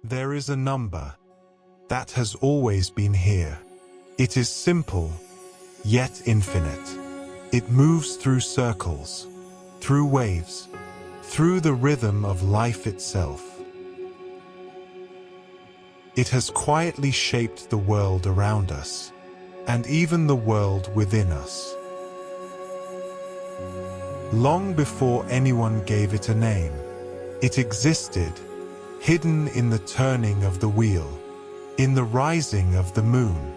There is a number that has always been here. It is simple, yet infinite. It moves through circles, through waves, through the rhythm of life itself. It has quietly shaped the world around us, and even the world within us. Long before anyone gave it a name, it existed, hidden in the turning of the wheel, in the rising of the moon,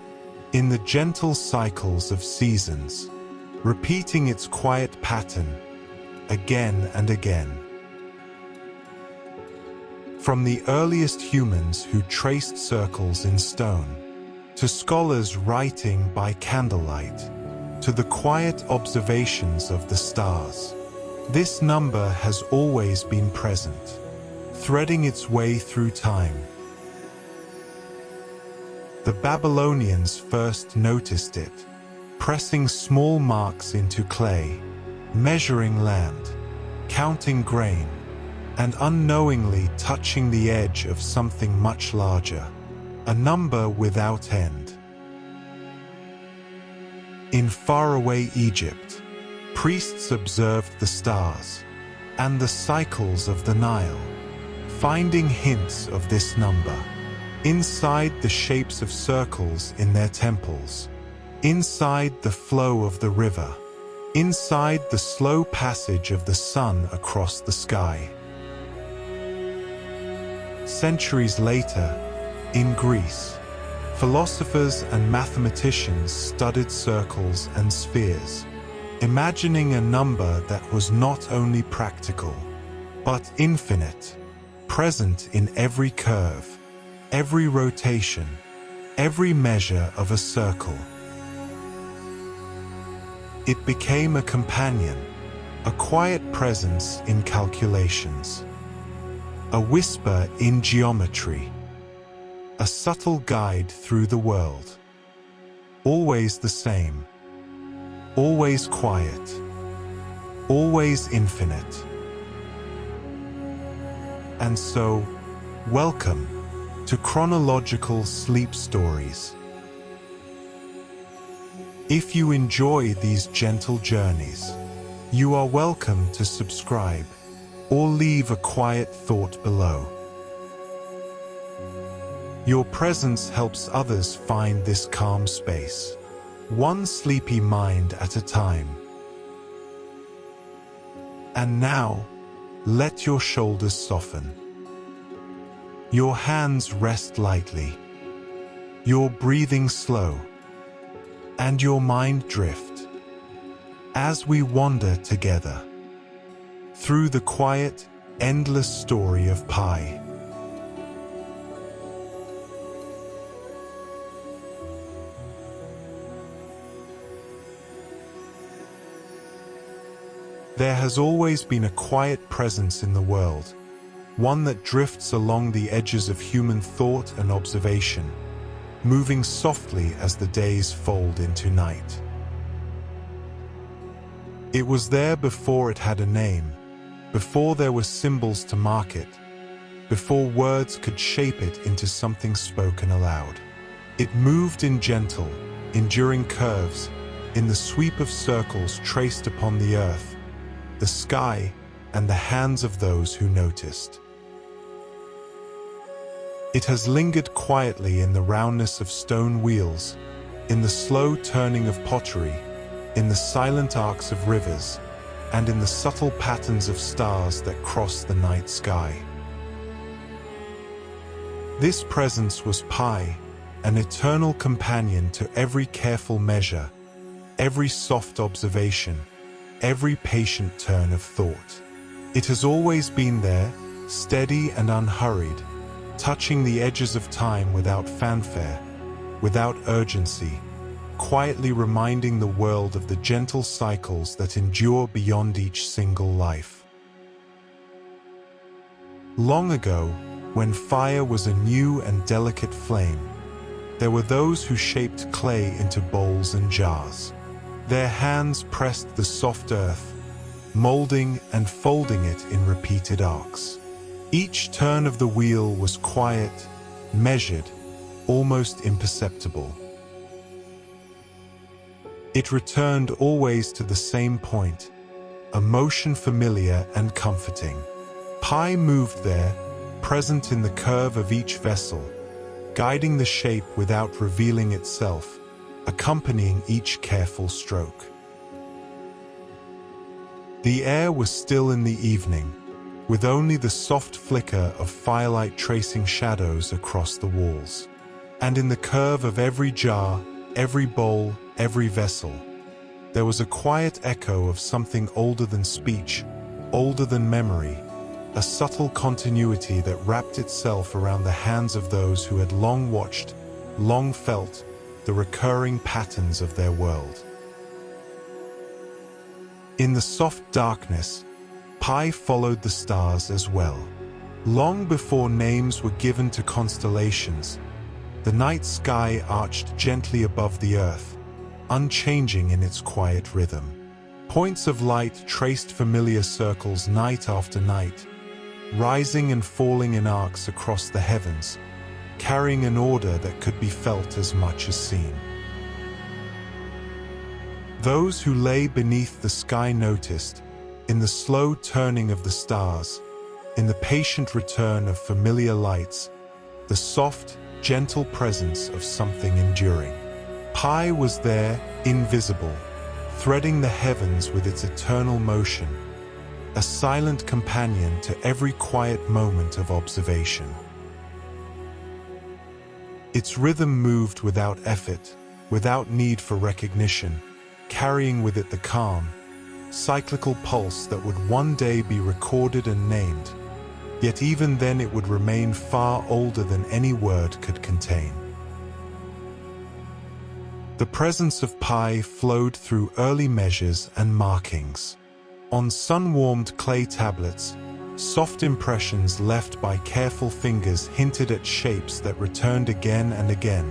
in the gentle cycles of seasons, repeating its quiet pattern again and again. From the earliest humans who traced circles in stone, to scholars writing by candlelight, to the quiet observations of the stars, this number has always been present, threading its way through time. The Babylonians first noticed it, pressing small marks into clay, measuring land, counting grain, and unknowingly touching the edge of something much larger, a number without end. In faraway Egypt, priests observed the stars and the cycles of the Nile, finding hints of this number inside the shapes of circles in their temples, inside the flow of the river, inside the slow passage of the sun across the sky. Centuries later, in Greece, philosophers and mathematicians studied circles and spheres, imagining a number that was not only practical, but infinite, present in every curve, every rotation, every measure of a circle. It became a companion, a quiet presence in calculations, a whisper in geometry, a subtle guide through the world. Always the same, always quiet, always infinite. And so, welcome to Chronological Sleep Stories. If you enjoy these gentle journeys, you are welcome to subscribe or leave a quiet thought below. Your presence helps others find this calm space, one sleepy mind at a time. And now, let your shoulders soften. Your hands rest lightly, your breathing slow, and your mind drift as we wander together through the quiet, endless story of Pi. There has always been a quiet presence in the world, one that drifts along the edges of human thought and observation, moving softly as the days fold into night. It was there before it had a name, before there were symbols to mark it, before words could shape it into something spoken aloud. It moved in gentle, enduring curves, in the sweep of circles traced upon the earth, the sky, and the hands of those who noticed. It has lingered quietly in the roundness of stone wheels, in the slow turning of pottery, in the silent arcs of rivers, and in the subtle patterns of stars that cross the night sky. This presence was Pi, an eternal companion to every careful measure, every soft observation, every patient turn of thought. It has always been there, steady and unhurried, touching the edges of time without fanfare, without urgency, quietly reminding the world of the gentle cycles that endure beyond each single life. Long ago, when fire was a new and delicate flame, there were those who shaped clay into bowls and jars. Their hands pressed the soft earth, molding and folding it in repeated arcs. Each turn of the wheel was quiet, measured, almost imperceptible. It returned always to the same point, a motion familiar and comforting. Pi moved there, present in the curve of each vessel, guiding the shape without revealing itself, accompanying each careful stroke. The air was still in the evening, with only the soft flicker of firelight tracing shadows across the walls. And in the curve of every jar, every bowl, every vessel, there was a quiet echo of something older than speech, older than memory, a subtle continuity that wrapped itself around the hands of those who had long watched, long felt, the recurring patterns of their world. In the soft darkness, Pi followed the stars as well. Long before names were given to constellations, the night sky arched gently above the earth, unchanging in its quiet rhythm. Points of light traced familiar circles night after night, rising and falling in arcs across the heavens, carrying an order that could be felt as much as seen. Those who lay beneath the sky noticed, in the slow turning of the stars, in the patient return of familiar lights, the soft, gentle presence of something enduring. Pi was there, invisible, threading the heavens with its eternal motion, a silent companion to every quiet moment of observation. Its rhythm moved without effort, without need for recognition, carrying with it the calm, cyclical pulse that would one day be recorded and named, yet even then it would remain far older than any word could contain. The presence of Pi flowed through early measures and markings. On sun-warmed clay tablets, soft impressions left by careful fingers hinted at shapes that returned again and again,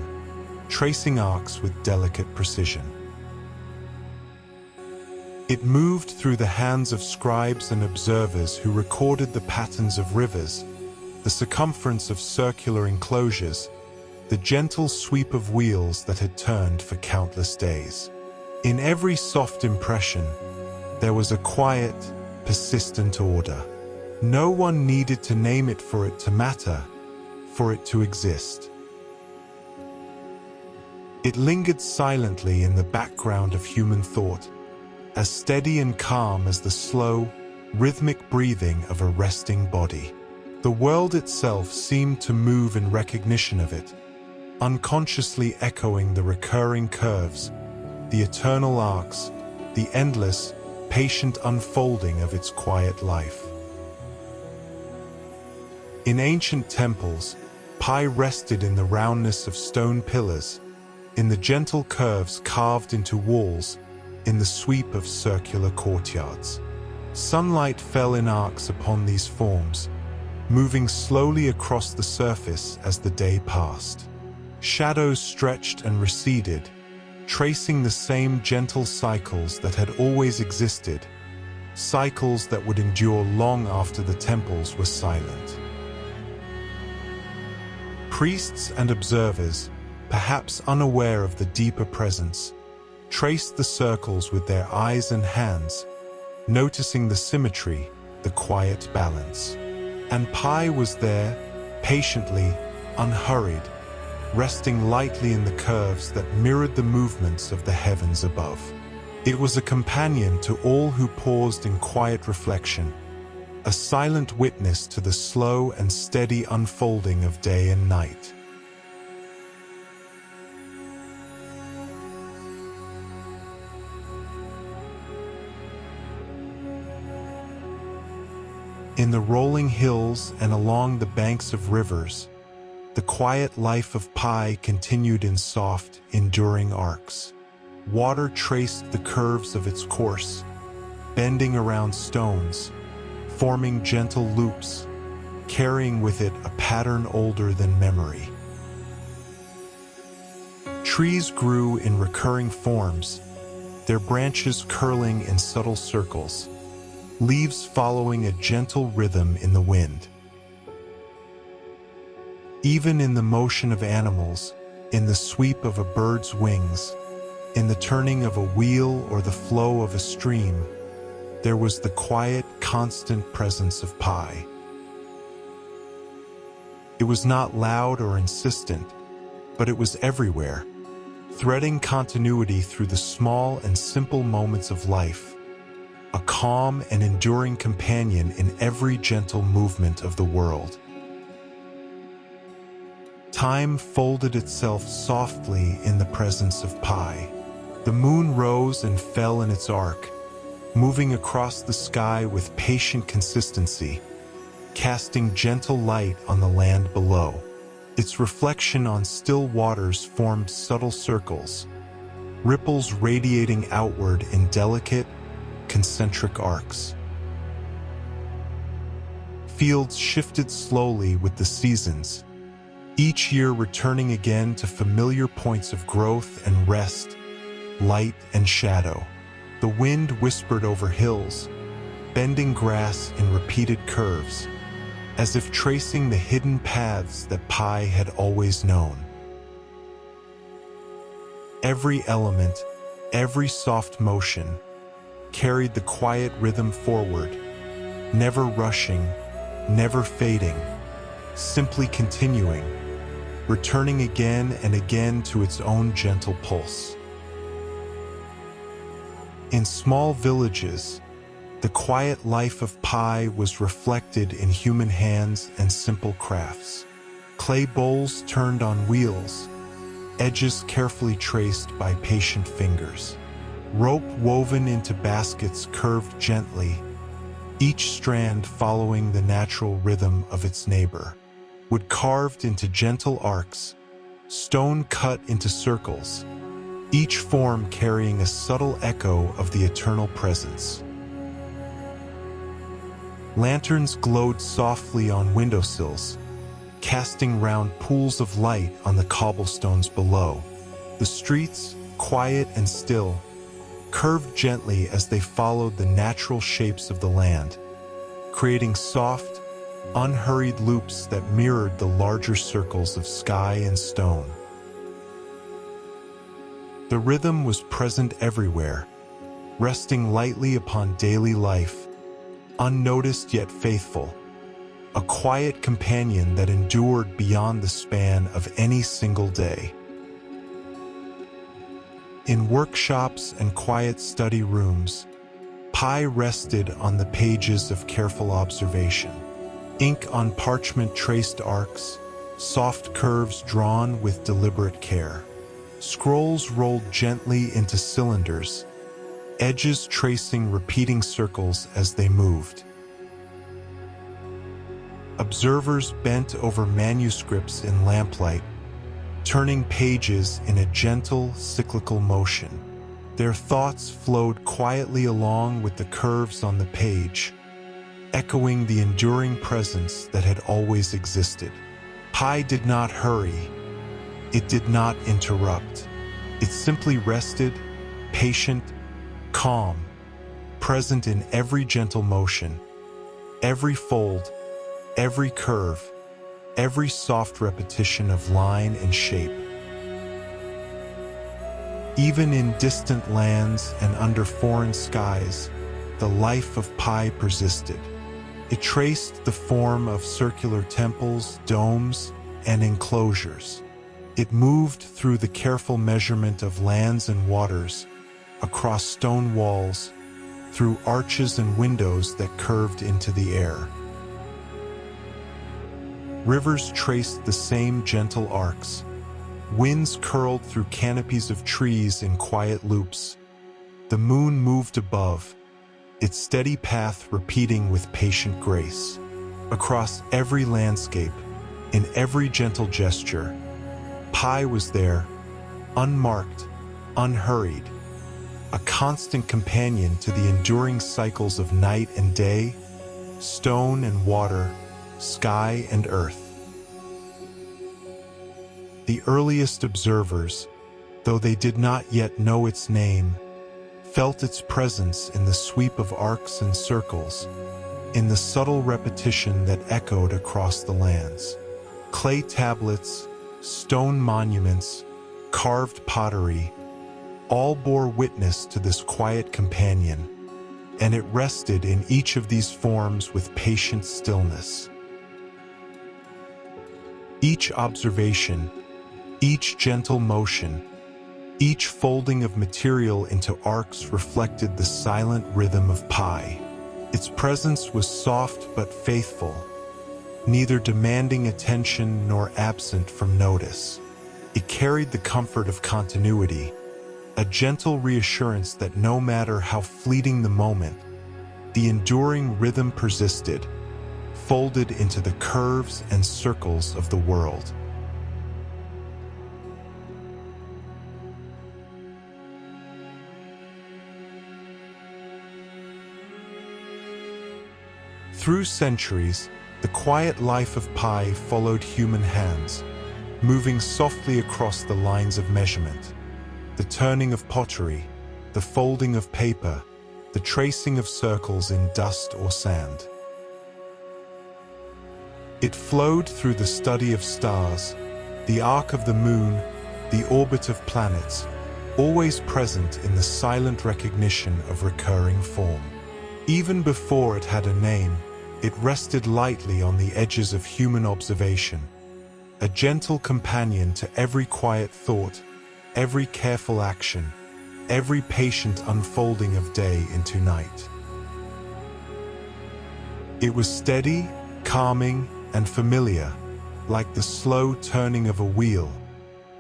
tracing arcs with delicate precision. It moved through the hands of scribes and observers who recorded the patterns of rivers, the circumference of circular enclosures, the gentle sweep of wheels that had turned for countless days. In every soft impression, there was a quiet, persistent order. No one needed to name it for it to matter, for it to exist. It lingered silently in the background of human thought, as steady and calm as the slow, rhythmic breathing of a resting body. The world itself seemed to move in recognition of it, unconsciously echoing the recurring curves, the eternal arcs, the endless, patient unfolding of its quiet life. In ancient temples, Pi rested in the roundness of stone pillars, in the gentle curves carved into walls, in the sweep of circular courtyards. Sunlight fell in arcs upon these forms, moving slowly across the surface as the day passed. Shadows stretched and receded, tracing the same gentle cycles that had always existed, cycles that would endure long after the temples were silent. Priests and observers, perhaps unaware of the deeper presence, traced the circles with their eyes and hands, noticing the symmetry, the quiet balance. And Pi was there, patiently, unhurried, resting lightly in the curves that mirrored the movements of the heavens above. It was a companion to all who paused in quiet reflection, a silent witness to the slow and steady unfolding of day and night. In the rolling hills and along the banks of rivers, the quiet life of Pi continued in soft, enduring arcs. Water traced the curves of its course, bending around stones, forming gentle loops, carrying with it a pattern older than memory. Trees grew in recurring forms, their branches curling in subtle circles, leaves following a gentle rhythm in the wind. Even in the motion of animals, in the sweep of a bird's wings, in the turning of a wheel or the flow of a stream, there was the quiet, constant presence of pi. It was not loud or insistent, but it was everywhere, threading continuity through the small and simple moments of life, a calm and enduring companion in every gentle movement of the world. Time folded itself softly in the presence of pi. The moon rose and fell in its arc, moving across the sky with patient consistency, casting gentle light on the land below. Its reflection on still waters formed subtle circles, ripples radiating outward in delicate, concentric arcs. Fields shifted slowly with the seasons, each year returning again to familiar points of growth and rest, light and shadow. The wind whispered over hills, bending grass in repeated curves, as if tracing the hidden paths that pi had always known. Every element, every soft motion, carried the quiet rhythm forward, never rushing, never fading, simply continuing, returning again and again to its own gentle pulse. In small villages, the quiet life of pi was reflected in human hands and simple crafts. Clay bowls turned on wheels, edges carefully traced by patient fingers. Rope woven into baskets curved gently, each strand following the natural rhythm of its neighbor. Wood carved into gentle arcs, stone cut into circles, each form carrying a subtle echo of the eternal presence. Lanterns glowed softly on windowsills, casting round pools of light on the cobblestones below. The streets, quiet and still, curved gently as they followed the natural shapes of the land, creating soft, unhurried loops that mirrored the larger circles of sky and stone. The rhythm was present everywhere, resting lightly upon daily life, unnoticed yet faithful, a quiet companion that endured beyond the span of any single day. In workshops and quiet study rooms, pi rested on the pages of careful observation. Ink on parchment traced arcs, soft curves drawn with deliberate care. Scrolls rolled gently into cylinders, edges tracing repeating circles as they moved. Observers bent over manuscripts in lamplight, turning pages in a gentle, cyclical motion. Their thoughts flowed quietly along with the curves on the page, echoing the enduring presence that had always existed. Pi did not hurry. It did not interrupt. It simply rested, patient, calm, present in every gentle motion, every fold, every curve, every soft repetition of line and shape. Even in distant lands and under foreign skies, the life of pi persisted. It traced the form of circular temples, domes, and enclosures. It moved through the careful measurement of lands and waters, across stone walls, through arches and windows that curved into the air. Rivers traced the same gentle arcs. Winds curled through canopies of trees in quiet loops. The moon moved above, its steady path repeating with patient grace. Across every landscape, in every gentle gesture, pi was there, unmarked, unhurried, a constant companion to the enduring cycles of night and day, stone and water, sky and earth. The earliest observers, though they did not yet know its name, felt its presence in the sweep of arcs and circles, in the subtle repetition that echoed across the lands. Clay tablets, stone monuments, carved pottery, all bore witness to this quiet companion, and it rested in each of these forms with patient stillness. Each observation, each gentle motion, each folding of material into arcs reflected the silent rhythm of pi. Its presence was soft but faithful, neither demanding attention nor absent from notice. It carried the comfort of continuity, a gentle reassurance that no matter how fleeting the moment, the enduring rhythm persisted, folded into the curves and circles of the world. Through centuries, the quiet life of pi followed human hands, moving softly across the lines of measurement. The turning of pottery, the folding of paper, the tracing of circles in dust or sand. It flowed through the study of stars, the arc of the moon, the orbit of planets, always present in the silent recognition of recurring form. Even before it had a name, it rested lightly on the edges of human observation, a gentle companion to every quiet thought, every careful action, every patient unfolding of day into night. It was steady, calming, and familiar, like the slow turning of a wheel,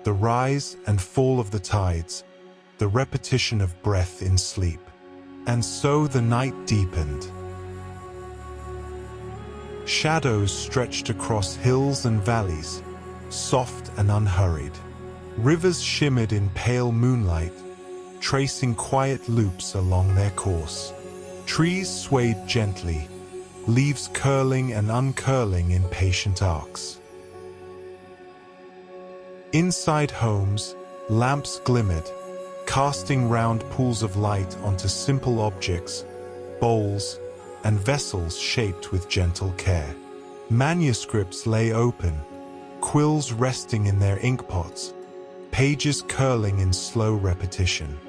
the rise and fall of the tides, the repetition of breath in sleep. And so the night deepened. Shadows stretched across hills and valleys, soft and unhurried. Rivers shimmered in pale moonlight, tracing quiet loops along their course. Trees swayed gently, leaves curling and uncurling in patient arcs. Inside homes, lamps glimmered, casting round pools of light onto simple objects, bowls, and vessels shaped with gentle care. Manuscripts lay open, quills resting in their inkpots, pages curling in slow repetition.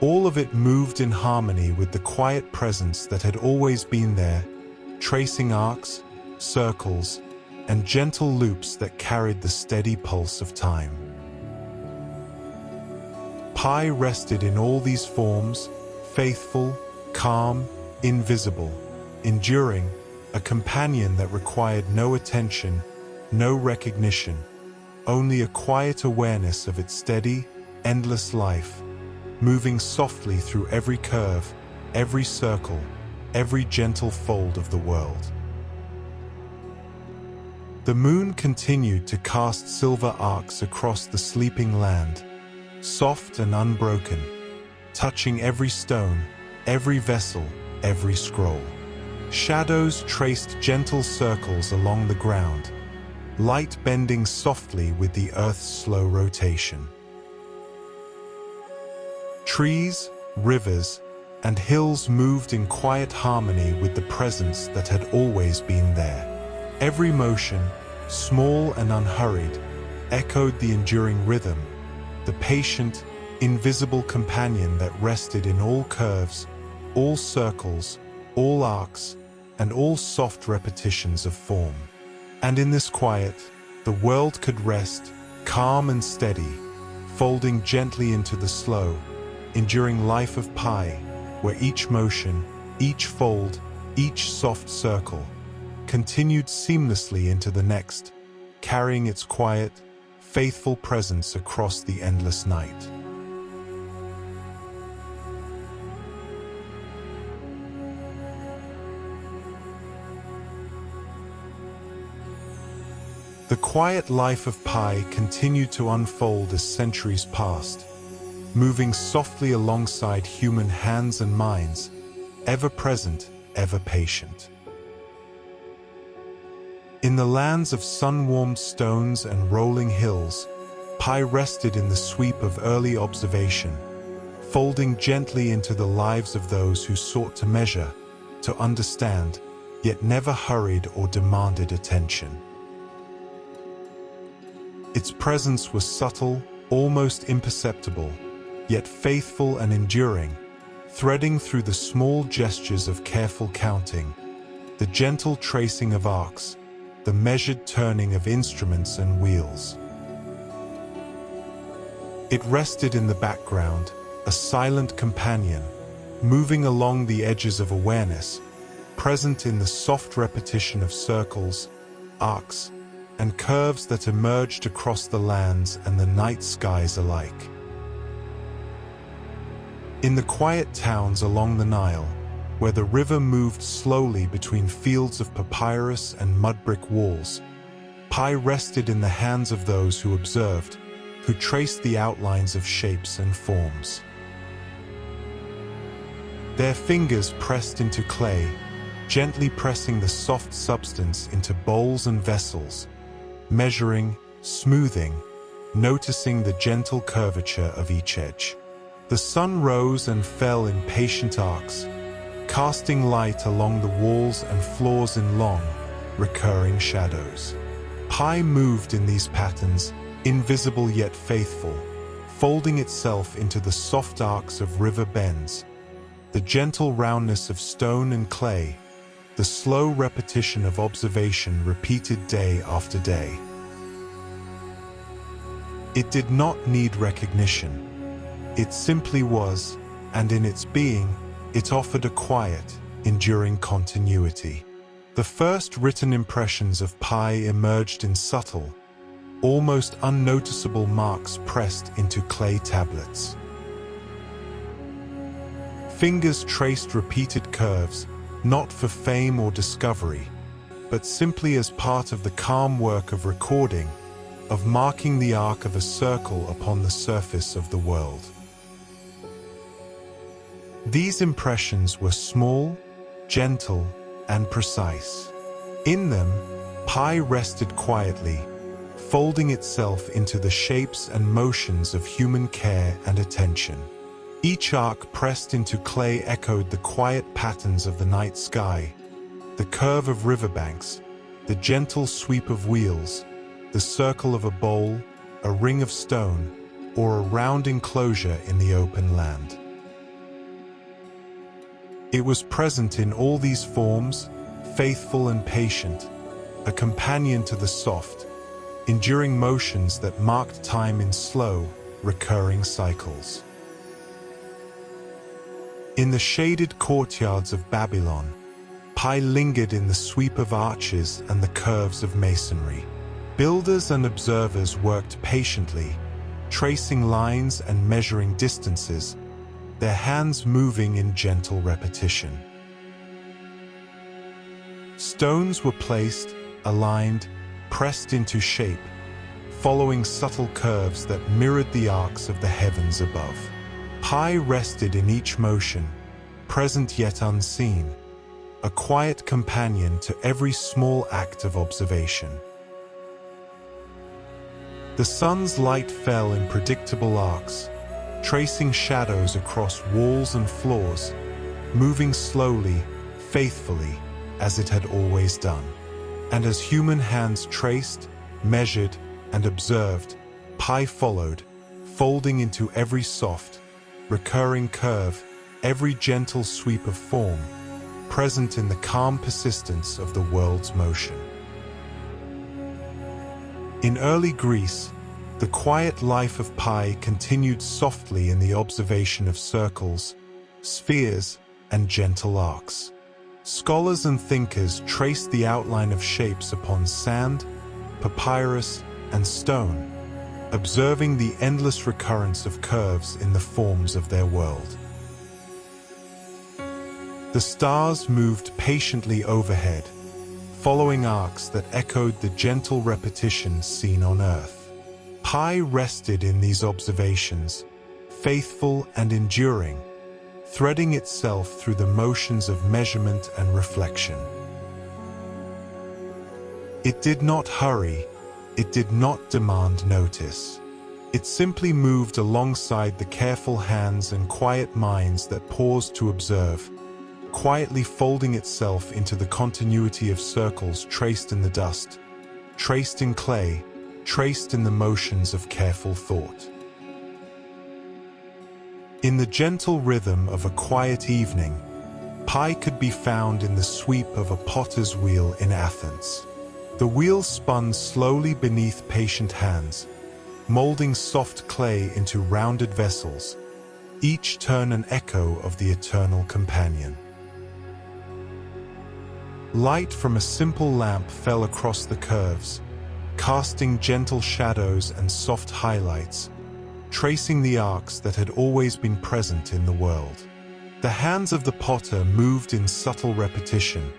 All of it moved in harmony with the quiet presence that had always been there, tracing arcs, circles, and gentle loops that carried the steady pulse of time. Pi rested in all these forms, faithful, calm, invisible, enduring, a companion that required no attention, no recognition, only a quiet awareness of its steady, endless life, moving softly through every curve, every circle, every gentle fold of the world. The moon continued to cast silver arcs across the sleeping land, soft and unbroken, touching every stone, every vessel, every scroll. Shadows traced gentle circles along the ground, light bending softly with the earth's slow rotation. Trees, rivers, and hills moved in quiet harmony with the presence that had always been there. Every motion, small and unhurried, echoed the enduring rhythm, the patient, invisible companion that rested in all curves, all circles, all arcs, and all soft repetitions of form. And in this quiet, the world could rest, calm and steady, folding gently into the slow, enduring life of pi, where each motion, each fold, each soft circle, continued seamlessly into the next, carrying its quiet, faithful presence across the endless night. The quiet life of pi continued to unfold as centuries passed, moving softly alongside human hands and minds, ever present, ever patient. In the lands of sun-warmed stones and rolling hills, pi rested in the sweep of early observation, folding gently into the lives of those who sought to measure, to understand, yet never hurried or demanded attention. Its presence was subtle, almost imperceptible, yet faithful and enduring, threading through the small gestures of careful counting, the gentle tracing of arcs, the measured turning of instruments and wheels. It rested in the background, a silent companion, moving along the edges of awareness, present in the soft repetition of circles, arcs, and curves that emerged across the lands and the night skies alike. In the quiet towns along the Nile, where the river moved slowly between fields of papyrus and mud-brick walls, Pi rested in the hands of those who observed, who traced the outlines of shapes and forms. Their fingers pressed into clay, gently pressing the soft substance into bowls and vessels, measuring, smoothing, noticing the gentle curvature of each edge. The sun rose and fell in patient arcs, casting light along the walls and floors in long, recurring shadows. Pi moved in these patterns, invisible yet faithful, folding itself into the soft arcs of river bends, the gentle roundness of stone and clay, the slow repetition of observation repeated day after day. It did not need recognition. It simply was, and in its being, it offered a quiet, enduring continuity. The first written impressions of Pi emerged in subtle, almost unnoticeable marks pressed into clay tablets. Fingers traced repeated curves, not for fame or discovery, but simply as part of the calm work of recording, of marking the arc of a circle upon the surface of the world. These impressions were small, gentle, and precise. In them, Pi rested quietly, folding itself into the shapes and motions of human care and attention. Each arc pressed into clay echoed the quiet patterns of the night sky, the curve of riverbanks, the gentle sweep of wheels, the circle of a bowl, a ring of stone, or a round enclosure in the open land. It was present in all these forms, faithful and patient, a companion to the soft, enduring motions that marked time in slow, recurring cycles. In the shaded courtyards of Babylon, Pi lingered in the sweep of arches and the curves of masonry. Builders and observers worked patiently, tracing lines and measuring distances, their hands moving in gentle repetition. Stones were placed, aligned, pressed into shape, following subtle curves that mirrored the arcs of the heavens above. Pi rested in each motion, present yet unseen, a quiet companion to every small act of observation. The sun's light fell in predictable arcs, tracing shadows across walls and floors, moving slowly, faithfully, as it had always done. And as human hands traced, measured, and observed, Pi followed, folding into every soft, recurring curve, every gentle sweep of form, present in the calm persistence of the world's motion. In early Greece, the quiet life of Pi continued softly in the observation of circles, spheres, and gentle arcs. Scholars and thinkers traced the outline of shapes upon sand, papyrus, and stone, observing the endless recurrence of curves in the forms of their world. The stars moved patiently overhead, following arcs that echoed the gentle repetition seen on Earth. Pi rested in these observations, faithful and enduring, threading itself through the motions of measurement and reflection. It did not hurry, it did not demand notice. It simply moved alongside the careful hands and quiet minds that paused to observe, quietly folding itself into the continuity of circles traced in the dust, traced in clay, traced in the motions of careful thought. In the gentle rhythm of a quiet evening, pi could be found in the sweep of a potter's wheel in Athens. The wheel spun slowly beneath patient hands, molding soft clay into rounded vessels, each turn an echo of the eternal companion. Light from a simple lamp fell across the curves, casting gentle shadows and soft highlights, tracing the arcs that had always been present in the world. The hands of the potter moved in subtle repetition,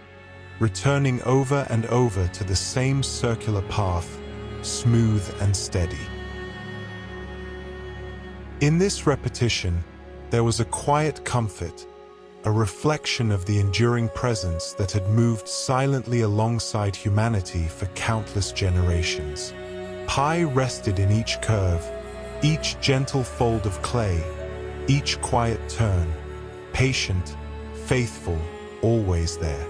returning over and over to the same circular path, smooth and steady. In this repetition, there was a quiet comfort, a reflection of the enduring presence that had moved silently alongside humanity for countless generations. Pi rested in each curve, each gentle fold of clay, each quiet turn, patient, faithful, always there.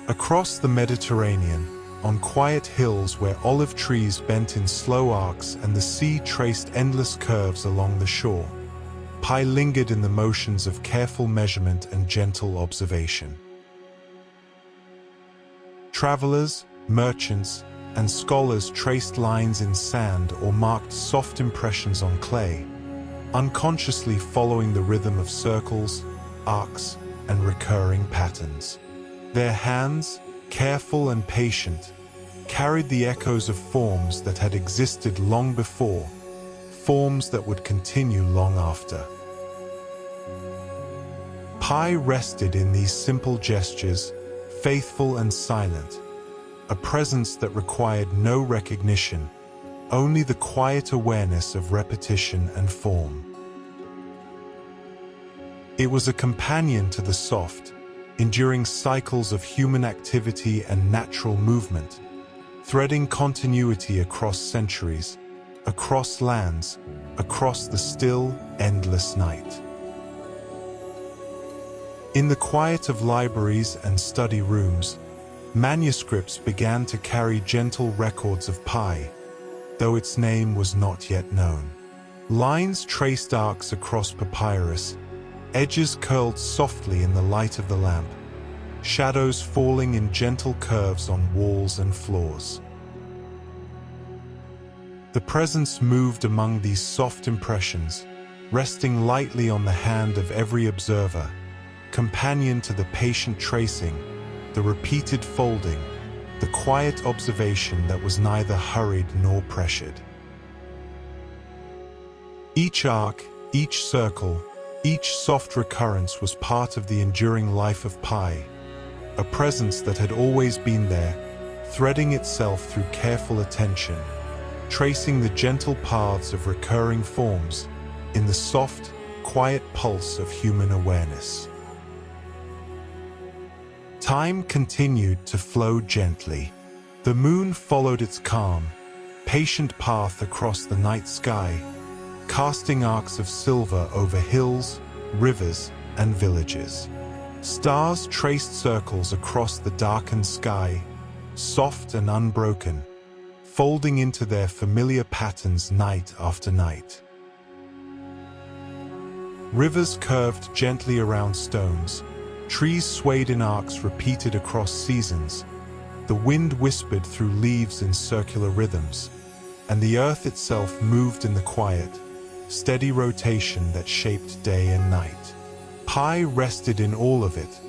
Across the Mediterranean, on quiet hills where olive trees bent in slow arcs and the sea traced endless curves along the shore, pi lingered in the motions of careful measurement and gentle observation. Travelers, merchants, and scholars traced lines in sand or marked soft impressions on clay, unconsciously following the rhythm of circles, arcs, and recurring patterns. Their hands, careful and patient, carried the echoes of forms that had existed long before, forms that would continue long after. Pi rested in these simple gestures, faithful and silent, a presence that required no recognition, only the quiet awareness of repetition and form. It was a companion to the soft, enduring cycles of human activity and natural movement, threading continuity across centuries, across lands, across the still, endless night. In the quiet of libraries and study rooms, manuscripts began to carry gentle records of pi, though its name was not yet known. Lines traced arcs across papyrus, edges curled softly in the light of the lamp, shadows falling in gentle curves on walls and floors. The presence moved among these soft impressions, resting lightly on the hand of every observer, companion to the patient tracing, the repeated folding, the quiet observation that was neither hurried nor pressured. Each arc, each circle, each soft recurrence was part of the enduring life of pi, a presence that had always been there, threading itself through careful attention, tracing the gentle paths of recurring forms in the soft, quiet pulse of human awareness. Time continued to flow gently. The moon followed its calm, patient path across the night sky, casting arcs of silver over hills, rivers, and villages. Stars traced circles across the darkened sky, soft and unbroken, folding into their familiar patterns night after night. Rivers curved gently around stones, trees swayed in arcs repeated across seasons, the wind whispered through leaves in circular rhythms, and the earth itself moved in the quiet, steady rotation that shaped day and night. Pi rested in all of it,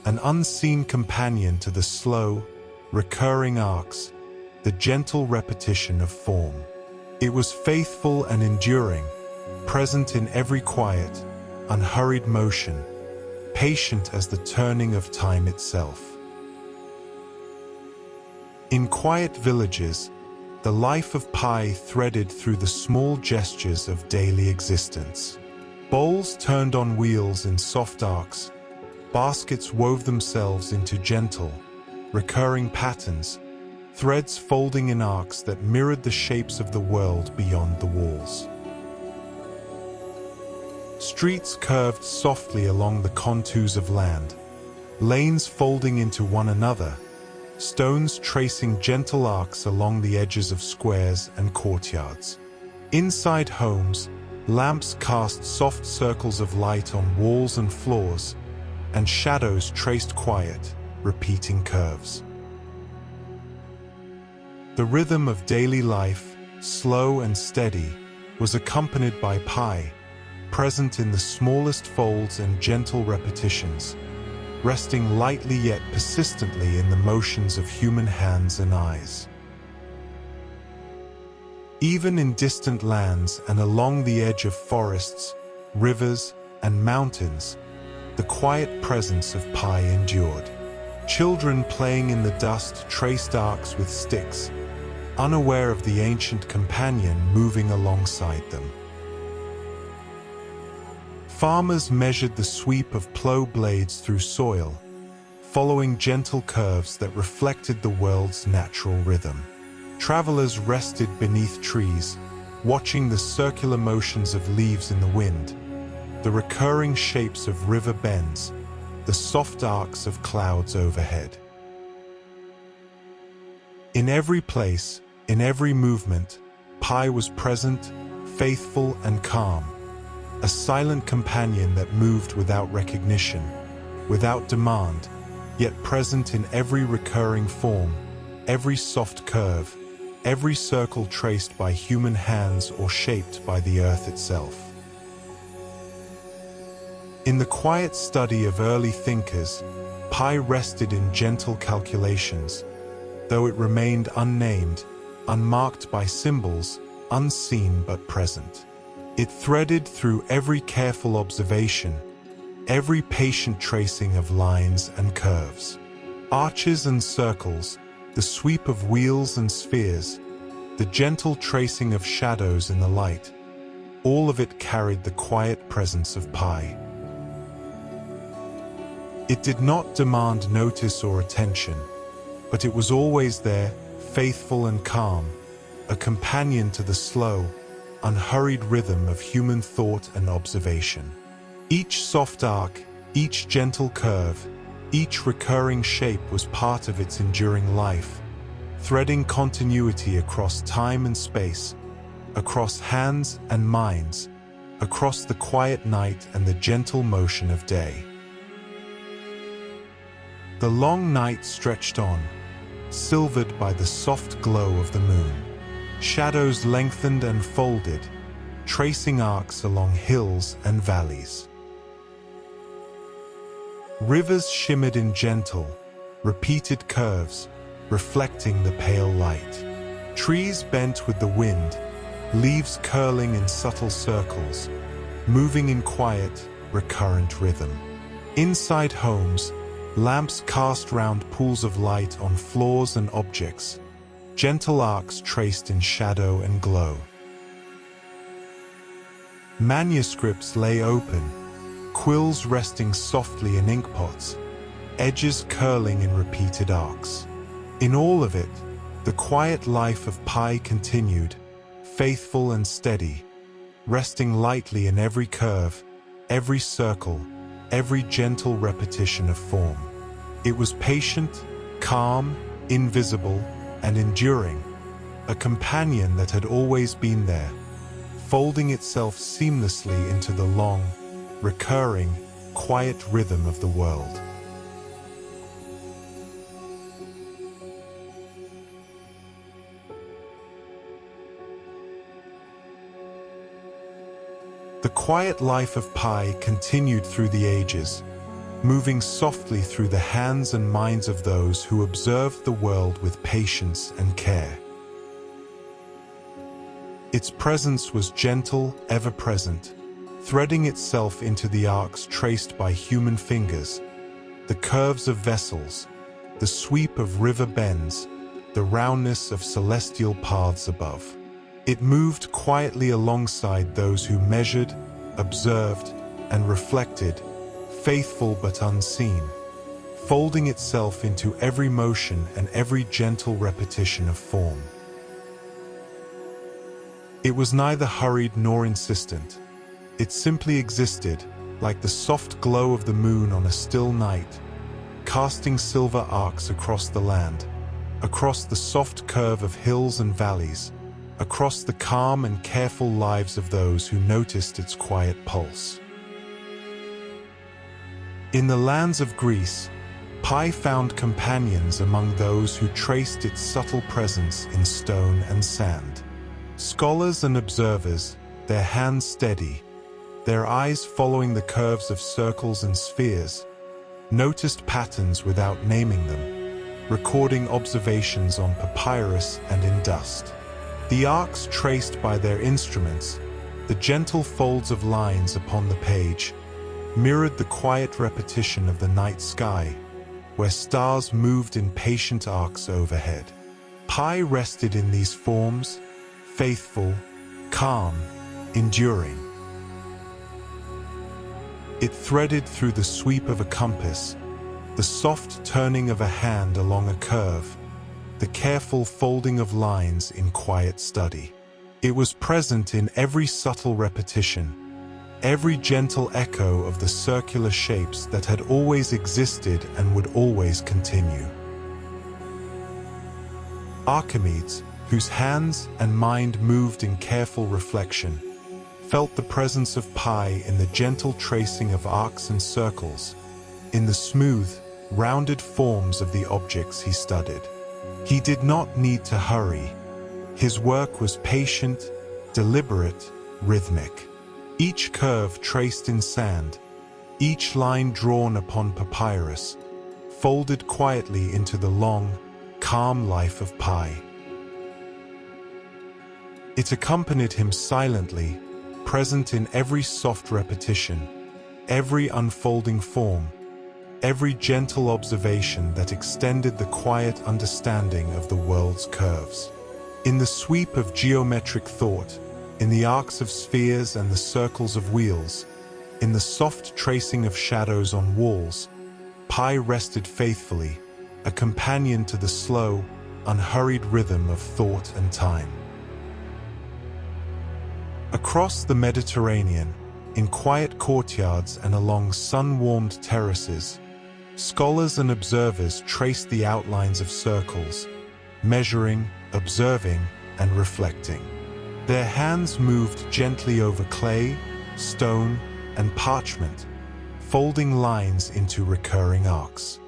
an unseen companion to the slow, recurring arcs, the gentle repetition of form. It was faithful and enduring, present in every quiet, unhurried motion, patient as the turning of time itself. In quiet villages, the life of pi threaded through the small gestures of daily existence. Bowls turned on wheels in soft arcs, baskets wove themselves into gentle, recurring patterns, threads folding in arcs that mirrored the shapes of the world beyond the walls. Streets curved softly along the contours of land, lanes folding into one another, stones tracing gentle arcs along the edges of squares and courtyards. Inside homes, lamps cast soft circles of light on walls and floors, and shadows traced quiet, repeating curves. The rhythm of daily life, slow and steady, was accompanied by pi, present in the smallest folds and gentle repetitions, resting lightly yet persistently in the motions of human hands and eyes. Even in distant lands and along the edge of forests, rivers, and mountains, the quiet presence of pi endured. Children playing in the dust traced arcs with sticks, unaware of the ancient companion moving alongside them. Farmers measured the sweep of plough blades through soil, following gentle curves that reflected the world's natural rhythm. Travelers rested beneath trees, watching the circular motions of leaves in the wind, the recurring shapes of river bends, the soft arcs of clouds overhead. In every place, in every movement, pi was present, faithful and calm, a silent companion that moved without recognition, without demand, yet present in every recurring form, every soft curve, every circle traced by human hands or shaped by the earth itself. In the quiet study of early thinkers, pi rested in gentle calculations, though it remained unnamed, unmarked by symbols, unseen but present. It threaded through every careful observation, every patient tracing of lines and curves. Arches and circles, the sweep of wheels and spheres, the gentle tracing of shadows in the light, all of it carried the quiet presence of pi. It did not demand notice or attention, but it was always there, faithful and calm, a companion to the slow, unhurried rhythm of human thought and observation. Each soft arc, each gentle curve, each recurring shape was part of its enduring life, threading continuity across time and space, across hands and minds, across the quiet night and the gentle motion of day. The long night stretched on, silvered by the soft glow of the moon. Shadows lengthened and folded, tracing arcs along hills and valleys. Rivers shimmered in gentle, repeated curves, reflecting the pale light. Trees bent with the wind, leaves curling in subtle circles, moving in quiet, recurrent rhythm. Inside homes, lamps cast round pools of light on floors and objects, gentle arcs traced in shadow and glow. Manuscripts lay open, quills resting softly in inkpots, edges curling in repeated arcs. In all of it, the quiet life of pi continued, faithful and steady, resting lightly in every curve, every circle, every gentle repetition of form. It was patient, calm, invisible, and enduring, a companion that had always been there, folding itself seamlessly into the long, recurring, quiet rhythm of the world. The quiet life of pi continued through the ages, moving softly through the hands and minds of those who observed the world with patience and care. Its presence was gentle, ever-present, threading itself into the arcs traced by human fingers, the curves of vessels, the sweep of river bends, the roundness of celestial paths above. It moved quietly alongside those who measured, observed, and reflected, faithful but unseen, folding itself into every motion and every gentle repetition of form. It was neither hurried nor insistent, It simply existed, like the soft glow of the moon on a still night, casting silver arcs across the land, across the soft curve of hills and valleys, across the calm and careful lives of those who noticed its quiet pulse. In the lands of Greece, pi found companions among those who traced its subtle presence in stone and sand. Scholars and observers, their hands steady, their eyes following the curves of circles and spheres, noticed patterns without naming them, recording observations on papyrus and in dust. The arcs traced by their instruments, the gentle folds of lines upon the page, mirrored the quiet repetition of the night sky, where stars moved in patient arcs overhead. Pi rested in these forms, faithful, calm, enduring. It threaded through the sweep of a compass, the soft turning of a hand along a curve, the careful folding of lines in quiet study. It was present in every subtle repetition, every gentle echo of the circular shapes that had always existed and would always continue. Archimedes, whose hands and mind moved in careful reflection, felt the presence of pi in the gentle tracing of arcs and circles, in the smooth, rounded forms of the objects he studied. He did not need to hurry. His work was patient, deliberate, rhythmic. Each curve traced in sand, each line drawn upon papyrus, folded quietly into the long, calm life of pi. It accompanied him silently, present in every soft repetition, every unfolding form, every gentle observation that extended the quiet understanding of the world's curves. In the sweep of geometric thought, in the arcs of spheres and the circles of wheels, in the soft tracing of shadows on walls, pi rested faithfully, a companion to the slow, unhurried rhythm of thought and time. Across the Mediterranean, in quiet courtyards and along sun-warmed terraces, scholars and observers traced the outlines of circles, measuring, observing, and reflecting. Their hands moved gently over clay, stone, and parchment, folding lines into recurring arcs.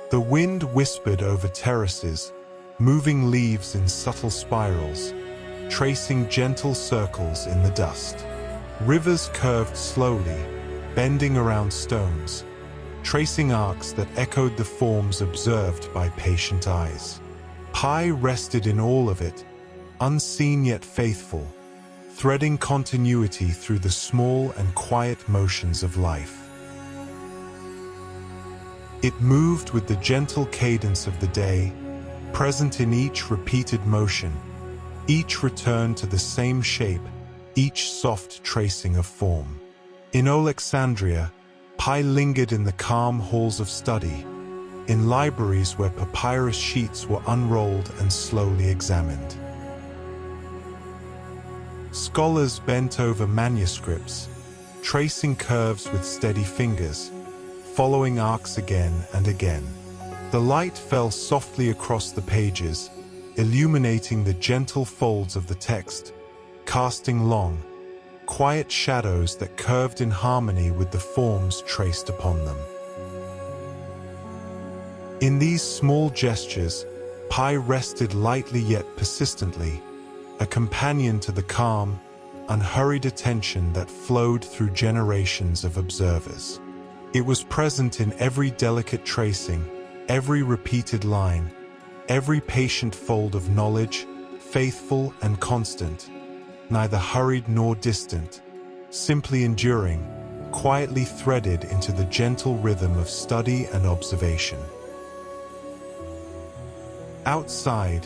The wind whispered over terraces, moving leaves in subtle spirals, tracing gentle circles in the dust. Rivers curved slowly, bending around stones, tracing arcs that echoed the forms observed by patient eyes. Pi rested in all of it, unseen yet faithful, threading continuity through the small and quiet motions of life. It moved with the gentle cadence of the day, present in each repeated motion, each return to the same shape, each soft tracing of form. In Alexandria, pi lingered in the calm halls of study, in libraries where papyrus sheets were unrolled and slowly examined. Scholars bent over manuscripts, tracing curves with steady fingers, following arcs again and again. The light fell softly across the pages, illuminating the gentle folds of the text, casting long, quiet shadows that curved in harmony with the forms traced upon them. In these small gestures, pi rested lightly yet persistently, a companion to the calm, unhurried attention that flowed through generations of observers. It was present in every delicate tracing, every repeated line, every patient fold of knowledge, faithful and constant, neither hurried nor distant, simply enduring, quietly threaded into the gentle rhythm of study and observation. Outside,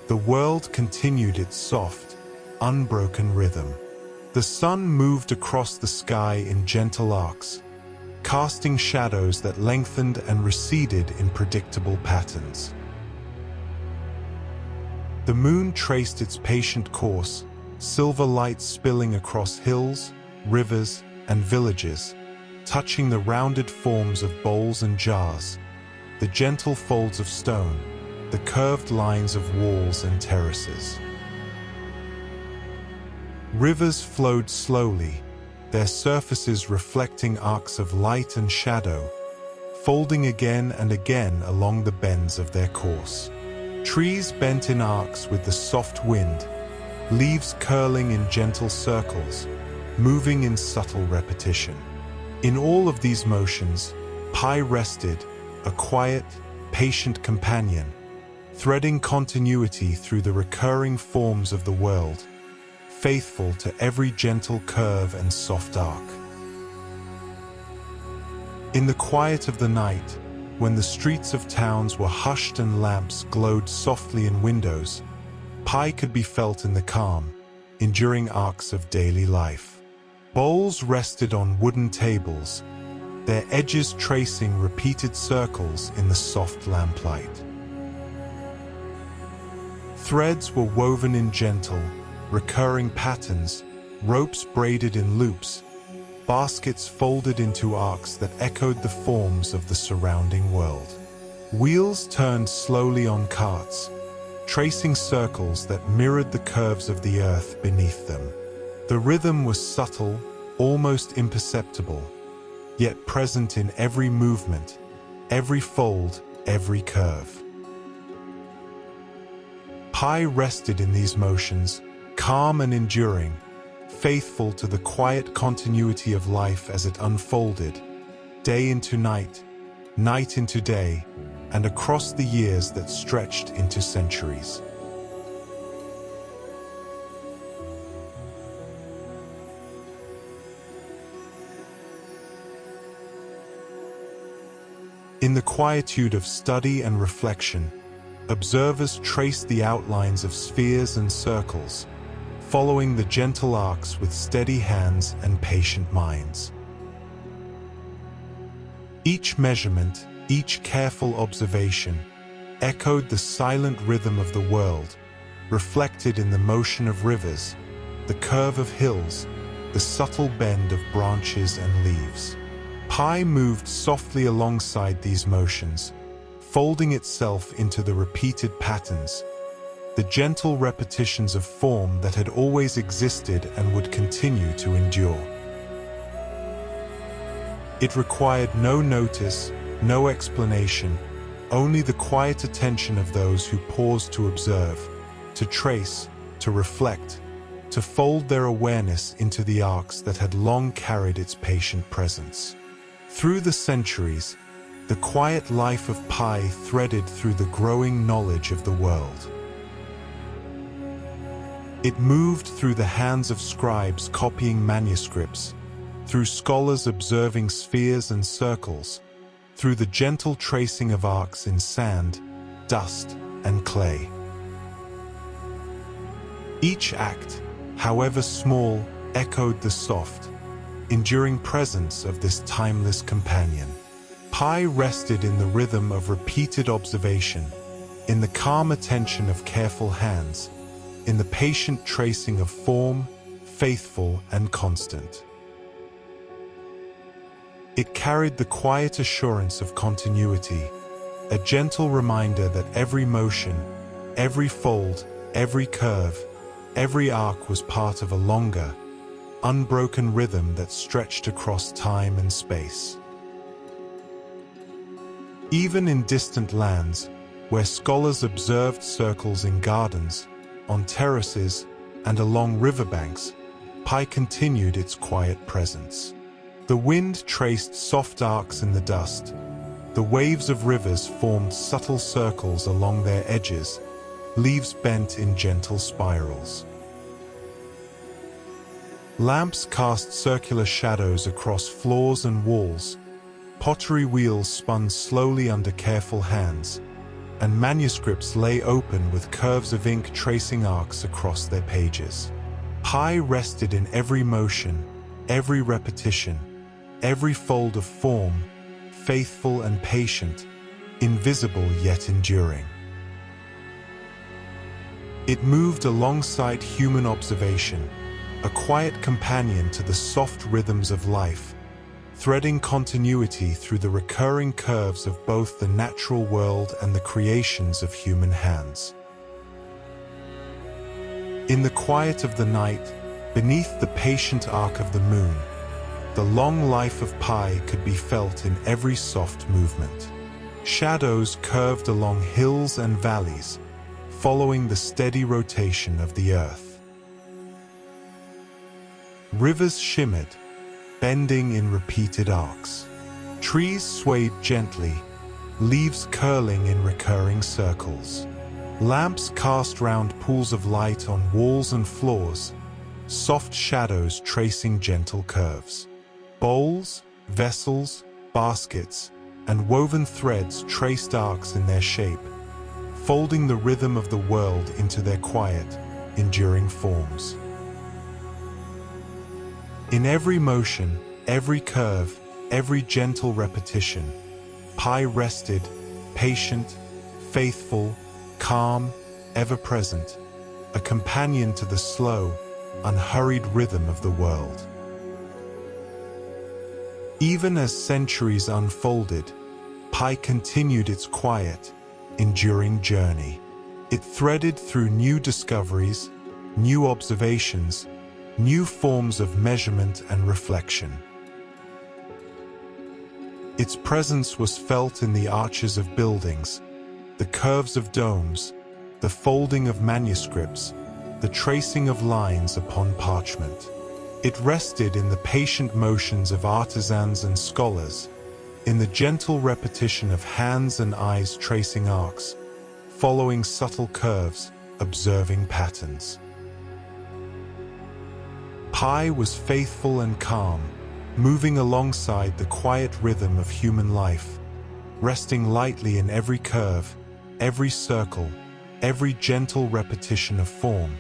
the world continued its soft, unbroken rhythm. The sun moved across the sky in gentle arcs, casting shadows that lengthened and receded in predictable patterns. The moon traced its patient course, silver light spilling across hills, rivers, and villages, touching the rounded forms of bowls and jars, the gentle folds of stone, the curved lines of walls and terraces. Rivers flowed slowly, their surfaces reflecting arcs of light and shadow, folding again and again along the bends of their course. Trees bent in arcs with the soft wind, leaves curling in gentle circles, moving in subtle repetition. In all of these motions, Pi rested, a quiet, patient companion, threading continuity through the recurring forms of the world, faithful to every gentle curve and soft arc. In the quiet of the night, when the streets of towns were hushed and lamps glowed softly in windows, Pi could be felt in the calm, enduring arcs of daily life. Bowls rested on wooden tables, their edges tracing repeated circles in the soft lamplight. Threads were woven in gentle, recurring patterns, ropes braided in loops, baskets folded into arcs that echoed the forms of the surrounding world. Wheels turned slowly on carts, tracing circles that mirrored the curves of the earth beneath them. The rhythm was subtle, almost imperceptible, yet present in every movement, every fold, every curve. Pi rested in these motions, calm and enduring, faithful to the quiet continuity of life as it unfolded, day into night, night into day, and across the years that stretched into centuries. In the quietude of study and reflection, observers traced the outlines of spheres and circles, following the gentle arcs with steady hands and patient minds. Each measurement, each careful observation, echoed the silent rhythm of the world, reflected in the motion of rivers, the curve of hills, the subtle bend of branches and leaves. Pi moved softly alongside these motions, folding itself into the repeated patterns, the gentle repetitions of form that had always existed and would continue to endure. It required no notice, no explanation, only the quiet attention of those who paused to observe, to trace, to reflect, to fold their awareness into the arcs that had long carried its patient presence. Through the centuries, the quiet life of Pi threaded through the growing knowledge of the world. It moved through the hands of scribes copying manuscripts, through scholars observing spheres and circles, through the gentle tracing of arcs in sand, dust, and clay. Each act, however small, echoed the soft, enduring presence of this timeless companion. Pi rested in the rhythm of repeated observation, in the calm attention of careful hands, in the patient tracing of form, faithful and constant. It carried the quiet assurance of continuity, a gentle reminder that every motion, every fold, every curve, every arc was part of a longer, unbroken rhythm that stretched across time and space. Even in distant lands, where scholars observed circles in gardens, on terraces, and along riverbanks, Pi continued its quiet presence. The wind traced soft arcs in the dust. The waves of rivers formed subtle circles along their edges, leaves bent in gentle spirals. Lamps cast circular shadows across floors and walls, pottery wheels spun slowly under careful hands, and manuscripts lay open with curves of ink tracing arcs across their pages. Pi rested in every motion, every repetition, every fold of form, faithful and patient, invisible yet enduring. It moved alongside human observation, a quiet companion to the soft rhythms of life, threading continuity through the recurring curves of both the natural world and the creations of human hands. In the quiet of the night, beneath the patient arc of the moon, the long life of Pi could be felt in every soft movement. Shadows curved along hills and valleys, following the steady rotation of the earth. Rivers shimmered, bending in repeated arcs. Trees swayed gently, leaves curling in recurring circles. Lamps cast round pools of light on walls and floors, soft shadows tracing gentle curves. Bowls, vessels, baskets, and woven threads traced arcs in their shape, folding the rhythm of the world into their quiet, enduring forms. In every motion, every curve, every gentle repetition, Pi rested, patient, faithful, calm, ever-present, a companion to the slow, unhurried rhythm of the world. Even as centuries unfolded, Pi continued its quiet, enduring journey. It threaded through new discoveries, new observations, new forms of measurement and reflection. Its presence was felt in the arches of buildings, the curves of domes, the folding of manuscripts, the tracing of lines upon parchment. It rested in the patient motions of artisans and scholars, in the gentle repetition of hands and eyes tracing arcs, following subtle curves, observing patterns. Pi was faithful and calm, moving alongside the quiet rhythm of human life, resting lightly in every curve, every circle, every gentle repetition of form,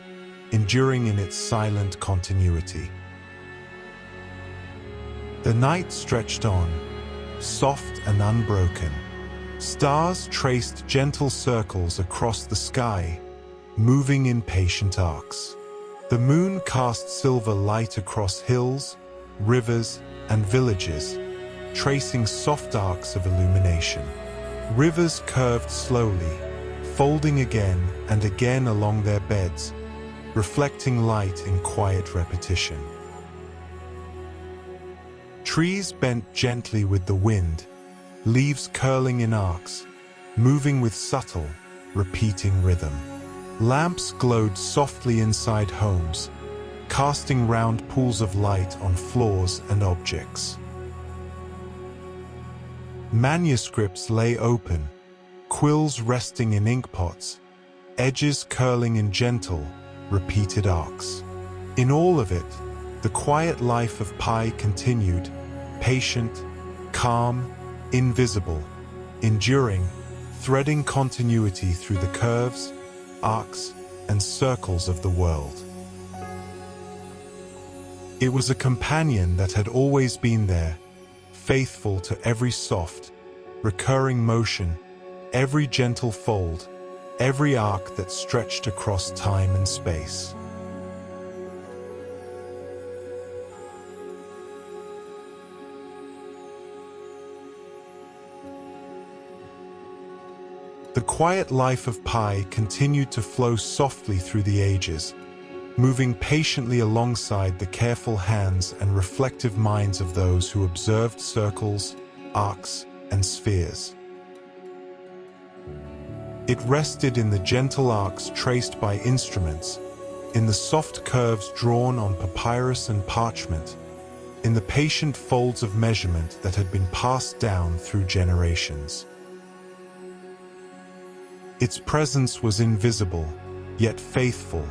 enduring in its silent continuity. The night stretched on, soft and unbroken. Stars traced gentle circles across the sky, moving in patient arcs. The moon cast silver light across hills, rivers, and villages, tracing soft arcs of illumination. Rivers curved slowly, folding again and again along their beds, reflecting light in quiet repetition. Trees bent gently with the wind, leaves curling in arcs, moving with subtle, repeating rhythm. Lamps glowed softly inside homes, casting round pools of light on floors and objects. Manuscripts lay open, quills resting in inkpots, edges curling in gentle, repeated arcs. In all of it, the quiet life of Pi continued, patient, calm, invisible, enduring, threading continuity through the curves, arcs, and circles of the world. It was a companion that had always been there, faithful to every soft, recurring motion, every gentle fold, every arc that stretched across time and space. The quiet life of Pi continued to flow softly through the ages, moving patiently alongside the careful hands and reflective minds of those who observed circles, arcs, and spheres. It rested in the gentle arcs traced by instruments, in the soft curves drawn on papyrus and parchment, in the patient folds of measurement that had been passed down through generations. Its presence was invisible, yet faithful,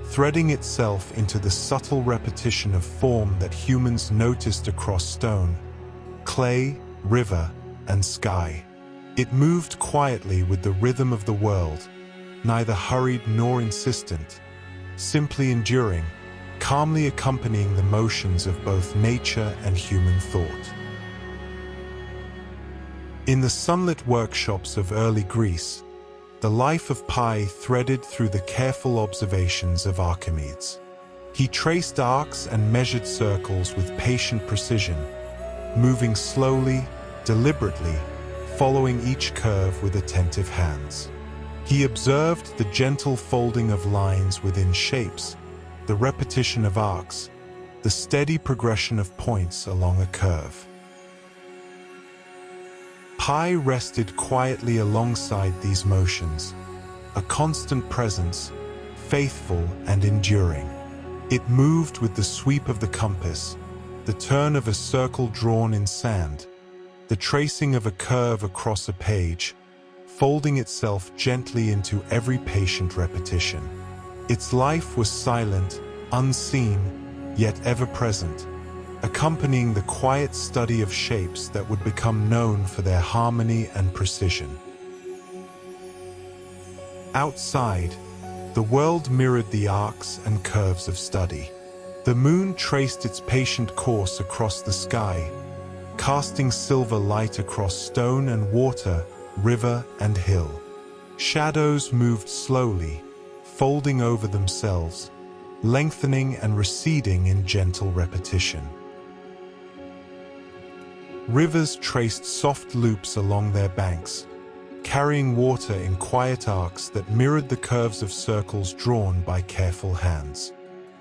threading itself into the subtle repetition of form that humans noticed across stone, clay, river, and sky. It moved quietly with the rhythm of the world, neither hurried nor insistent, simply enduring, calmly accompanying the motions of both nature and human thought. In the sunlit workshops of early Greece, the life of Pi threaded through the careful observations of Archimedes. He traced arcs and measured circles with patient precision, moving slowly, deliberately, following each curve with attentive hands. He observed the gentle folding of lines within shapes, the repetition of arcs, the steady progression of points along a curve. Pi rested quietly alongside these motions, a constant presence, faithful and enduring. It moved with the sweep of the compass, the turn of a circle drawn in sand, the tracing of a curve across a page, folding itself gently into every patient repetition. Its life was silent, unseen, yet ever-present, accompanying the quiet study of shapes that would become known for their harmony and precision. Outside, the world mirrored the arcs and curves of study. The moon traced its patient course across the sky, casting silver light across stone and water, river and hill. Shadows moved slowly, folding over themselves, lengthening and receding in gentle repetition. Rivers traced soft loops along their banks, carrying water in quiet arcs that mirrored the curves of circles drawn by careful hands.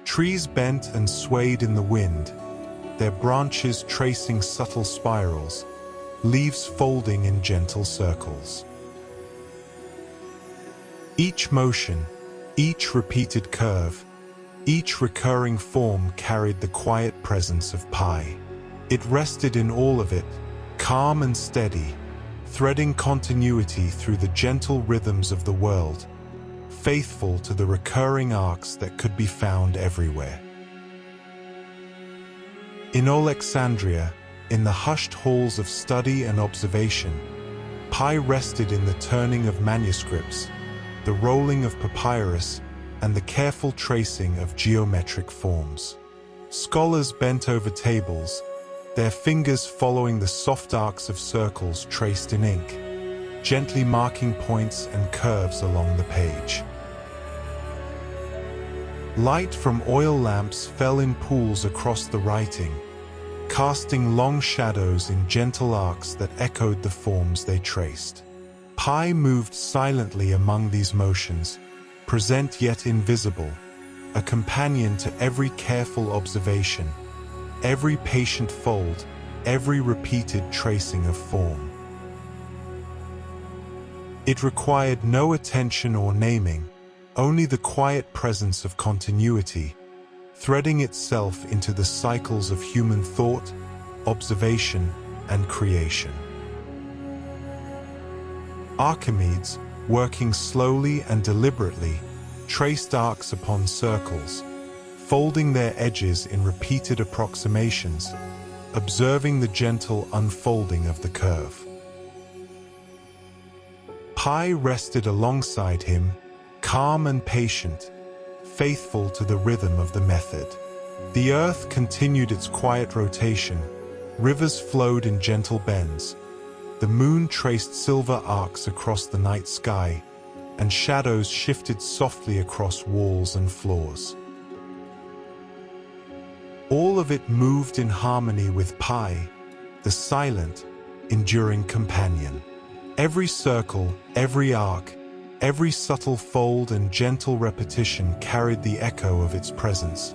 Trees bent and swayed in the wind, their branches tracing subtle spirals, leaves folding in gentle circles. Each motion, each repeated curve, each recurring form carried the quiet presence of Pi. It rested in all of it, calm and steady, threading continuity through the gentle rhythms of the world, faithful to the recurring arcs that could be found everywhere. In Alexandria, in the hushed halls of study and observation, Pi rested in the turning of manuscripts, the rolling of papyrus, and the careful tracing of geometric forms. Scholars bent over tables, their fingers following the soft arcs of circles traced in ink, gently marking points and curves along the page. Light from oil lamps fell in pools across the writing, casting long shadows in gentle arcs that echoed the forms they traced. Pi moved silently among these motions, present yet invisible, a companion to every careful observation, every patient fold, every repeated tracing of form. It required no attention or naming, only the quiet presence of continuity, threading itself into the cycles of human thought, observation, and creation. Archimedes, working slowly and deliberately, traced arcs upon circles, folding their edges in repeated approximations, observing the gentle unfolding of the curve. Pi rested alongside him, calm and patient, faithful to the rhythm of the method. The earth continued its quiet rotation, rivers flowed in gentle bends, the moon traced silver arcs across the night sky, and shadows shifted softly across walls and floors. All of it moved in harmony with Pi, the silent, enduring companion. Every circle, every arc, every subtle fold and gentle repetition carried the echo of its presence,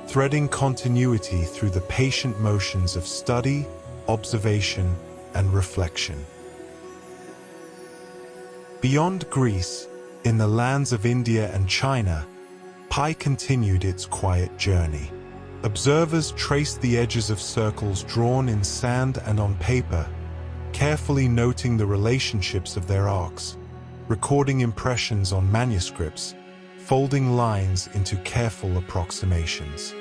threading continuity through the patient motions of study, observation, and reflection. Beyond Greece, in the lands of India and China, Pi continued its quiet journey. Observers traced the edges of circles drawn in sand and on paper, carefully noting the relationships of their arcs, recording impressions on manuscripts, folding lines into careful approximations.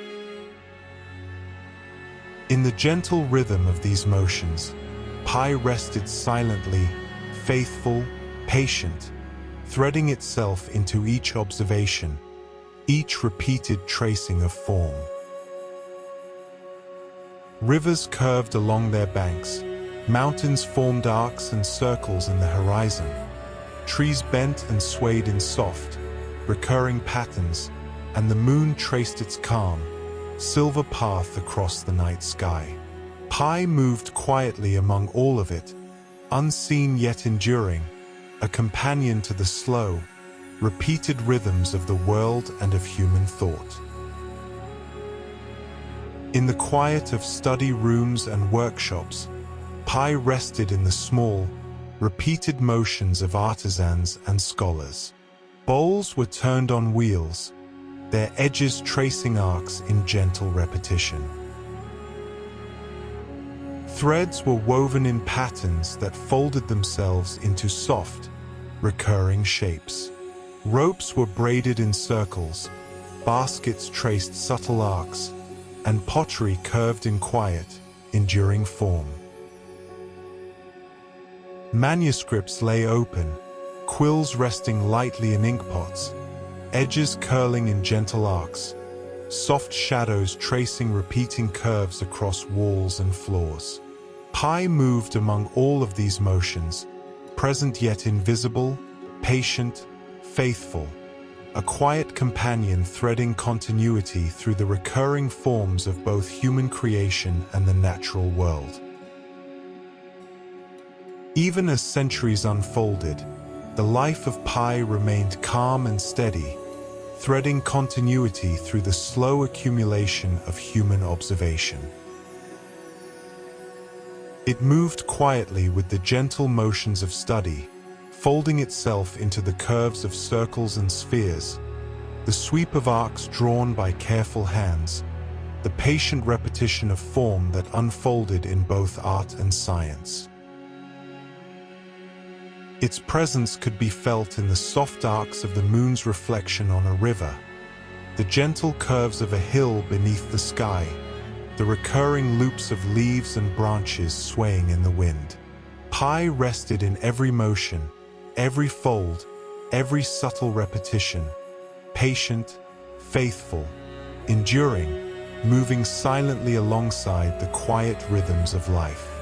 In the gentle rhythm of these motions, Pi rested silently, faithful, patient, threading itself into each observation, each repeated tracing of form. Rivers curved along their banks, mountains formed arcs and circles in the horizon, Trees bent and swayed in soft, recurring patterns, and the moon traced its calm, silver path across the night sky. Pi moved quietly among all of it, unseen yet enduring, a companion to the slow, repeated rhythms of the world and of human thought. In the quiet of study rooms and workshops, Pi rested in the small, repeated motions of artisans and scholars. Bowls were turned on wheels, their edges tracing arcs in gentle repetition. Threads were woven in patterns that folded themselves into soft, recurring shapes. Ropes were braided in circles, baskets traced subtle arcs, and pottery curved in quiet, enduring form. Manuscripts lay open, quills resting lightly in inkpots, edges curling in gentle arcs, soft shadows tracing repeating curves across walls and floors. Pi moved among all of these motions, present yet invisible, patient, faithful, a quiet companion threading continuity through the recurring forms of both human creation and the natural world. Even as centuries unfolded, the life of Pi remained calm and steady, threading continuity through the slow accumulation of human observation. It moved quietly with the gentle motions of study, folding itself into the curves of circles and spheres, the sweep of arcs drawn by careful hands, the patient repetition of form that unfolded in both art and science. Its presence could be felt in the soft arcs of the moon's reflection on a river, the gentle curves of a hill beneath the sky, the recurring loops of leaves and branches swaying in the wind. Pi rested in every motion, every fold, every subtle repetition, patient, faithful, enduring, moving silently alongside the quiet rhythms of life.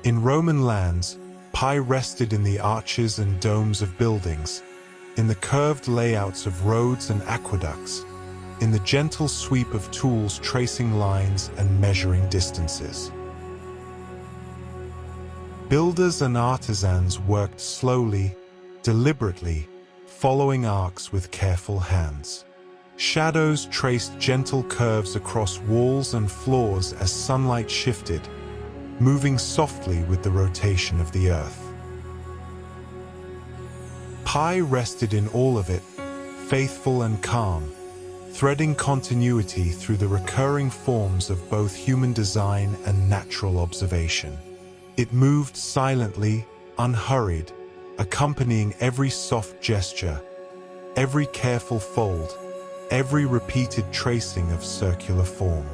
In Roman lands, Pi rested in the arches and domes of buildings, in the curved layouts of roads and aqueducts, in the gentle sweep of tools tracing lines and measuring distances. Builders and artisans worked slowly, deliberately, following arcs with careful hands. Shadows traced gentle curves across walls and floors as sunlight shifted, moving softly with the rotation of the earth. Pi rested in all of it, faithful and calm, threading continuity through the recurring forms of both human design and natural observation. It moved silently, unhurried, accompanying every soft gesture, every careful fold, every repeated tracing of circular form.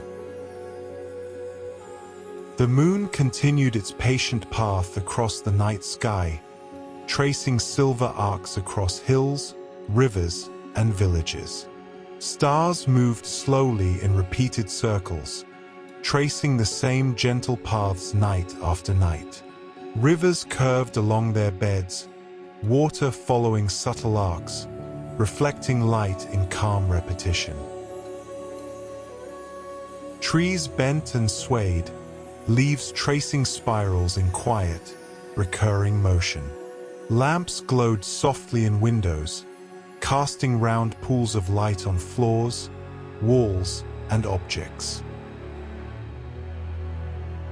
The moon continued its patient path across the night sky, tracing silver arcs across hills, rivers, and villages. Stars moved slowly in repeated circles, tracing the same gentle paths night after night. Rivers curved along their beds, water following subtle arcs, reflecting light in calm repetition. Trees bent and swayed, leaves tracing spirals in quiet, recurring motion. Lamps glowed softly in windows, casting round pools of light on floors, walls, and objects.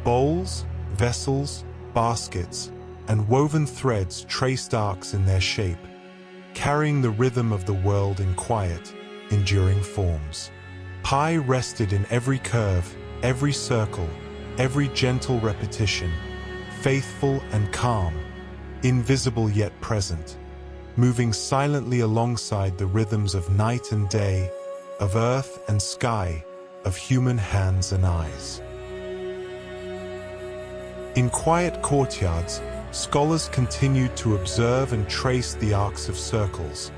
Bowls, vessels, baskets, and woven threads traced arcs in their shape, carrying the rhythm of the world in quiet, enduring forms. Pi rested in every curve, every circle, every gentle repetition, faithful and calm, invisible yet present, moving silently alongside the rhythms of night and day, of earth and sky, of human hands and eyes. In quiet courtyards, scholars continued to observe and trace the arcs of circles,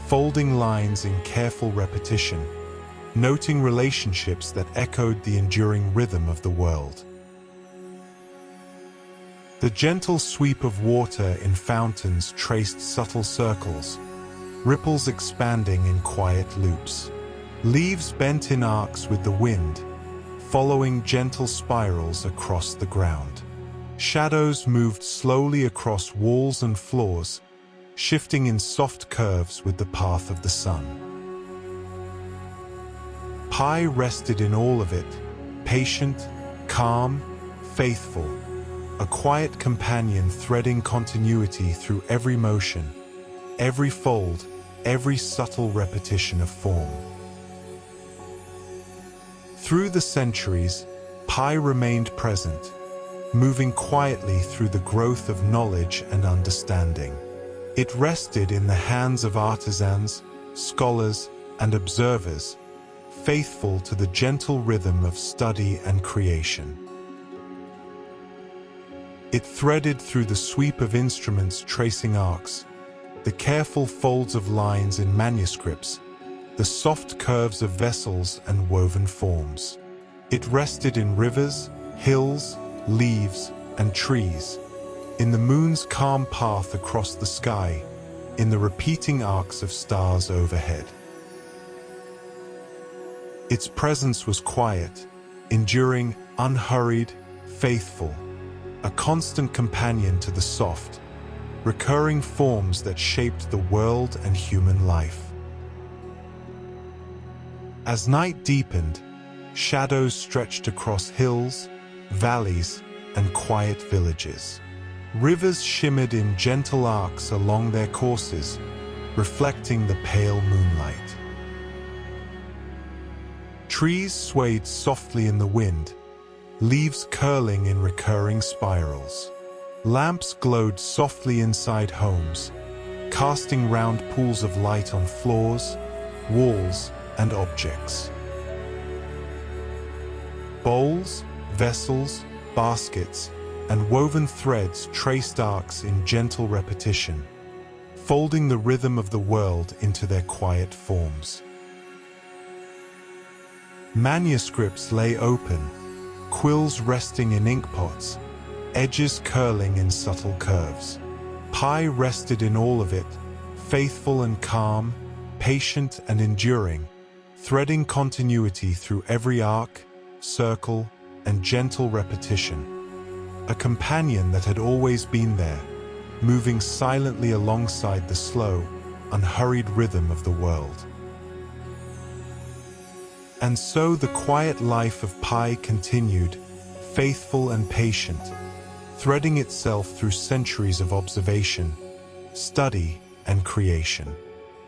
folding lines in careful repetition, noting relationships that echoed the enduring rhythm of the world. The gentle sweep of water in fountains traced subtle circles, ripples expanding in quiet loops. Leaves bent in arcs with the wind, following gentle spirals across the ground. Shadows moved slowly across walls and floors, shifting in soft curves with the path of the sun. Pi rested in all of it, patient, calm, faithful, a quiet companion threading continuity through every motion, every fold, every subtle repetition of form. Through the centuries, Pi remained present, moving quietly through the growth of knowledge and understanding. It rested in the hands of artisans, scholars, and observers, faithful to the gentle rhythm of study and creation. It threaded through the sweep of instruments tracing arcs, the careful folds of lines in manuscripts, the soft curves of vessels and woven forms. It rested in rivers, hills, leaves, and trees, in the moon's calm path across the sky, in the repeating arcs of stars overhead. Its presence was quiet, enduring, unhurried, faithful, a constant companion to the soft, recurring forms that shaped the world and human life. As night deepened, shadows stretched across hills, valleys, and quiet villages. Rivers shimmered in gentle arcs along their courses, reflecting the pale moonlight. Trees swayed softly in the wind, leaves curling in recurring spirals. Lamps glowed softly inside homes, casting round pools of light on floors, walls, and objects. Bowls, vessels, baskets, and woven threads traced arcs in gentle repetition, folding the rhythm of the world into their quiet forms. Manuscripts lay open, quills resting in inkpots, edges curling in subtle curves. Pi rested in all of it, faithful and calm, patient and enduring, threading continuity through every arc, circle, and gentle repetition. A companion that had always been there, moving silently alongside the slow, unhurried rhythm of the world. And so the quiet life of Pi continued, faithful and patient, threading itself through centuries of observation, study, and creation.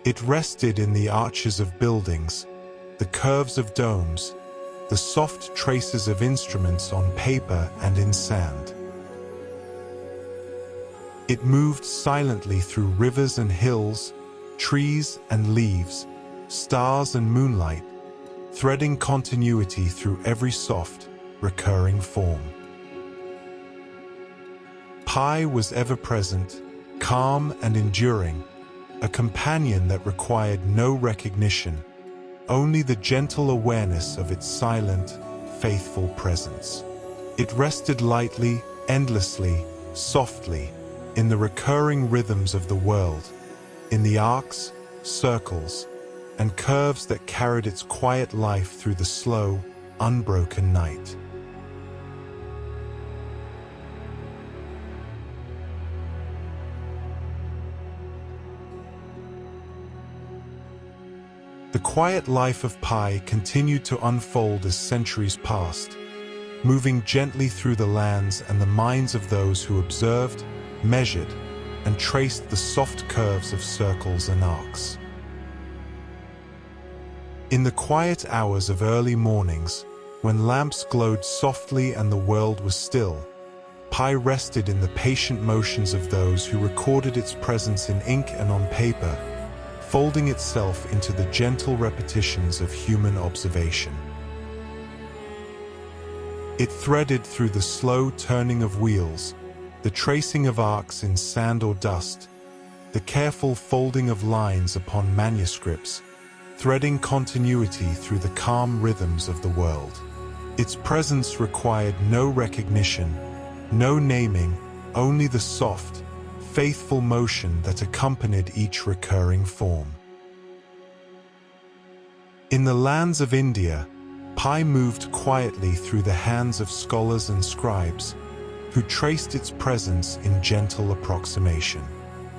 It rested in the arches of buildings, the curves of domes, the soft traces of instruments on paper and in sand. It moved silently through rivers and hills, trees and leaves, stars and moonlight, threading continuity through every soft, recurring form. Pi was ever present, calm and enduring, a companion that required no recognition, only the gentle awareness of its silent, faithful presence. It rested lightly, endlessly, softly, in the recurring rhythms of the world, in the arcs, circles, and curves that carried its quiet life through the slow, unbroken night. The quiet life of Pi continued to unfold as centuries passed, moving gently through the lands and the minds of those who observed, measured, and traced the soft curves of circles and arcs. In the quiet hours of early mornings, when lamps glowed softly and the world was still, Pi rested in the patient motions of those who recorded its presence in ink and on paper, folding itself into the gentle repetitions of human observation. It threaded through the slow turning of wheels, the tracing of arcs in sand or dust, the careful folding of lines upon manuscripts, threading continuity through the calm rhythms of the world. Its presence required no recognition, no naming, only the soft, faithful motion that accompanied each recurring form. In the lands of India, pi moved quietly through the hands of scholars and scribes, who traced its presence in gentle approximation.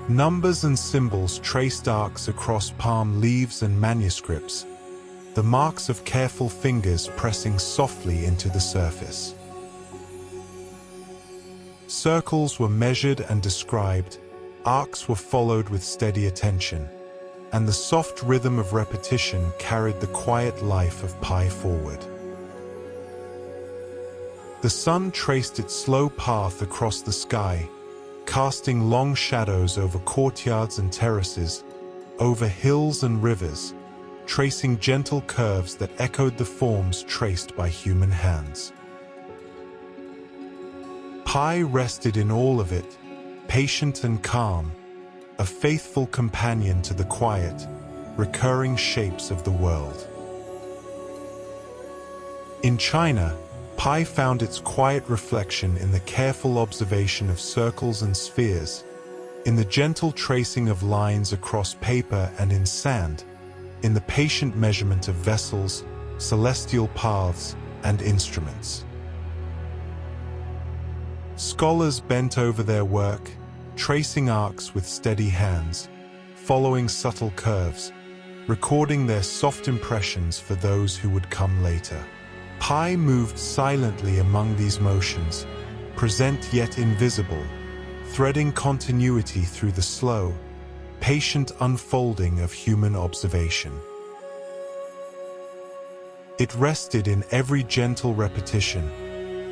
Numbers and symbols traced arcs across palm leaves and manuscripts, the marks of careful fingers pressing softly into the surface. Circles were measured and described, arcs were followed with steady attention, and the soft rhythm of repetition carried the quiet life of pi forward. The sun traced its slow path across the sky, casting long shadows over courtyards and terraces, over hills and rivers, tracing gentle curves that echoed the forms traced by human hands. Pi rested in all of it, patient and calm, a faithful companion to the quiet, recurring shapes of the world. In China, pi found its quiet reflection in the careful observation of circles and spheres, in the gentle tracing of lines across paper and in sand, in the patient measurement of vessels, celestial paths, and instruments. Scholars bent over their work, tracing arcs with steady hands, following subtle curves, recording their soft impressions for those who would come later. Pi moved silently among these motions, present yet invisible, threading continuity through the slow, patient unfolding of human observation. It rested in every gentle repetition,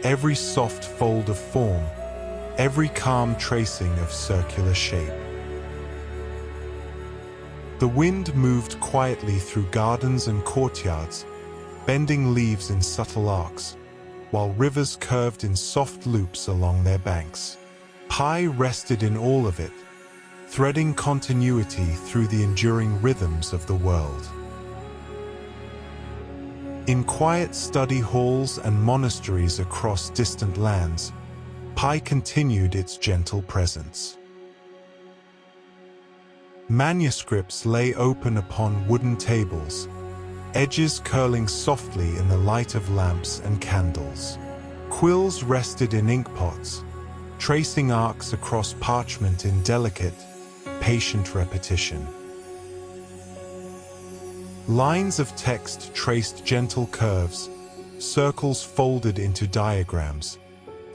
every soft fold of form, every calm tracing of circular shape. The wind moved quietly through gardens and courtyards, bending leaves in subtle arcs, while rivers curved in soft loops along their banks. Pi rested in all of it, threading continuity through the enduring rhythms of the world. In quiet study halls and monasteries across distant lands, pi continued its gentle presence. Manuscripts lay open upon wooden tables, edges curling softly in the light of lamps and candles. Quills rested in inkpots, tracing arcs across parchment in delicate, patient repetition. Lines of text traced gentle curves, circles folded into diagrams,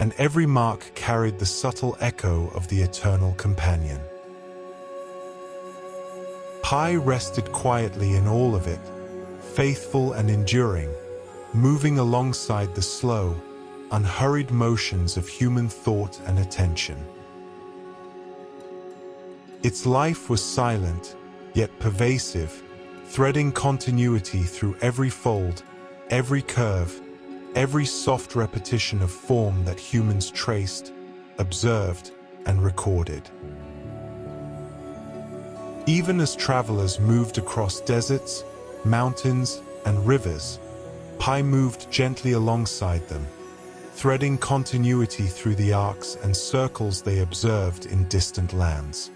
and every mark carried the subtle echo of the eternal companion. Pi rested quietly in all of it, faithful and enduring, moving alongside the slow, unhurried motions of human thought and attention. Its life was silent, yet pervasive, threading continuity through every fold, every curve, every soft repetition of form that humans traced, observed, and recorded. Even as travelers moved across deserts, mountains, and rivers, pi moved gently alongside them, threading continuity through the arcs and circles they observed in distant lands.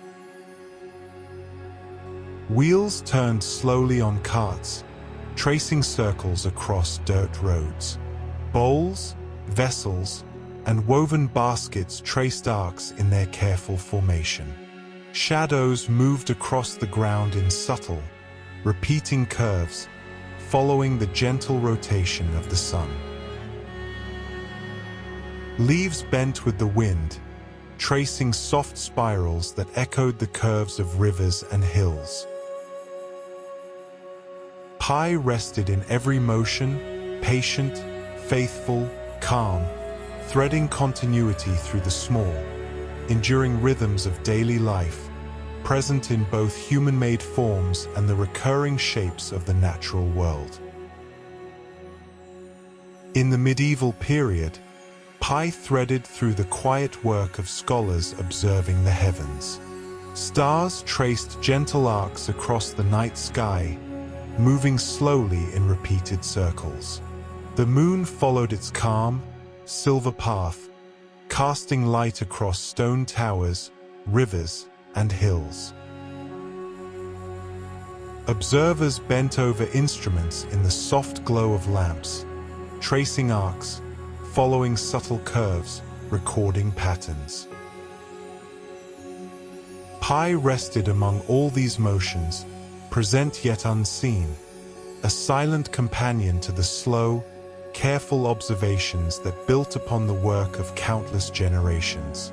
Wheels turned slowly on carts, tracing circles across dirt roads. Bowls, vessels, and woven baskets traced arcs in their careful formation. Shadows moved across the ground in subtle, repeating curves, following the gentle rotation of the sun. Leaves bent with the wind, tracing soft spirals that echoed the curves of rivers and hills. Pi rested in every motion, patient, faithful, calm, threading continuity through the small, enduring rhythms of daily life, present in both human-made forms and the recurring shapes of the natural world. In the medieval period, pi threaded through the quiet work of scholars observing the heavens. Stars traced gentle arcs across the night sky, moving slowly in repeated circles. The moon followed its calm, silver path, casting light across stone towers, rivers, and hills. Observers bent over instruments in the soft glow of lamps, tracing arcs, following subtle curves, recording patterns. Pi rested among all these motions, present yet unseen, a silent companion to the slow, careful observations that built upon the work of countless generations.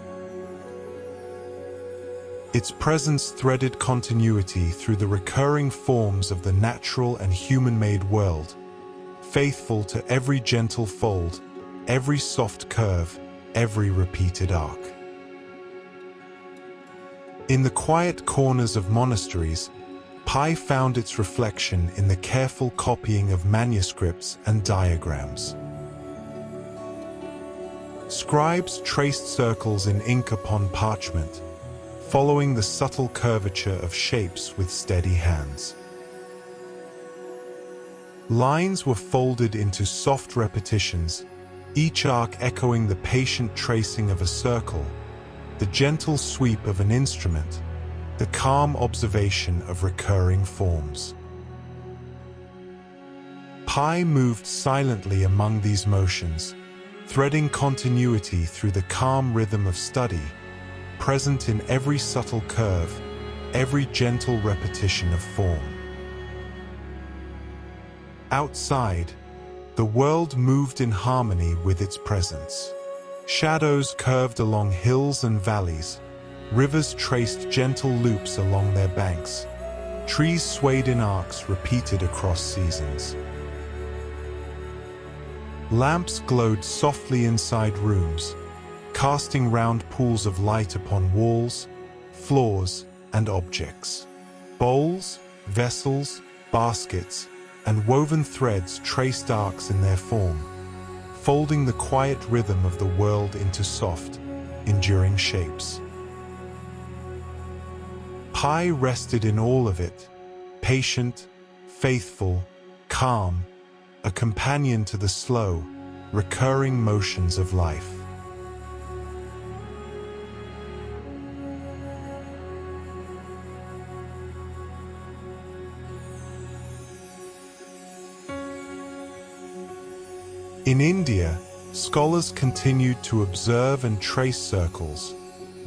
Its presence threaded continuity through the recurring forms of the natural and human-made world, faithful to every gentle fold, every soft curve, every repeated arc. In the quiet corners of monasteries, Pi found its reflection in the careful copying of manuscripts and diagrams. Scribes traced circles in ink upon parchment, following the subtle curvature of shapes with steady hands. Lines were folded into soft repetitions, each arc echoing the patient tracing of a circle, the gentle sweep of an instrument, the calm observation of recurring forms. Pi moved silently among these motions, threading continuity through the calm rhythm of study, present in every subtle curve, every gentle repetition of form. Outside, the world moved in harmony with its presence. Shadows curved along hills and valleys, rivers traced gentle loops along their banks, trees swayed in arcs repeated across seasons. Lamps glowed softly inside rooms, casting round pools of light upon walls, floors, and objects. Bowls, vessels, baskets, and woven threads traced arcs in their form, folding the quiet rhythm of the world into soft, enduring shapes. Pi rested in all of it, patient, faithful, calm, a companion to the slow, recurring motions of life. In India, scholars continued to observe and trace circles,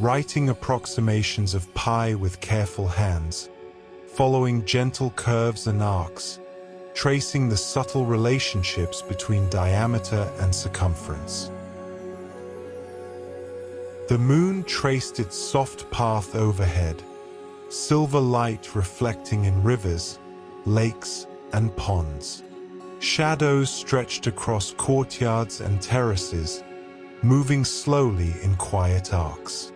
writing approximations of pi with careful hands, following gentle curves and arcs, tracing the subtle relationships between diameter and circumference. The moon traced its soft path overhead, silver light reflecting in rivers, lakes, and ponds. Shadows stretched across courtyards and terraces, moving slowly in quiet arcs.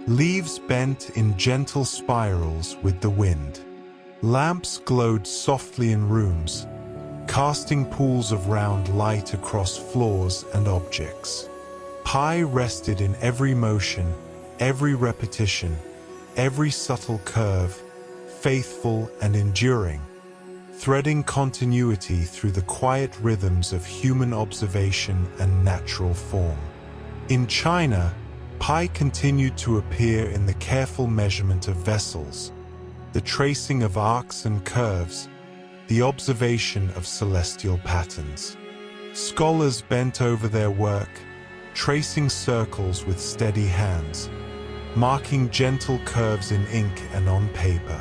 Leaves bent in gentle spirals with the wind. Lamps glowed softly in rooms, casting pools of round light across floors and objects. Pi rested in every motion, every repetition, every subtle curve, faithful and enduring, threading continuity through the quiet rhythms of human observation and natural form. In China, pi continued to appear in the careful measurement of vessels, the tracing of arcs and curves, the observation of celestial patterns. Scholars bent over their work, tracing circles with steady hands, marking gentle curves in ink and on paper.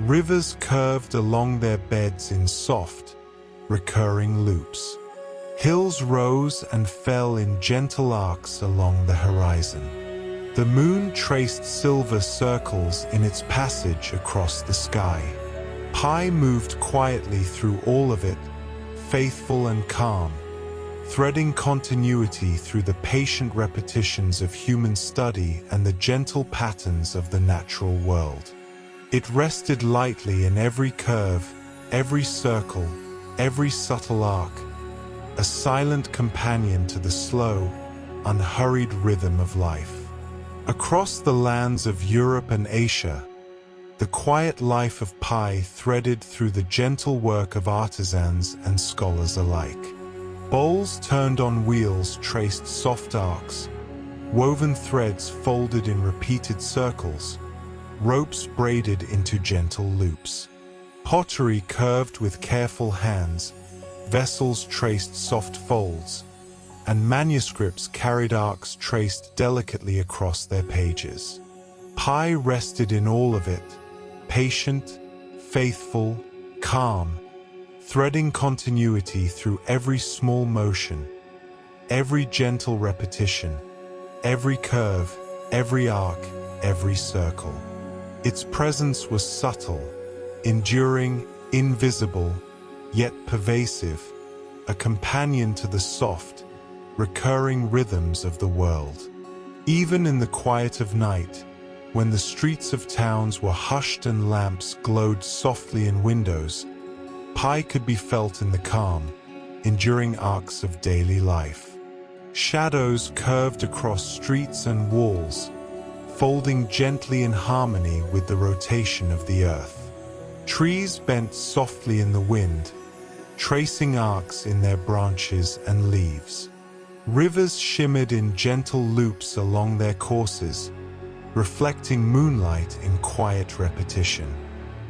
Rivers curved along their beds in soft, recurring loops. Hills rose and fell in gentle arcs along the horizon. The moon traced silver circles in its passage across the sky. Pi moved quietly through all of it, faithful and calm, threading continuity through the patient repetitions of human study and the gentle patterns of the natural world. It rested lightly in every curve, every circle, every subtle arc, a silent companion to the slow, unhurried rhythm of life. Across the lands of Europe and Asia, the quiet life of Pi threaded through the gentle work of artisans and scholars alike. Bowls turned on wheels traced soft arcs, woven threads folded in repeated circles, ropes braided into gentle loops. Pottery curved with careful hands, vessels traced soft folds, and manuscripts carried arcs traced delicately across their pages. Pi rested in all of it, patient, faithful, calm, threading continuity through every small motion, every gentle repetition, every curve, every arc, every circle. Its presence was subtle, enduring, invisible, yet pervasive, a companion to the soft, recurring rhythms of the world. Even in the quiet of night, when the streets of towns were hushed and lamps glowed softly in windows, Pi could be felt in the calm, enduring arcs of daily life. Shadows curved across streets and walls, folding gently in harmony with the rotation of the earth. Trees bent softly in the wind, tracing arcs in their branches and leaves. Rivers shimmered in gentle loops along their courses, reflecting moonlight in quiet repetition.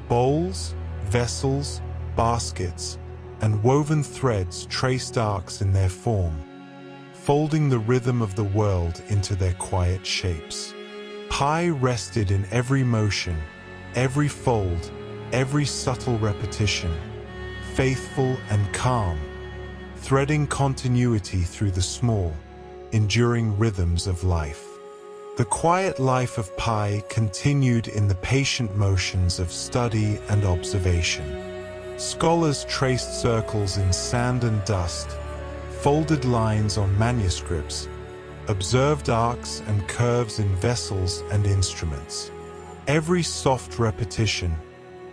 Bowls, vessels, baskets, and woven threads traced arcs in their form, folding the rhythm of the world into their quiet shapes. Pi rested in every motion, every fold, every subtle repetition, faithful and calm, threading continuity through the small, enduring rhythms of life. The quiet life of Pi continued in the patient motions of study and observation. Scholars traced circles in sand and dust, folded lines on manuscripts, observed arcs and curves in vessels and instruments. Every soft repetition,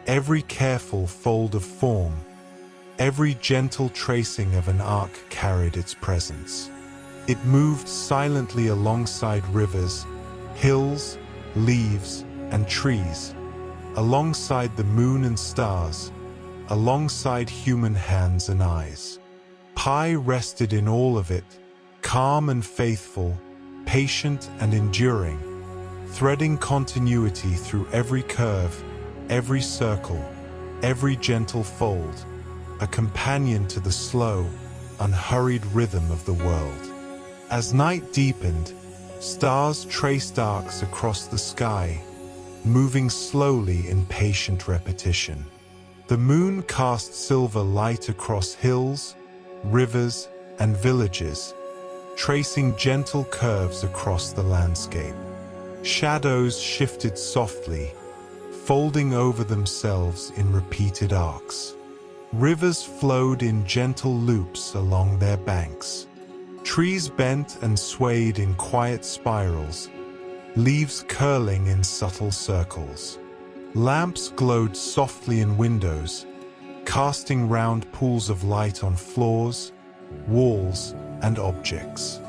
every careful fold of form, every gentle tracing of an arc carried its presence. It moved silently alongside rivers, hills, leaves, and trees, alongside the moon and stars, alongside human hands and eyes. Pi rested in all of it, calm and faithful, patient and enduring, threading continuity through every curve, every circle, every gentle fold, a companion to the slow, unhurried rhythm of the world. As night deepened, stars traced arcs across the sky, moving slowly in patient repetition. The moon cast silver light across hills, rivers, and villages, tracing gentle curves across the landscape. Shadows shifted softly, folding over themselves in repeated arcs. Rivers flowed in gentle loops along their banks. Trees bent and swayed in quiet spirals, leaves curling in subtle circles. Lamps glowed softly in windows, casting round pools of light on floors, walls, and objects.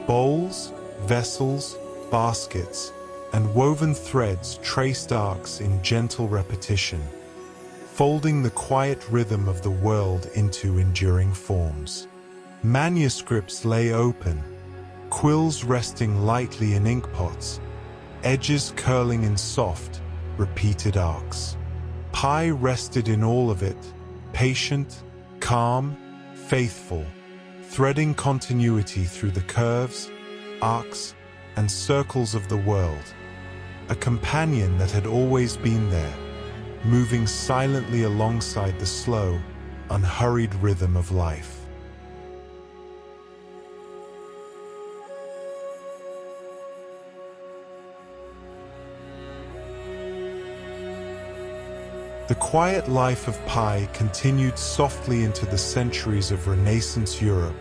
Bowls, vessels, baskets, and woven threads traced arcs in gentle repetition, folding the quiet rhythm of the world into enduring forms. Manuscripts lay open, quills resting lightly in inkpots, edges curling in soft, repeated arcs. Pi rested in all of it, patient, calm, faithful, threading continuity through the curves, arcs, and circles of the world, a companion that had always been there, moving silently alongside the slow, unhurried rhythm of life. The quiet life of Pi continued softly into the centuries of Renaissance Europe,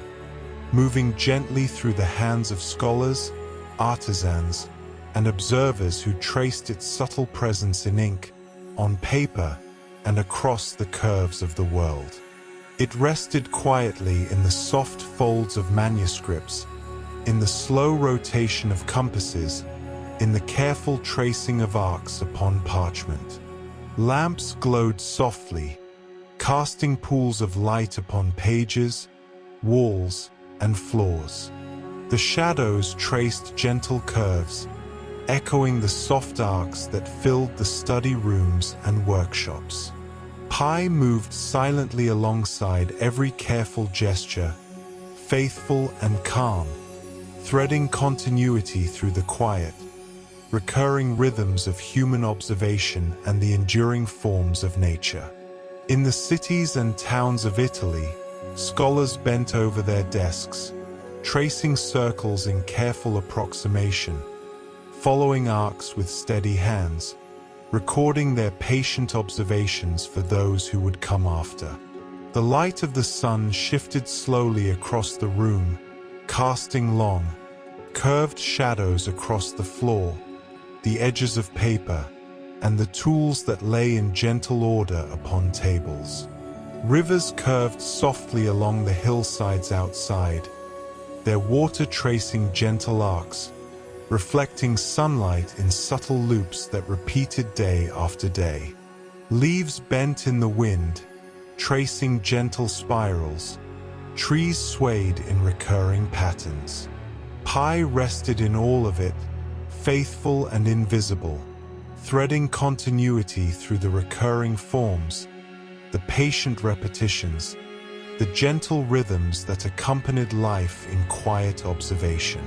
moving gently through the hands of scholars, artisans, and observers who traced its subtle presence in ink, on paper, and across the curves of the world. It rested quietly in the soft folds of manuscripts, in the slow rotation of compasses, in the careful tracing of arcs upon parchment. Lamps glowed softly, casting pools of light upon pages, walls, and floors. The shadows traced gentle curves, echoing the soft arcs that filled the study rooms and workshops. Pi moved silently alongside every careful gesture, faithful and calm, threading continuity through the quiet, recurring rhythms of human observation and the enduring forms of nature. In the cities and towns of Italy, scholars bent over their desks, tracing circles in careful approximation, following arcs with steady hands, recording their patient observations for those who would come after. The light of the sun shifted slowly across the room, casting long, curved shadows across the floor, the edges of paper, and the tools that lay in gentle order upon tables. Rivers curved softly along the hillsides outside, their water tracing gentle arcs, reflecting sunlight in subtle loops that repeated day after day. Leaves bent in the wind, tracing gentle spirals. Trees swayed in recurring patterns. Pi rested in all of it, faithful and invisible, threading continuity through the recurring forms, the patient repetitions, the gentle rhythms that accompanied life in quiet observation.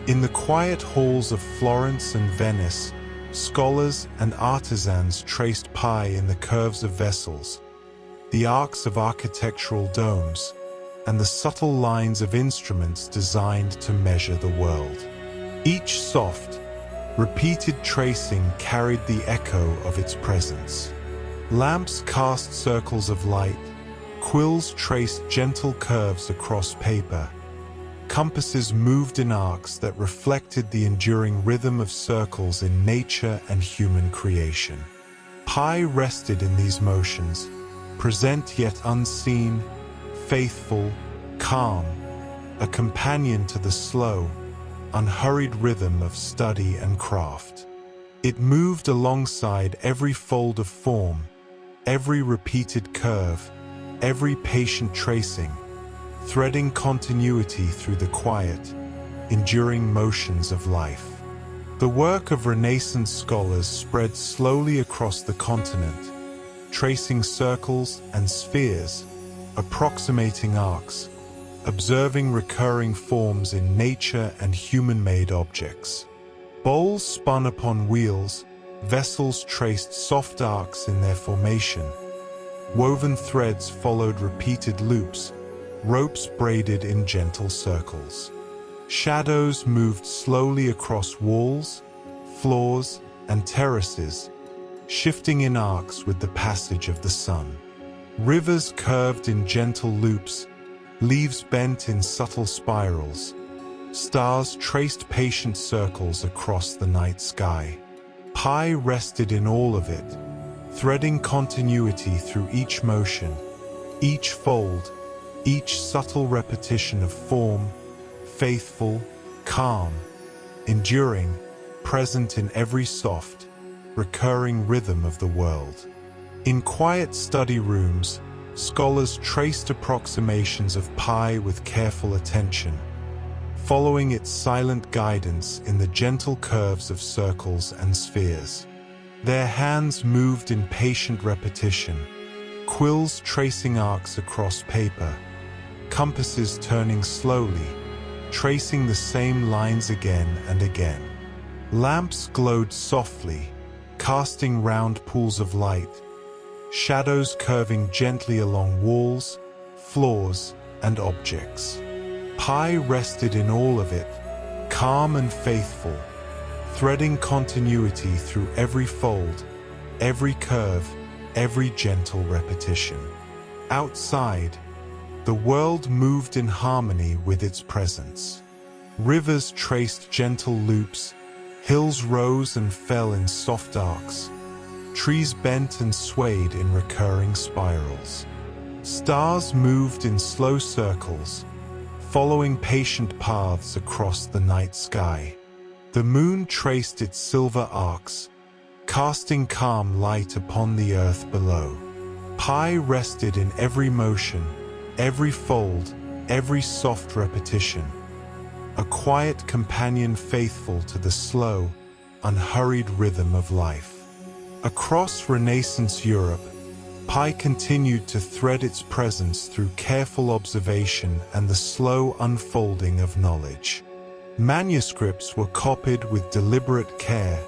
In the quiet halls of Florence and Venice, scholars and artisans traced Pi in the curves of vessels, the arcs of architectural domes, and the subtle lines of instruments designed to measure the world. Each soft, repeated tracing carried the echo of its presence. Lamps cast circles of light, quills traced gentle curves across paper, compasses moved in arcs that reflected the enduring rhythm of circles in nature and human creation. Pi rested in these motions, present yet unseen, faithful, calm, a companion to the slow, unhurried rhythm of study and craft. It moved alongside every fold of form, every repeated curve, every patient tracing, threading continuity through the quiet, enduring motions of life. The work of Renaissance scholars spread slowly across the continent, tracing circles and spheres, approximating arcs, observing recurring forms in nature and human-made objects. Bowls spun upon wheels, vessels traced soft arcs in their formation, woven threads followed repeated loops, ropes braided in gentle circles. Shadows moved slowly across walls, floors, and terraces, shifting in arcs with the passage of the sun. Rivers curved in gentle loops, leaves bent in subtle spirals. Stars traced patient circles across the night sky. Pi rested in all of it, threading continuity through each motion, each fold, each subtle repetition of form, faithful, calm, enduring, present in every soft, recurring rhythm of the world. In quiet study rooms, scholars traced approximations of Pi with careful attention, following its silent guidance in the gentle curves of circles and spheres. Their hands moved in patient repetition, quills tracing arcs across paper, compasses turning slowly, tracing the same lines again and again. Lamps glowed softly, casting round pools of light, shadows curving gently along walls, floors, and objects. Pi rested in all of it, calm and faithful, threading continuity through every fold, every curve, every gentle repetition. Outside, the world moved in harmony with its presence. Rivers traced gentle loops, hills rose and fell in soft arcs, trees bent and swayed in recurring spirals. Stars moved in slow circles, following patient paths across the night sky. The moon traced its silver arcs, casting calm light upon the earth below. Pi rested in every motion, every fold, every soft repetition, a quiet companion faithful to the slow, unhurried rhythm of life. Across Renaissance Europe, Pi continued to thread its presence through careful observation and the slow unfolding of knowledge. Manuscripts were copied with deliberate care,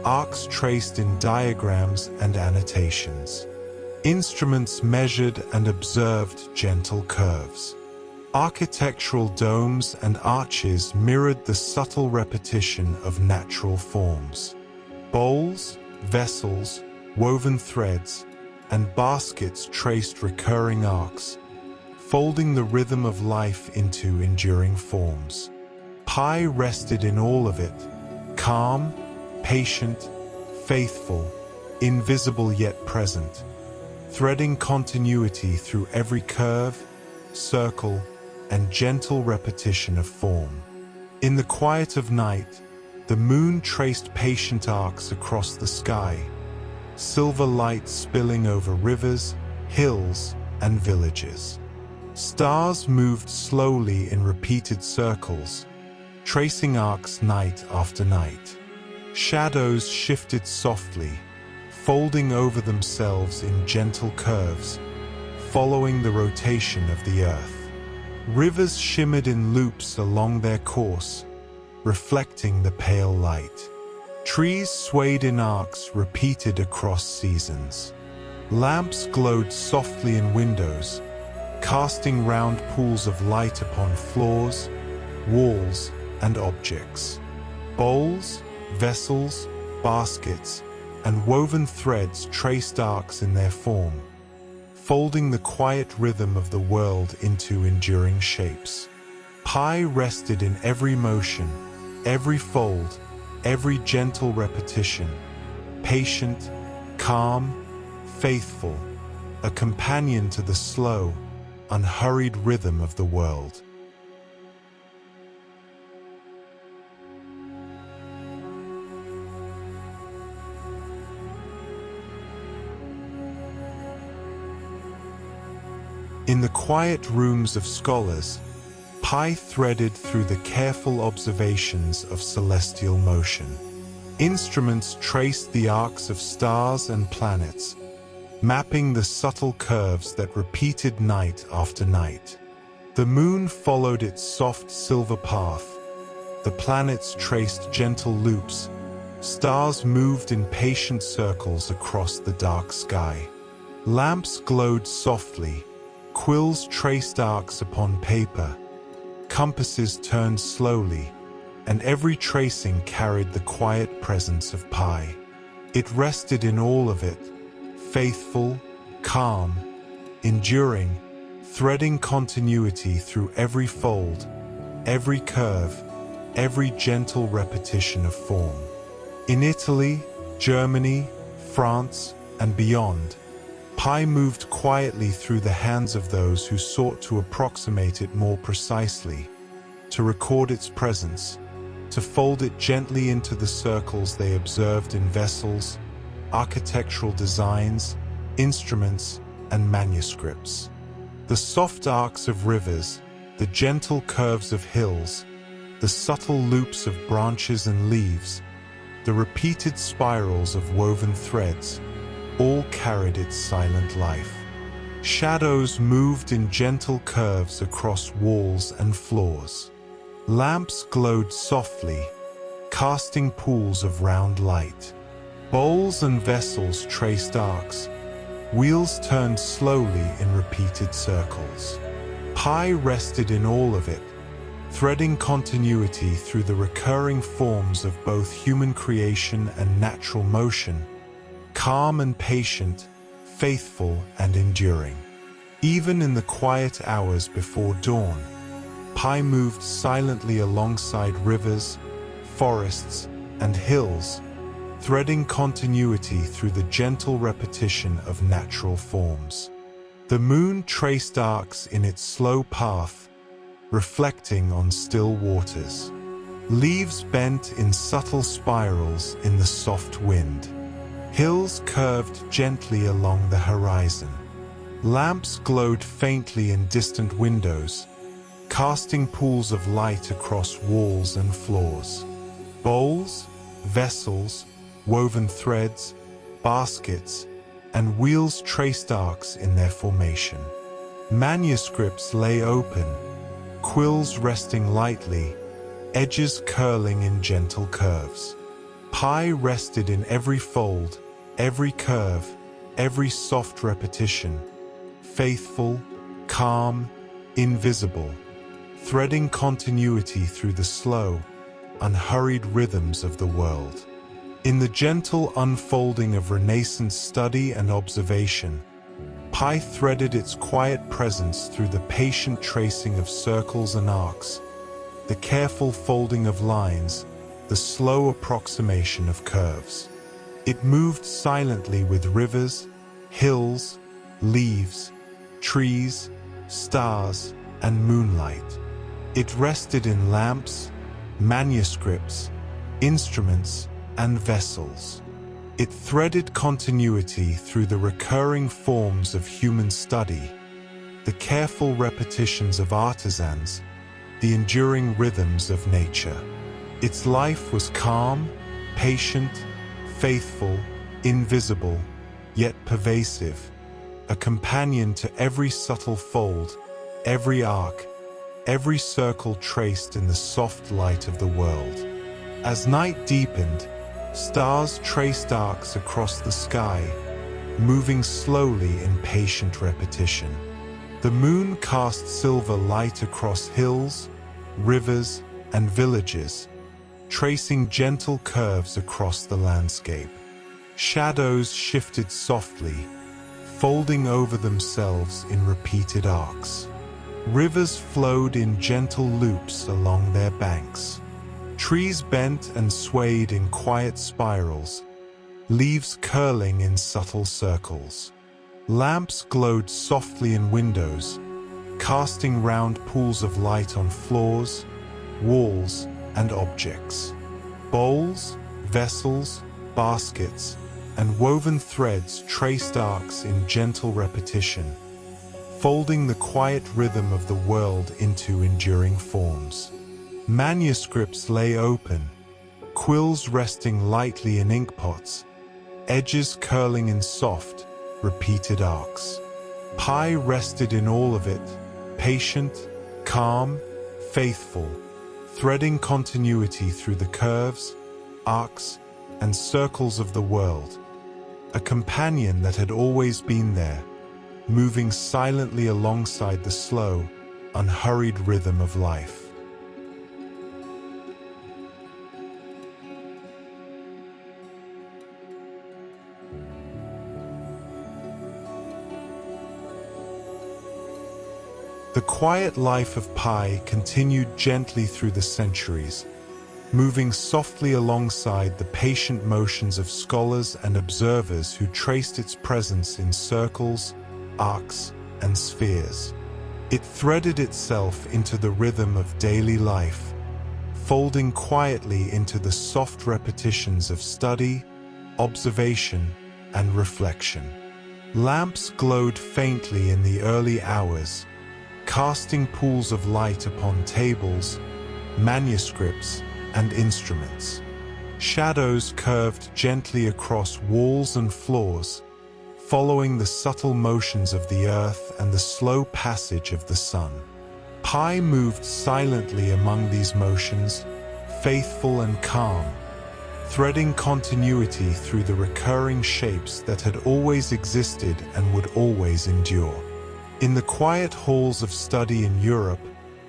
arcs traced in diagrams and annotations. Instruments measured and observed gentle curves. Architectural domes and arches mirrored the subtle repetition of natural forms. Bowls, vessels, woven threads, and baskets traced recurring arcs, folding the rhythm of life into enduring forms. Pi rested in all of it, calm, patient, faithful, invisible yet present, threading continuity through every curve, circle, and gentle repetition of form. In the quiet of night, the moon traced patient arcs across the sky, silver light spilling over rivers, hills, and villages. Stars moved slowly in repeated circles, tracing arcs night after night. Shadows shifted softly, folding over themselves in gentle curves, following the rotation of the earth. Rivers shimmered in loops along their course, reflecting the pale light. Trees swayed in arcs repeated across seasons. Lamps glowed softly in windows, casting round pools of light upon floors, walls, and objects. Bowls, vessels, baskets, and woven threads traced arcs in their form, folding the quiet rhythm of the world into enduring shapes. Pi rested in every motion, every fold, every gentle repetition, patient, calm, faithful, a companion to the slow, unhurried rhythm of the world. In the quiet rooms of scholars, Pi threaded through the careful observations of celestial motion. Instruments traced the arcs of stars and planets, mapping the subtle curves that repeated night after night. The moon followed its soft silver path, the planets traced gentle loops, stars moved in patient circles across the dark sky. Lamps glowed softly, quills traced arcs upon paper, compasses turned slowly, and every tracing carried the quiet presence of Pi. It rested in all of it, faithful, calm, enduring, threading continuity through every fold, every curve, every gentle repetition of form. In Italy, Germany, France, and beyond, Pi moved quietly through the hands of those who sought to approximate it more precisely, to record its presence, to fold it gently into the circles they observed in vessels, architectural designs, instruments, and manuscripts. The soft arcs of rivers, the gentle curves of hills, the subtle loops of branches and leaves, the repeated spirals of woven threads, all carried its silent life. Shadows moved in gentle curves across walls and floors. Lamps glowed softly, casting pools of round light. Bowls and vessels traced arcs. Wheels turned slowly in repeated circles. Pi rested in all of it, threading continuity through the recurring forms of both human creation and natural motion, calm and patient, faithful and enduring. Even in the quiet hours before dawn, Pi moved silently alongside rivers, forests, and hills, threading continuity through the gentle repetition of natural forms. The moon traced arcs in its slow path, reflecting on still waters. Leaves bent in subtle spirals in the soft wind. Hills curved gently along the horizon. Lamps glowed faintly in distant windows, casting pools of light across walls and floors. Bowls, vessels, woven threads, baskets, and wheels traced arcs in their formation. Manuscripts lay open, quills resting lightly, edges curling in gentle curves. Pi rested in every fold, every curve, every soft repetition, faithful, calm, invisible, threading continuity through the slow, unhurried rhythms of the world. In the gentle unfolding of Renaissance study and observation, Pi threaded its quiet presence through the patient tracing of circles and arcs, the careful folding of lines, the slow approximation of curves. It moved silently with rivers, hills, leaves, trees, stars, and moonlight. It rested in lamps, manuscripts, instruments, and vessels. It threaded continuity through the recurring forms of human study, the careful repetitions of artisans, the enduring rhythms of nature. Its life was calm, patient, faithful, invisible, yet pervasive, a companion to every subtle fold, every arc, every circle traced in the soft light of the world. As night deepened, stars traced arcs across the sky, moving slowly in patient repetition. The moon cast silver light across hills, rivers, and villages, tracing gentle curves across the landscape. Shadows shifted softly, folding over themselves in repeated arcs. Rivers flowed in gentle loops along their banks. Trees bent and swayed in quiet spirals, leaves curling in subtle circles. Lamps glowed softly in windows, casting round pools of light on floors, walls, and objects. Bowls, vessels, baskets, and woven threads traced arcs in gentle repetition, folding the quiet rhythm of the world into enduring forms. Manuscripts lay open, quills resting lightly in inkpots, edges curling in soft, repeated arcs. Pi rested in all of it, patient, calm, faithful, threading continuity through the curves, arcs, and circles of the world. A companion that had always been there, moving silently alongside the slow, unhurried rhythm of life. The quiet life of Pi continued gently through the centuries, moving softly alongside the patient motions of scholars and observers who traced its presence in circles, arcs, and spheres. It threaded itself into the rhythm of daily life, folding quietly into the soft repetitions of study, observation, and reflection. Lamps glowed faintly in the early hours, casting pools of light upon tables, manuscripts, and instruments. Shadows curved gently across walls and floors, following the subtle motions of the earth and the slow passage of the sun. Pi moved silently among these motions, faithful and calm, threading continuity through the recurring shapes that had always existed and would always endure. In the quiet halls of study in Europe,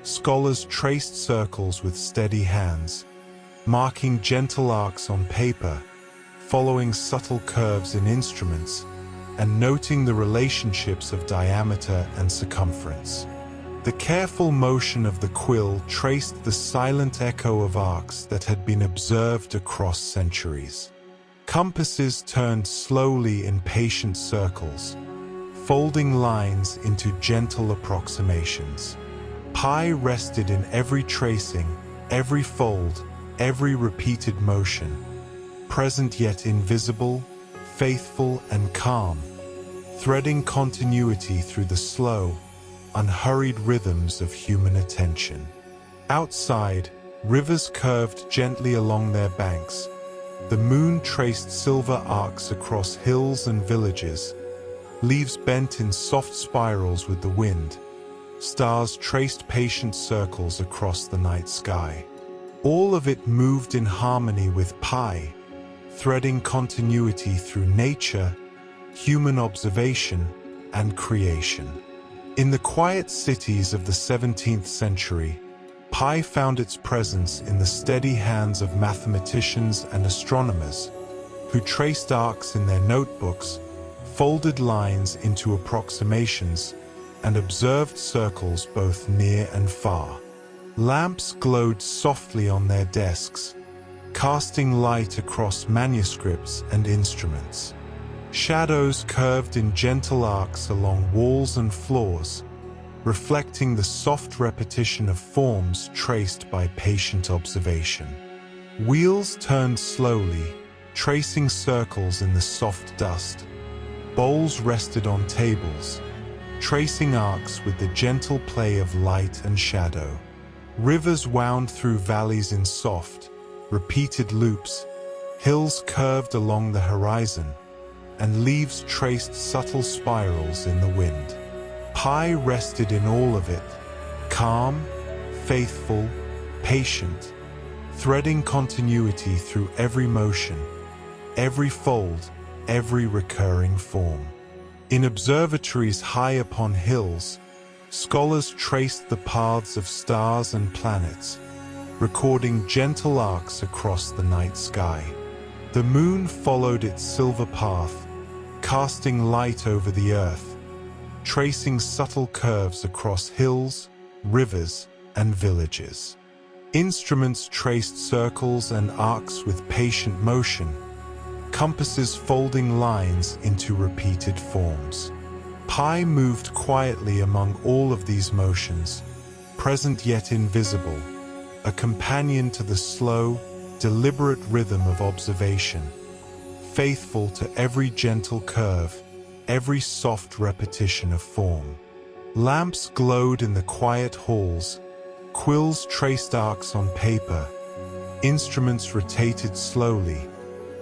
scholars traced circles with steady hands, marking gentle arcs on paper, following subtle curves in instruments, and noting the relationships of diameter and circumference. The careful motion of the quill traced the silent echo of arcs that had been observed across centuries. Compasses turned slowly in patient circles, folding lines into gentle approximations. Pi rested in every tracing, every fold, every repeated motion, present yet invisible, faithful and calm, threading continuity through the slow, unhurried rhythms of human attention. Outside, rivers curved gently along their banks. The moon traced silver arcs across hills and villages, leaves bent in soft spirals with the wind. Stars traced patient circles across the night sky. All of it moved in harmony with Pi, threading continuity through nature, human observation, and creation. In the quiet cities of the 17th century, Pi found its presence in the steady hands of mathematicians and astronomers, who traced arcs in their notebooks, folded lines into approximations, and observed circles both near and far. Lamps glowed softly on their desks, casting light across manuscripts and instruments. Shadows curved in gentle arcs along walls and floors, reflecting the soft repetition of forms traced by patient observation. Wheels turned slowly, tracing circles in the soft dust. Bowls rested on tables, tracing arcs with the gentle play of light and shadow. Rivers wound through valleys in soft, repeated loops. Hills curved along the horizon, and leaves traced subtle spirals in the wind. Pi rested in all of it, calm, faithful, patient, threading continuity through every motion, every fold, every recurring form. In observatories high upon hills, scholars traced the paths of stars and planets, recording gentle arcs across the night sky. The moon followed its silver path, casting light over the earth, tracing subtle curves across hills, rivers, and villages. Instruments traced circles and arcs with patient motion, compasses folding lines into repeated forms. Pi moved quietly among all of these motions, present yet invisible, a companion to the slow, deliberate rhythm of observation, faithful to every gentle curve, every soft repetition of form. Lamps glowed in the quiet halls, quills traced arcs on paper, instruments rotated slowly,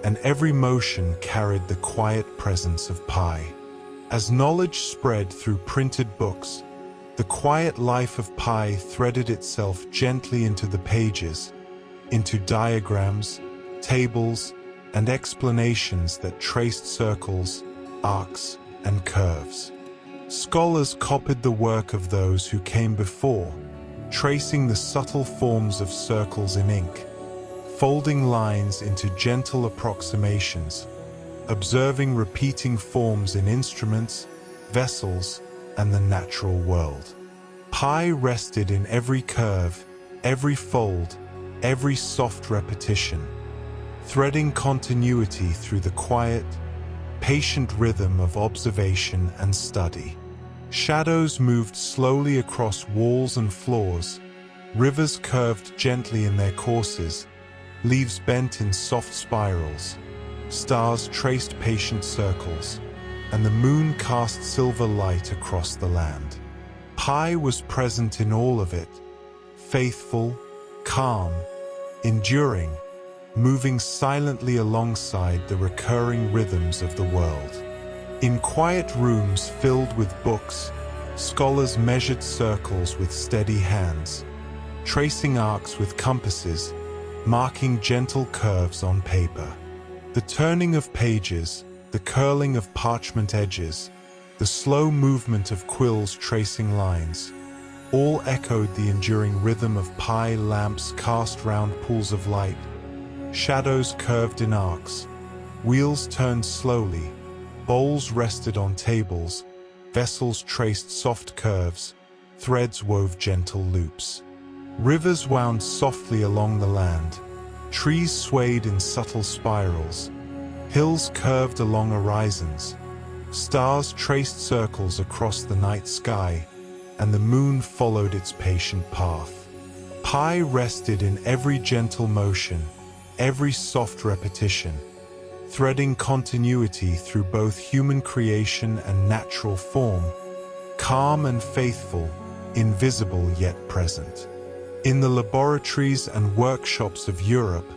and every motion carried the quiet presence of Pi. As knowledge spread through printed books, the quiet life of Pi threaded itself gently into the pages, into diagrams, tables, and explanations that traced circles, arcs, and curves. Scholars copied the work of those who came before, tracing the subtle forms of circles in ink, folding lines into gentle approximations, observing repeating forms in instruments, vessels, and the natural world. Pi rested in every curve, every fold, every soft repetition, threading continuity through the quiet, patient rhythm of observation and study. Shadows moved slowly across walls and floors, rivers curved gently in their courses, leaves bent in soft spirals, stars traced patient circles, and the moon cast silver light across the land. Pi was present in all of it, faithful, calm, enduring, moving silently alongside the recurring rhythms of the world. In quiet rooms filled with books, scholars measured circles with steady hands, tracing arcs with compasses, marking gentle curves on paper. The turning of pages, the curling of parchment edges, the slow movement of quills tracing lines, all echoed the enduring rhythm of Pi. Lamps cast round pools of light, shadows curved in arcs, wheels turned slowly, bowls rested on tables, vessels traced soft curves, threads wove gentle loops. Rivers wound softly along the land, trees swayed in subtle spirals, hills curved along horizons, stars traced circles across the night sky, and the moon followed its patient path. Pi rested in every gentle motion, every soft repetition, threading continuity through both human creation and natural form, calm and faithful, invisible yet present. In the laboratories and workshops of Europe,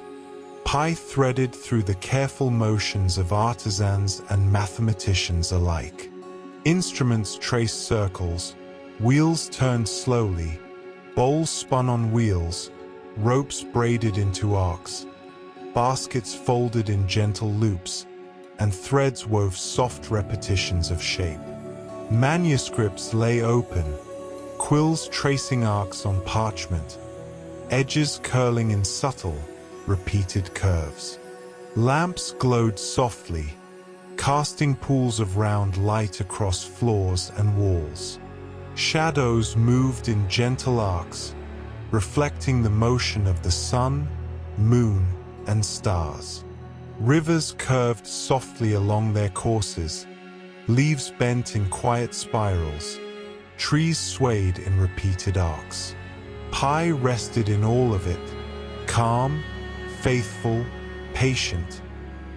pi threaded through the careful motions of artisans and mathematicians alike. Instruments traced circles, wheels turned slowly, bowls spun on wheels, ropes braided into arcs, baskets folded in gentle loops, and threads wove soft repetitions of shape. Manuscripts lay open, quills tracing arcs on parchment, edges curling in subtle, repeated curves. Lamps glowed softly, casting pools of round light across floors and walls. Shadows moved in gentle arcs, reflecting the motion of the sun, moon, and stars. Rivers curved softly along their courses, leaves bent in quiet spirals, trees swayed in repeated arcs. Pi rested in all of it, calm, faithful, patient,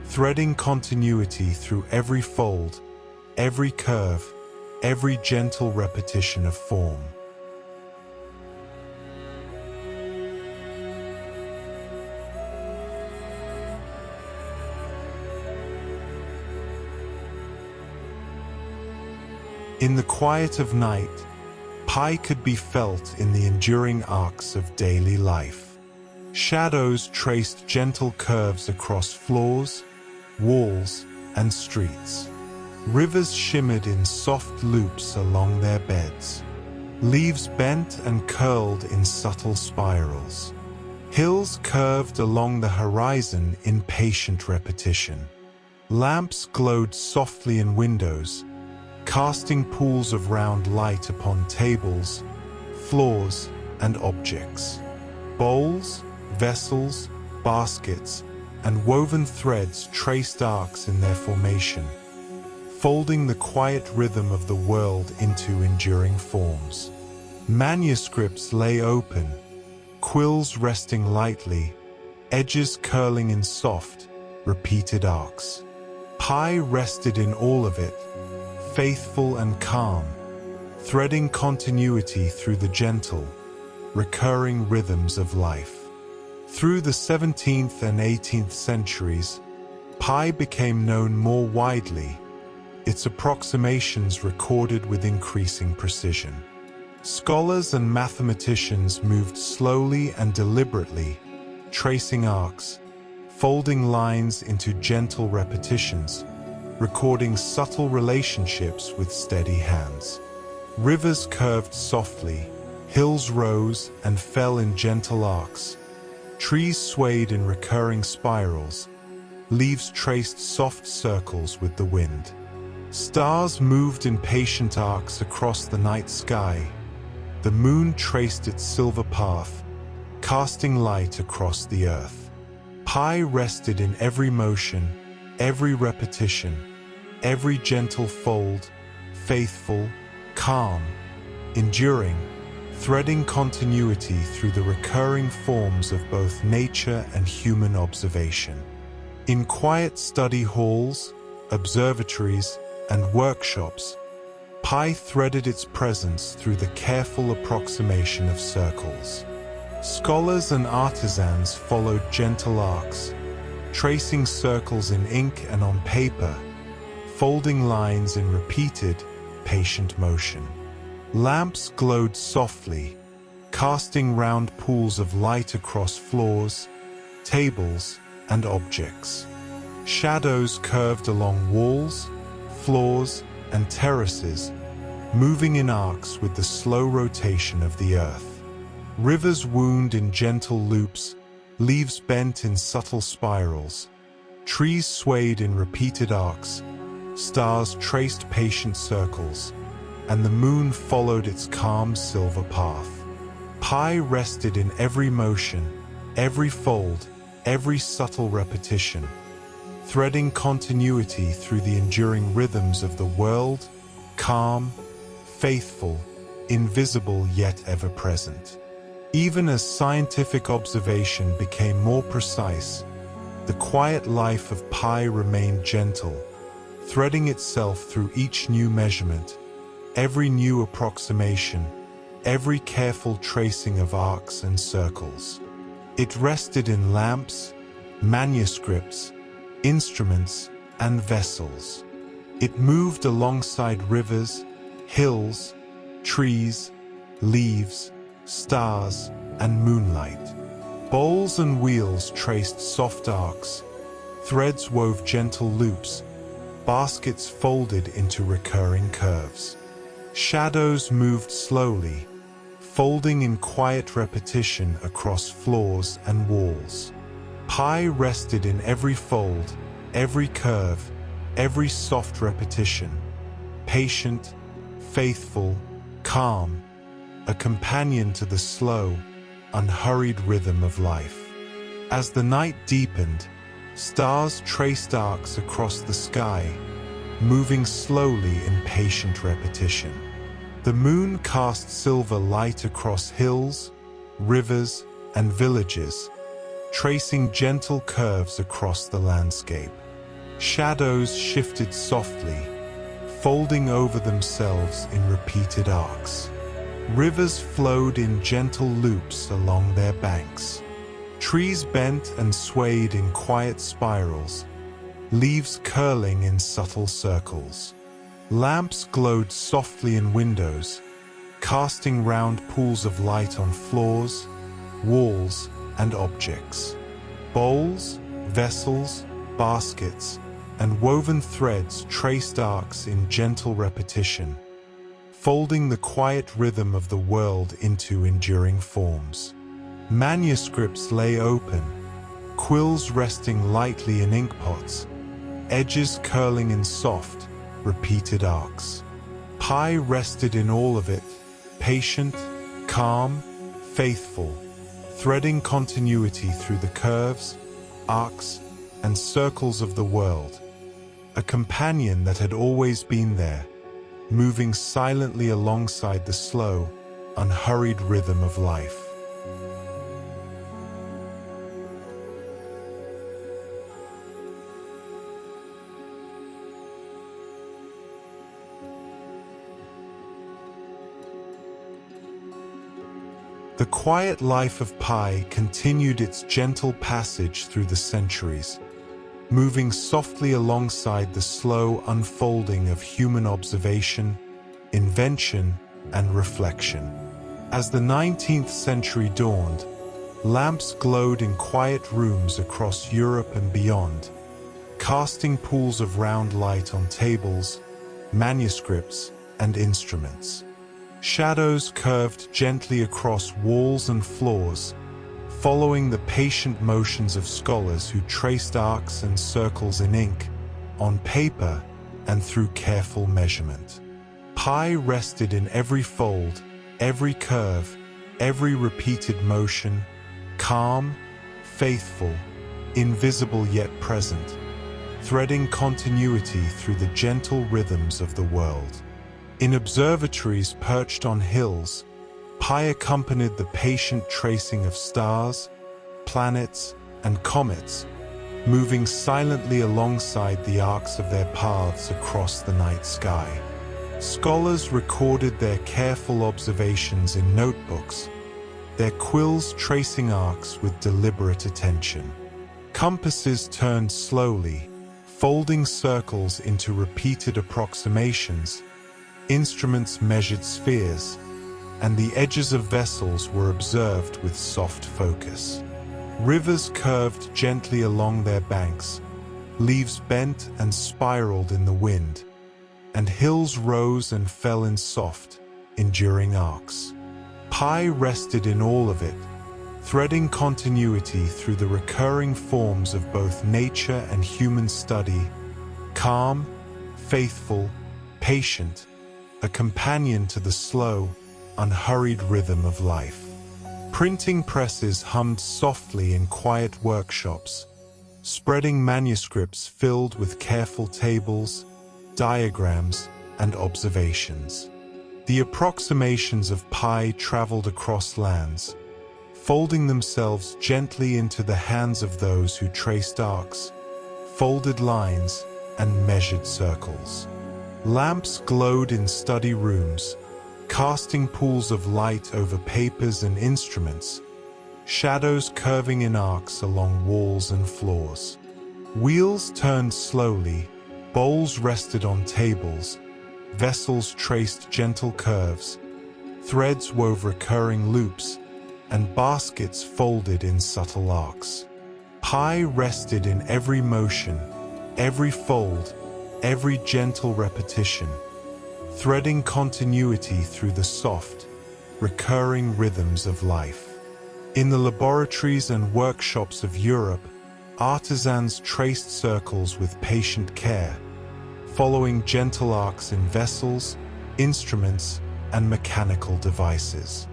threading continuity through every fold, every curve, every gentle repetition of form. In the quiet of night, pi could be felt in the enduring arcs of daily life. Shadows traced gentle curves across floors, walls, and streets. Rivers shimmered in soft loops along their beds. Leaves bent and curled in subtle spirals. Hills curved along the horizon in patient repetition. Lamps glowed softly in windows, casting pools of round light upon tables, floors, and objects. Bowls, vessels, baskets, and woven threads traced arcs in their formation, folding the quiet rhythm of the world into enduring forms. Manuscripts lay open, quills resting lightly, edges curling in soft, repeated arcs. Pi rested in all of it, faithful and calm, threading continuity through the gentle, recurring rhythms of life. Through the 17th and 18th centuries, pi became known more widely, its approximations recorded with increasing precision. Scholars and mathematicians moved slowly and deliberately, tracing arcs, folding lines into gentle repetitions, recording subtle relationships with steady hands. Rivers curved softly, hills rose and fell in gentle arcs, trees swayed in recurring spirals, leaves traced soft circles with the wind. Stars moved in patient arcs across the night sky. The moon traced its silver path, casting light across the earth. Pi rested in every motion, every repetition, every gentle fold, faithful, calm, enduring, threading continuity through the recurring forms of both nature and human observation. In quiet study halls, observatories, and workshops, pi threaded its presence through the careful approximation of circles. Scholars and artisans followed gentle arcs, tracing circles in ink and on paper, folding lines in repeated, patient motion. Lamps glowed softly, casting round pools of light across floors, tables, and objects. Shadows curved along walls, floors, and terraces, moving in arcs with the slow rotation of the earth. Rivers wound in gentle loops, leaves bent in subtle spirals, trees swayed in repeated arcs, stars traced patient circles, and the moon followed its calm silver path. Pi rested in every motion, every fold, every subtle repetition, threading continuity through the enduring rhythms of the world, calm, faithful, invisible yet ever present. Even as scientific observation became more precise, the quiet life of pi remained gentle, threading itself through each new measurement, every new approximation, every careful tracing of arcs and circles. It rested in lamps, manuscripts, instruments, and vessels. It moved alongside rivers, hills, trees, leaves, stars, and moonlight. Bowls and wheels traced soft arcs, threads wove gentle loops, baskets folded into recurring curves. Shadows moved slowly, folding in quiet repetition across floors and walls. Pi rested in every fold, every curve, every soft repetition, patient, faithful, calm, a companion to the slow, unhurried rhythm of life. As the night deepened, stars traced arcs across the sky, moving slowly in patient repetition. The moon cast silver light across hills, rivers, and villages, tracing gentle curves across the landscape. Shadows shifted softly, folding over themselves in repeated arcs. Rivers flowed in gentle loops along their banks. Trees bent and swayed in quiet spirals, leaves curling in subtle circles. Lamps glowed softly in windows, casting round pools of light on floors, walls, and objects. Bowls, vessels, baskets, and woven threads traced arcs in gentle repetition, folding the quiet rhythm of the world into enduring forms. Manuscripts lay open, quills resting lightly in inkpots, edges curling in soft, repeated arcs. Pi rested in all of it, patient, calm, faithful, threading continuity through the curves, arcs, and circles of the world. A companion that had always been there, moving silently alongside the slow, unhurried rhythm of life. The quiet life of Pi continued its gentle passage through the centuries, moving softly alongside the slow unfolding of human observation, invention, and reflection. As the 19th century dawned, lamps glowed in quiet rooms across Europe and beyond, casting pools of round light on tables, manuscripts, and instruments. Shadows curved gently across walls and floors, following the patient motions of scholars who traced arcs and circles in ink, on paper, and through careful measurement. Pi rested in every fold, every curve, every repeated motion, calm, faithful, invisible yet present, threading continuity through the gentle rhythms of the world. In observatories perched on hills, Pi accompanied the patient tracing of stars, planets, and comets, moving silently alongside the arcs of their paths across the night sky. Scholars recorded their careful observations in notebooks, their quills tracing arcs with deliberate attention. Compasses turned slowly, folding circles into repeated approximations. Instruments measured spheres, and the edges of vessels were observed with soft focus. Rivers curved gently along their banks, leaves bent and spiraled in the wind, and hills rose and fell in soft, enduring arcs. Pi rested in all of it, threading continuity through the recurring forms of both nature and human study, calm, faithful, patient, a companion to the slow, unhurried rhythm of life. Printing presses hummed softly in quiet workshops, spreading manuscripts filled with careful tables, diagrams, and observations. The approximations of Pi traveled across lands, folding themselves gently into the hands of those who traced arcs, folded lines, and measured circles. Lamps glowed in study rooms, casting pools of light over papers and instruments, shadows curving in arcs along walls and floors. Wheels turned slowly, bowls rested on tables, vessels traced gentle curves, threads wove recurring loops, and baskets folded in subtle arcs. Pi rested in every motion, every fold, every gentle repetition, threading continuity through the soft, recurring rhythms of life. In the laboratories and workshops of Europe, artisans traced circles with patient care, following gentle arcs in vessels, instruments, and mechanical devices.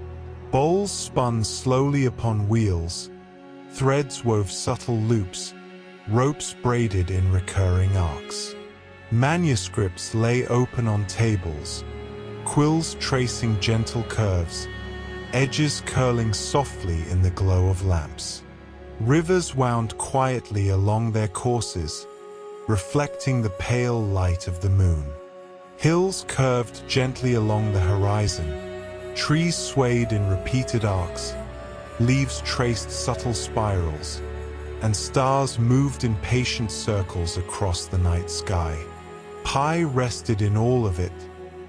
Bowls spun slowly upon wheels, threads wove subtle loops, ropes braided in recurring arcs. Manuscripts lay open on tables, quills tracing gentle curves, edges curling softly in the glow of lamps. Rivers wound quietly along their courses, reflecting the pale light of the moon. Hills curved gently along the horizon, trees swayed in repeated arcs, leaves traced subtle spirals, and stars moved in patient circles across the night sky. Pi rested in all of it,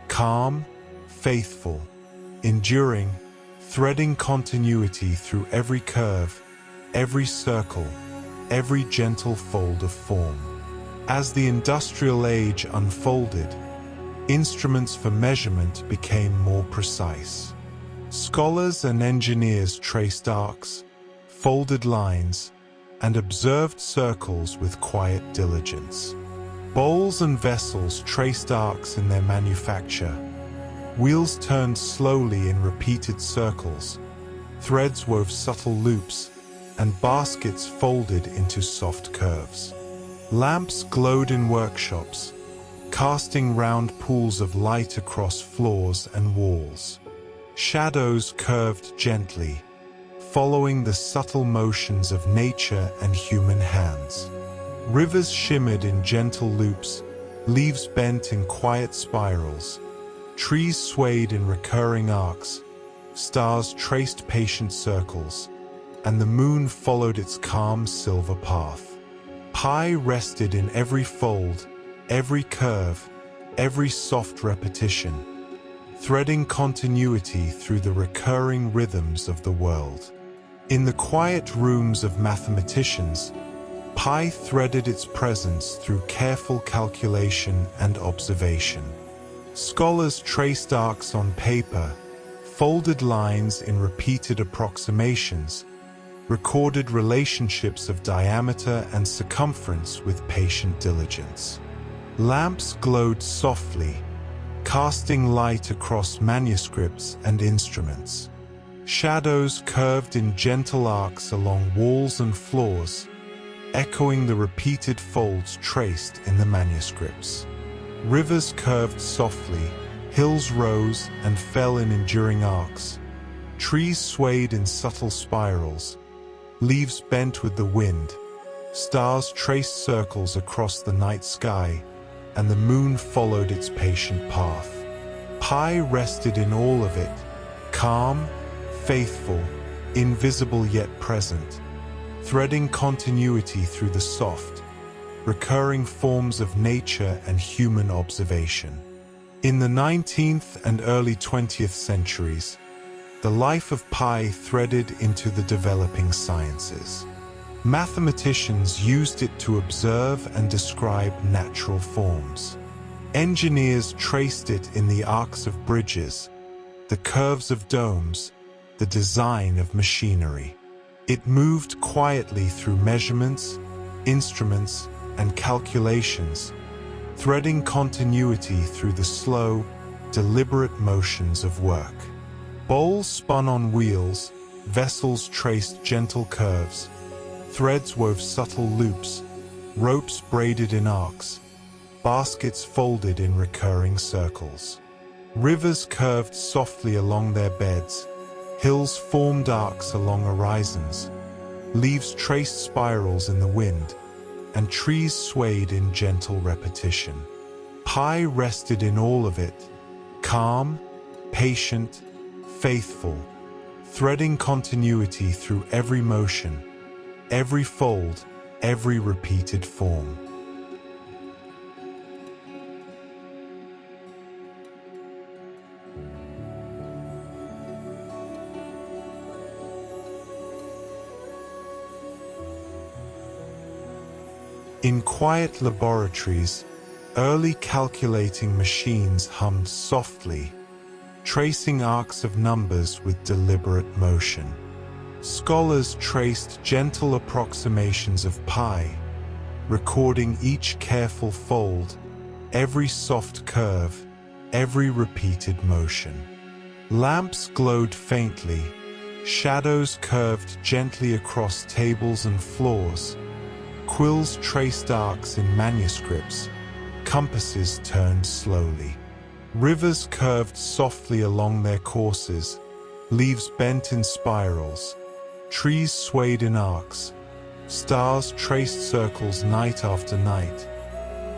calm, faithful, enduring, threading continuity through every curve, every circle, every gentle fold of form. As the industrial age unfolded, instruments for measurement became more precise. Scholars and engineers traced arcs, folded lines, and observed circles with quiet diligence. Bowls and vessels traced arcs in their manufacture. Wheels turned slowly in repeated circles. Threads wove subtle loops, and baskets folded into soft curves. Lamps glowed in workshops, casting round pools of light across floors and walls. Shadows curved gently, following the subtle motions of nature and human hands. Rivers shimmered in gentle loops, leaves bent in quiet spirals, trees swayed in recurring arcs, stars traced patient circles, and the moon followed its calm silver path. Pi rested in every fold, every curve, every soft repetition, threading continuity through the recurring rhythms of the world. In the quiet rooms of mathematicians, Pi threaded its presence through careful calculation and observation. Scholars traced arcs on paper, folded lines in repeated approximations, recorded relationships of diameter and circumference with patient diligence. Lamps glowed softly, casting light across manuscripts and instruments. Shadows curved in gentle arcs along walls and floors, echoing the repeated folds traced in the manuscripts. Rivers curved softly, hills rose and fell in enduring arcs, trees swayed in subtle spirals, leaves bent with the wind, stars traced circles across the night sky, and the moon followed its patient path. Pi rested in all of it, calm, faithful, invisible yet present, threading continuity through the soft, recurring forms of nature and human observation. In the 19th and early 20th centuries, the life of Pi threaded into the developing sciences. Mathematicians used it to observe and describe natural forms. Engineers traced it in the arcs of bridges, the curves of domes, the design of machinery. It moved quietly through measurements, instruments, and calculations, threading continuity through the slow, deliberate motions of work. Bowls spun on wheels, vessels traced gentle curves, threads wove subtle loops, ropes braided in arcs, baskets folded in recurring circles. Rivers curved softly along their beds, hills formed arcs along horizons, leaves traced spirals in the wind, and trees swayed in gentle repetition. Pi rested in all of it, calm, patient, faithful, threading continuity through every motion, every fold, every repeated form. In quiet laboratories, early calculating machines hummed softly, tracing arcs of numbers with deliberate motion. Scholars traced gentle approximations of pi, recording each careful fold, every soft curve, every repeated motion. Lamps glowed faintly, shadows curved gently across tables and floors, quills traced arcs in manuscripts, compasses turned slowly. Rivers curved softly along their courses, leaves bent in spirals, trees swayed in arcs, stars traced circles night after night,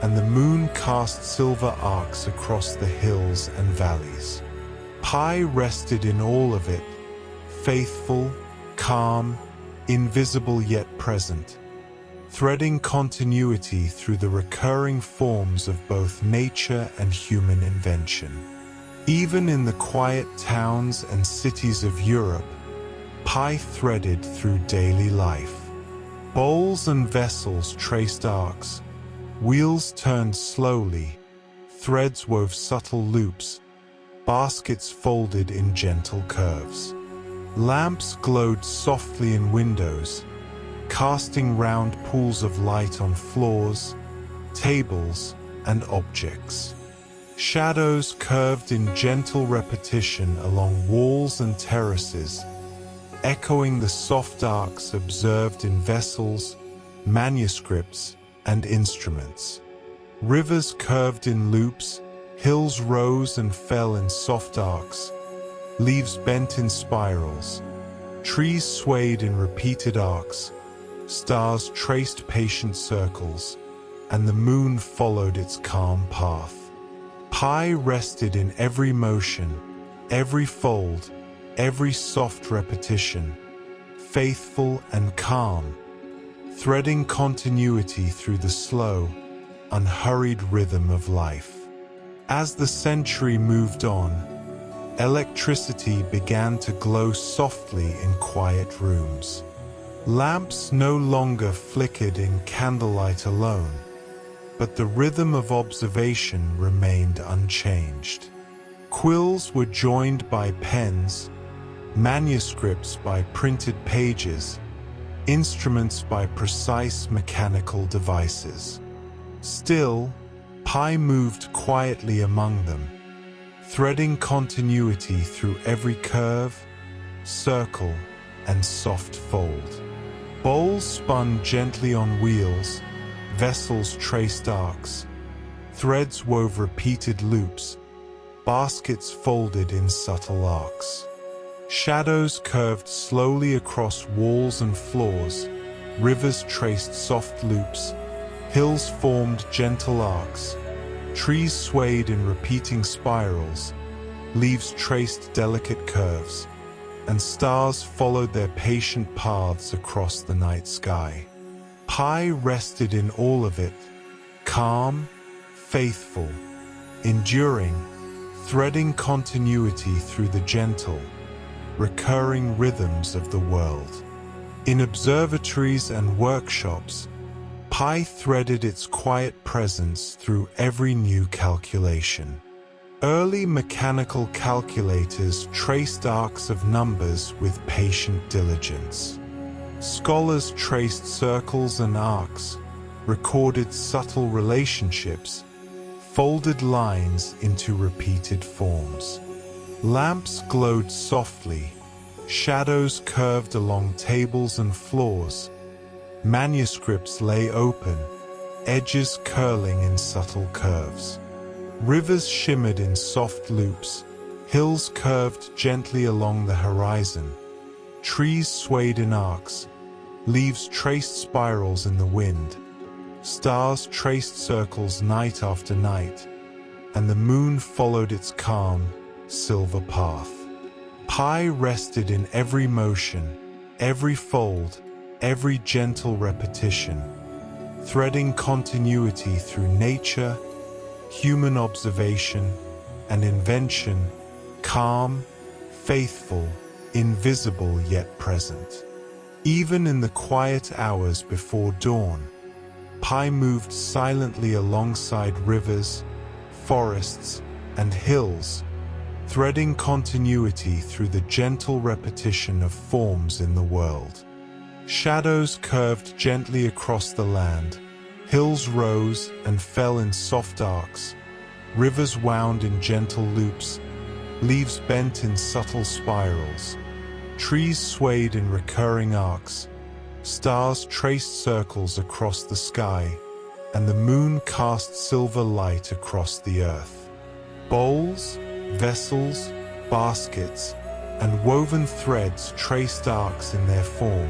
and the moon cast silver arcs across the hills and valleys. Pi rested in all of it, faithful, calm, invisible yet present, threading continuity through the recurring forms of both nature and human invention. Even in the quiet towns and cities of Europe, pi threaded through daily life. Bowls and vessels traced arcs, wheels turned slowly, threads wove subtle loops, baskets folded in gentle curves. Lamps glowed softly in windows, casting round pools of light on floors, tables, and objects. Shadows curved in gentle repetition along walls and terraces, echoing the soft arcs observed in vessels, manuscripts, and instruments. Rivers curved in loops, hills rose and fell in soft arcs, leaves bent in spirals, trees swayed in repeated arcs, stars traced patient circles, and the moon followed its calm path. Pi rested in every motion, every fold, every soft repetition, faithful and calm, threading continuity through the slow, unhurried rhythm of life. As the century moved on, electricity began to glow softly in quiet rooms. Lamps no longer flickered in candlelight alone, but the rhythm of observation remained unchanged. Quills were joined by pens, manuscripts by printed pages, instruments by precise mechanical devices. Still, pi moved quietly among them, threading continuity through every curve, circle, and soft fold. Bowls spun gently on wheels, vessels traced arcs, threads wove repeated loops, baskets folded in subtle arcs. Shadows curved slowly across walls and floors, rivers traced soft loops, hills formed gentle arcs, trees swayed in repeating spirals, leaves traced delicate curves, and stars followed their patient paths across the night sky. Pi rested in all of it, calm, faithful, enduring, threading continuity through the gentle, recurring rhythms of the world. In observatories and workshops, pi threaded its quiet presence through every new calculation. Early mechanical calculators traced arcs of numbers with patient diligence. Scholars traced circles and arcs, recorded subtle relationships, folded lines into repeated forms. Lamps glowed softly, shadows curved along tables and floors, manuscripts lay open, edges curling in subtle curves. Rivers shimmered in soft loops, Hills curved gently along the horizon. Trees swayed in arcs. Leaves traced spirals in the wind. Stars traced circles night after night, and the moon followed its calm, silver path. Pi rested in every motion, every fold, every gentle repetition, threading continuity through nature, human observation, and invention, calm, faithful, invisible yet present. Even in the quiet hours before dawn, Pi moved silently alongside rivers, forests, and hills, threading continuity through the gentle repetition of forms in the world. Shadows curved gently across the land, hills rose and fell in soft arcs, rivers wound in gentle loops, leaves bent in subtle spirals, trees swayed in recurring arcs, stars traced circles across the sky, and the moon cast silver light across the earth. Bowls, vessels, baskets, and woven threads traced arcs in their form,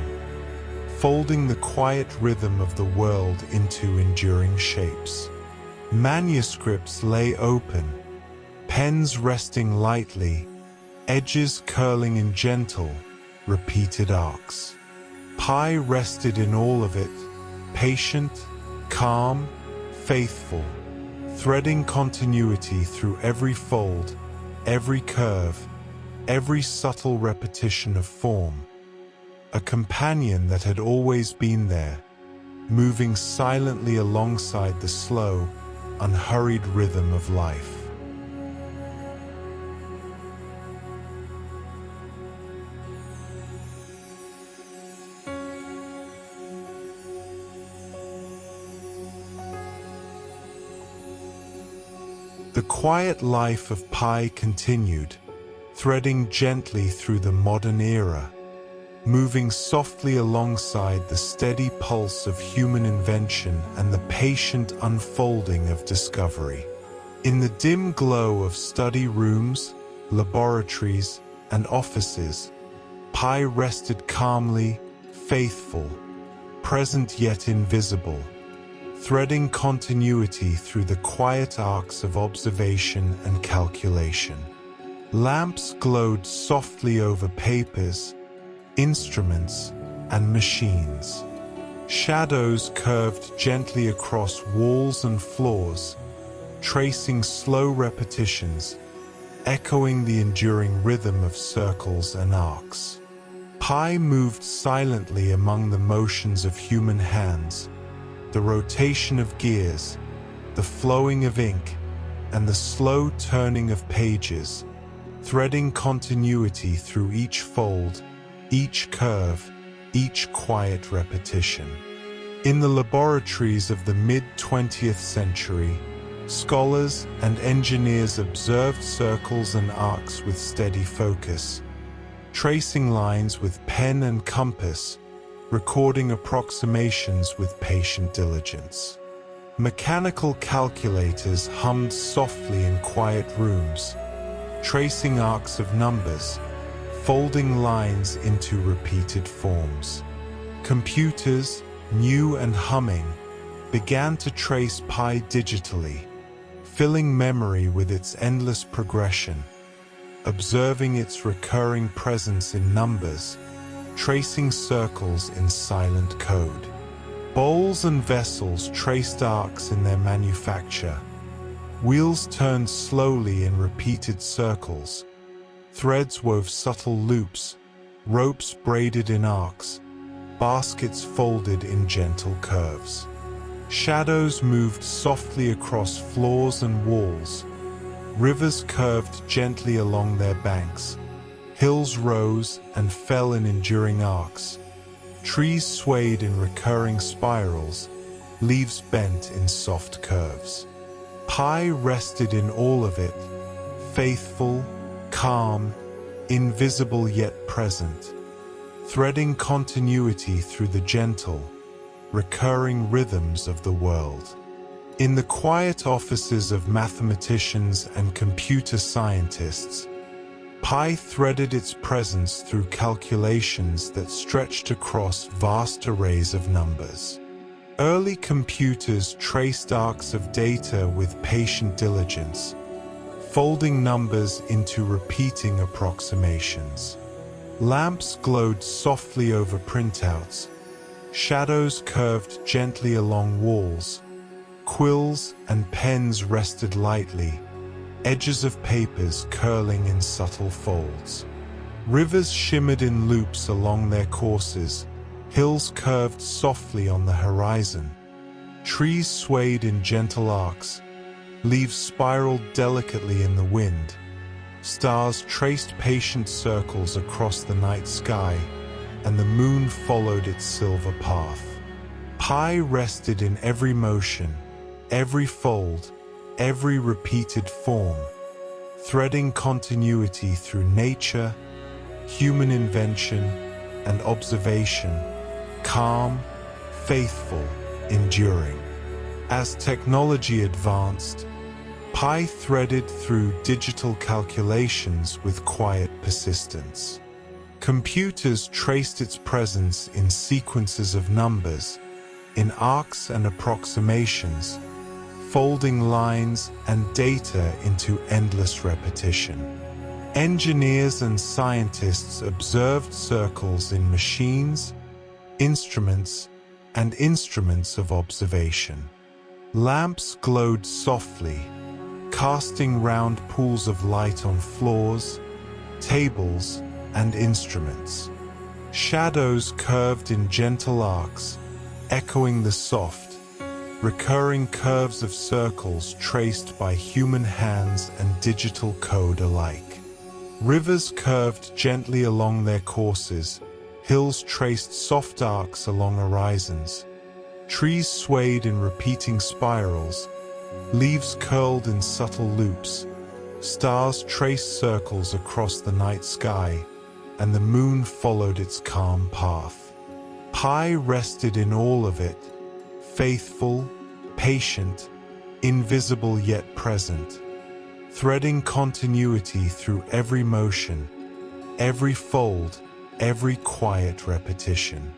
folding the quiet rhythm of the world into enduring shapes. Manuscripts lay open, pens resting lightly, edges curling in gentle, repeated arcs. Pi rested in all of it, patient, calm, faithful, threading continuity through every fold, every curve, every subtle repetition of form. A companion that had always been there, moving silently alongside the slow, unhurried rhythm of life. The quiet life of Pi continued, threading gently through the modern era, moving softly alongside the steady pulse of human invention and the patient unfolding of discovery. In the dim glow of study rooms, laboratories, and offices, Pi rested calmly, faithful, present yet invisible, threading continuity through the quiet arcs of observation and calculation. Lamps glowed softly over papers, instruments, and machines. Shadows curved gently across walls and floors, tracing slow repetitions, echoing the enduring rhythm of circles and arcs. Pi moved silently among the motions of human hands, the rotation of gears, the flowing of ink, and the slow turning of pages, threading continuity through each fold, each curve, each quiet repetition. In the laboratories of the mid-20th century, scholars and engineers observed circles and arcs with steady focus, tracing lines with pen and compass, recording approximations with patient diligence. Mechanical calculators hummed softly in quiet rooms, tracing arcs of numbers, folding lines into repeated forms. Computers, new and humming, began to trace Pi digitally, filling memory with its endless progression, observing its recurring presence in numbers, tracing circles in silent code. Bowls and vessels traced arcs in their manufacture. Wheels turned slowly in repeated circles. Threads wove subtle loops, ropes braided in arcs, baskets folded in gentle curves. Shadows moved softly across floors and walls. Rivers curved gently along their banks. Hills rose and fell in enduring arcs. Trees swayed in recurring spirals, leaves bent in soft curves. Pi rested in all of it, faithful, calm, invisible yet present, threading continuity through the gentle, recurring rhythms of the world. In the quiet offices of mathematicians and computer scientists, Pi threaded its presence through calculations that stretched across vast arrays of numbers. Early computers traced arcs of data with patient diligence, folding numbers into repeating approximations. Lamps glowed softly over printouts, shadows curved gently along walls, quills and pens rested lightly, edges of papers curling in subtle folds. Rivers shimmered in loops along their courses, hills curved softly on the horizon. Trees swayed in gentle arcs, leaves spiraled delicately in the wind. Stars traced patient circles across the night sky, and the moon followed its silver path. Pi rested in every motion, every fold, every repeated form, threading continuity through nature, human invention, and observation, calm, faithful, enduring. As technology advanced, Pi threaded through digital calculations with quiet persistence. Computers traced its presence in sequences of numbers, in arcs and approximations, folding lines and data into endless repetition. Engineers and scientists observed circles in machines, instruments, and instruments of observation. Lamps glowed softly, casting round pools of light on floors, tables, and instruments. Shadows curved in gentle arcs, echoing the soft, recurring curves of circles traced by human hands and digital code alike. Rivers curved gently along their courses, hills traced soft arcs along horizons. Trees swayed in repeating spirals, leaves curled in subtle loops. Stars traced circles across the night sky, and the moon followed its calm path. Pi rested in all of it, faithful, patient, invisible yet present, threading continuity through every motion, every fold, every quiet repetition.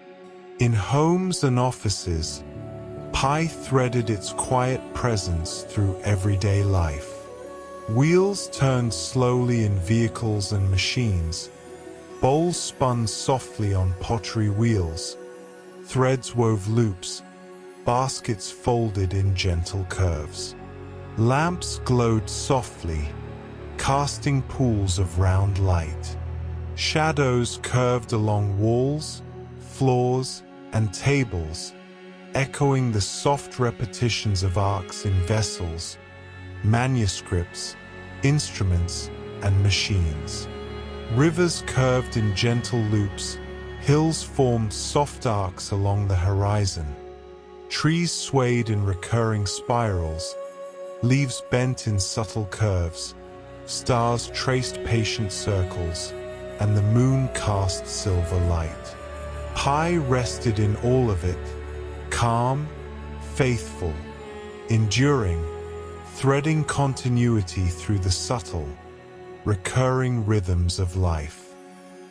In homes and offices, Pi threaded its quiet presence through everyday life. Wheels turned slowly in vehicles and machines, bowls spun softly on pottery wheels, threads wove loops, baskets folded in gentle curves. Lamps glowed softly, casting pools of round light. Shadows curved along walls, floors, and tables, echoing the soft repetitions of arcs in vessels, manuscripts, instruments, and machines. Rivers curved in gentle loops, hills formed soft arcs along the horizon. Trees swayed in recurring spirals, leaves bent in subtle curves, stars traced patient circles, and the moon cast silver light. Pi rested in all of it, calm, faithful, enduring, threading continuity through the subtle, recurring rhythms of life.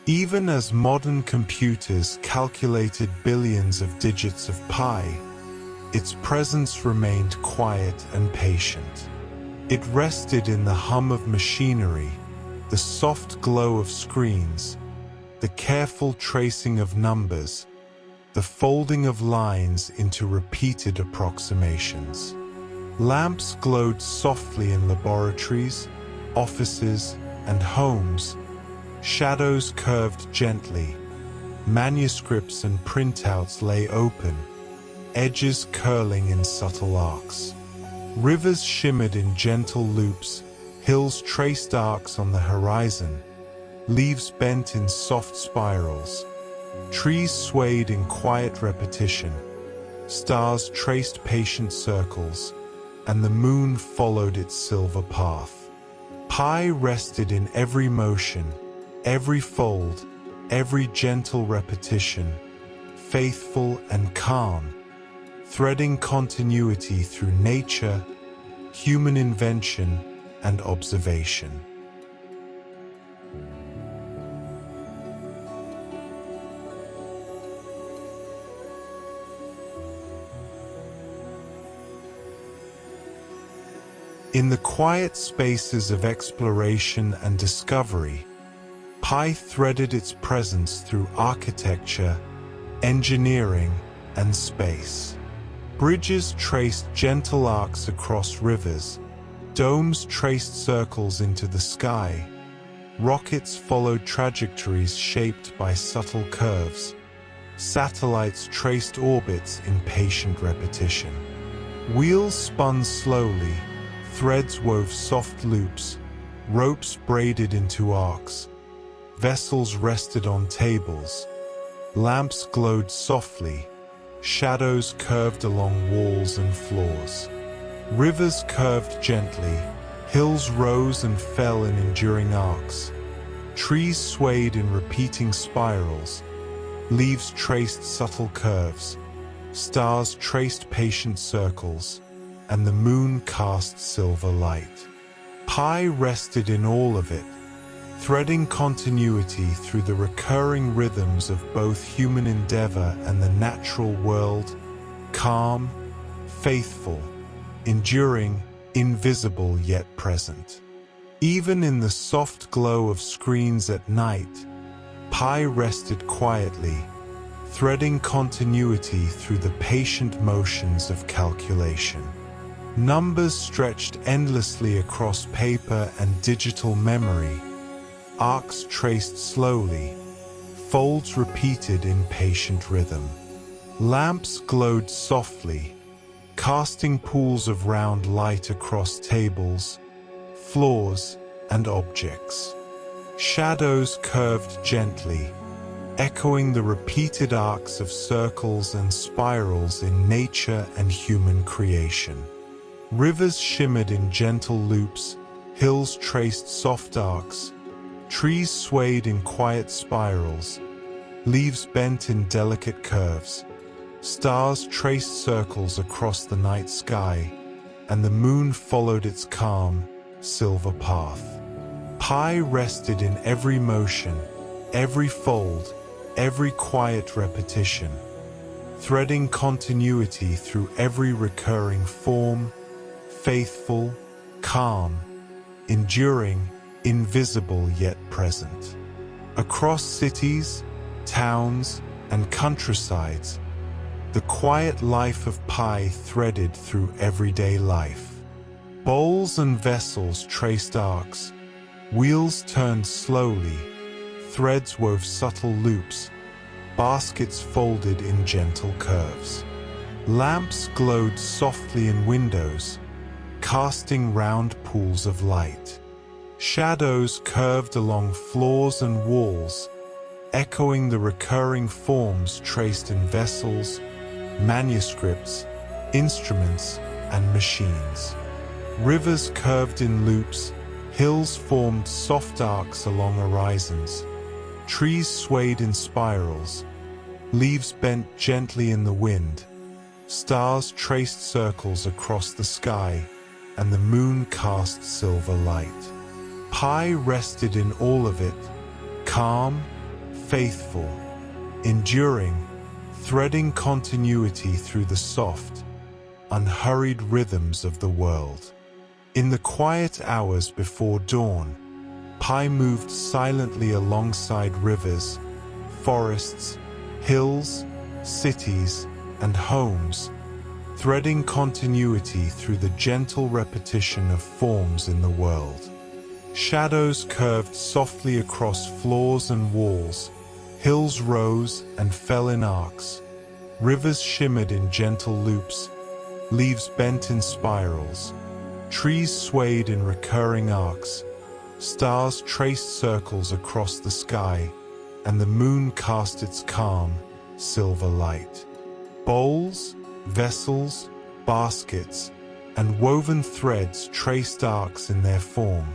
Even as modern computers calculated billions of digits of pi, its presence remained quiet and patient. It rested in the hum of machinery, the soft glow of screens, the careful tracing of numbers, the folding of lines into repeated approximations. Lamps glowed softly in laboratories, offices, and homes. Shadows curved gently. Manuscripts and printouts lay open, edges curling in subtle arcs. Rivers shimmered in gentle loops, hills traced arcs on the horizon, leaves bent in soft spirals. Trees swayed in quiet repetition, stars traced patient circles, and the moon followed its silver path. Pi rested in every motion, every fold, every gentle repetition, faithful and calm, threading continuity through nature, human invention, and observation. In the quiet spaces of exploration and discovery, Pi threaded its presence through architecture, engineering, and space. Bridges traced gentle arcs across rivers, domes traced circles into the sky, rockets followed trajectories shaped by subtle curves, satellites traced orbits in patient repetition. Wheels spun slowly, threads wove soft loops, ropes braided into arcs, vessels rested on tables, lamps glowed softly, shadows curved along walls and floors. Rivers curved gently, hills rose and fell in enduring arcs, trees swayed in repeating spirals, leaves traced subtle curves, stars traced patient circles, and the moon cast silver light. Pi rested in all of it, threading continuity through the recurring rhythms of both human endeavor and the natural world, calm, faithful, enduring, invisible yet present. Even in the soft glow of screens at night, Pi rested quietly, threading continuity through the patient motions of calculation. Numbers stretched endlessly across paper and digital memory, arcs traced slowly, folds repeated in patient rhythm. Lamps glowed softly, casting pools of round light across tables, floors, and objects. Shadows curved gently, echoing the repeated arcs of circles and spirals in nature and human creation. Rivers shimmered in gentle loops, hills traced soft arcs, trees swayed in quiet spirals, leaves bent in delicate curves, stars traced circles across the night sky, and the moon followed its calm, silver path. Pi rested in every motion, every fold, every quiet repetition, threading continuity through every recurring form, faithful, calm, enduring, invisible yet present. Across cities, towns, and countrysides, the quiet life of Pi threaded through everyday life. Bowls and vessels traced arcs, wheels turned slowly, threads wove subtle loops, baskets folded in gentle curves. Lamps glowed softly in windows, casting round pools of light. Shadows curved along floors and walls, echoing the recurring forms traced in vessels, manuscripts, instruments, and machines. Rivers curved in loops, hills formed soft arcs along horizons, trees swayed in spirals, leaves bent gently in the wind, stars traced circles across the sky, and the moon cast silver light. Pi rested in all of it, calm, faithful, enduring, threading continuity through the soft, unhurried rhythms of the world. In the quiet hours before dawn, Pi moved silently alongside rivers, forests, hills, cities, and homes, threading continuity through the gentle repetition of forms in the world. Shadows curved softly across floors and walls, hills rose and fell in arcs, rivers shimmered in gentle loops, leaves bent in spirals, trees swayed in recurring arcs, stars traced circles across the sky, and the moon cast its calm, silver light. Bowls, vessels, baskets, and woven threads traced arcs in their form,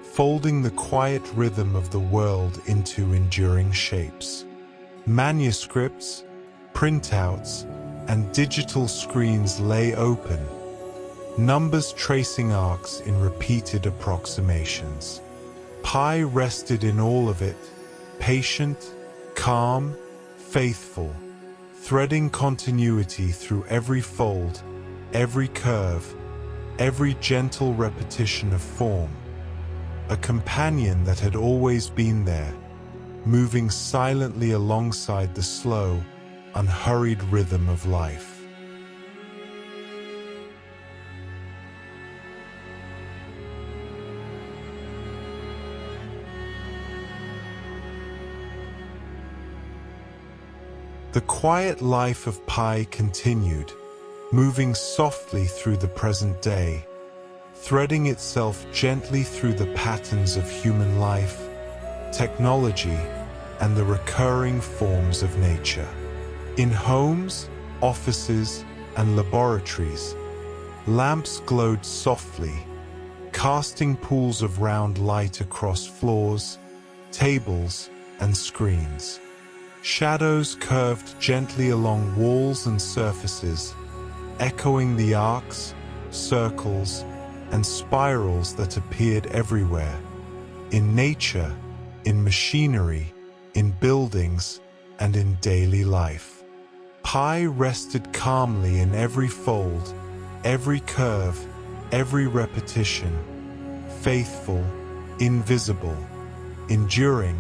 folding the quiet rhythm of the world into enduring shapes. Manuscripts, printouts, and digital screens lay open, numbers tracing arcs in repeated approximations. Pi rested in all of it, patient, calm, faithful, threading continuity through every fold, every curve, every gentle repetition of form, a companion that had always been there, moving silently alongside the slow, unhurried rhythm of life. The quiet life of Pi continued, moving softly through the present day, threading itself gently through the patterns of human life, technology, and the recurring forms of nature. In homes, offices, and laboratories, lamps glowed softly, casting pools of round light across floors, tables, and screens. Shadows curved gently along walls and surfaces, echoing the arcs, circles, and spirals that appeared everywhere, in nature, in machinery, in buildings, and in daily life. Pi rested calmly in every fold, every curve, every repetition, faithful, invisible, enduring,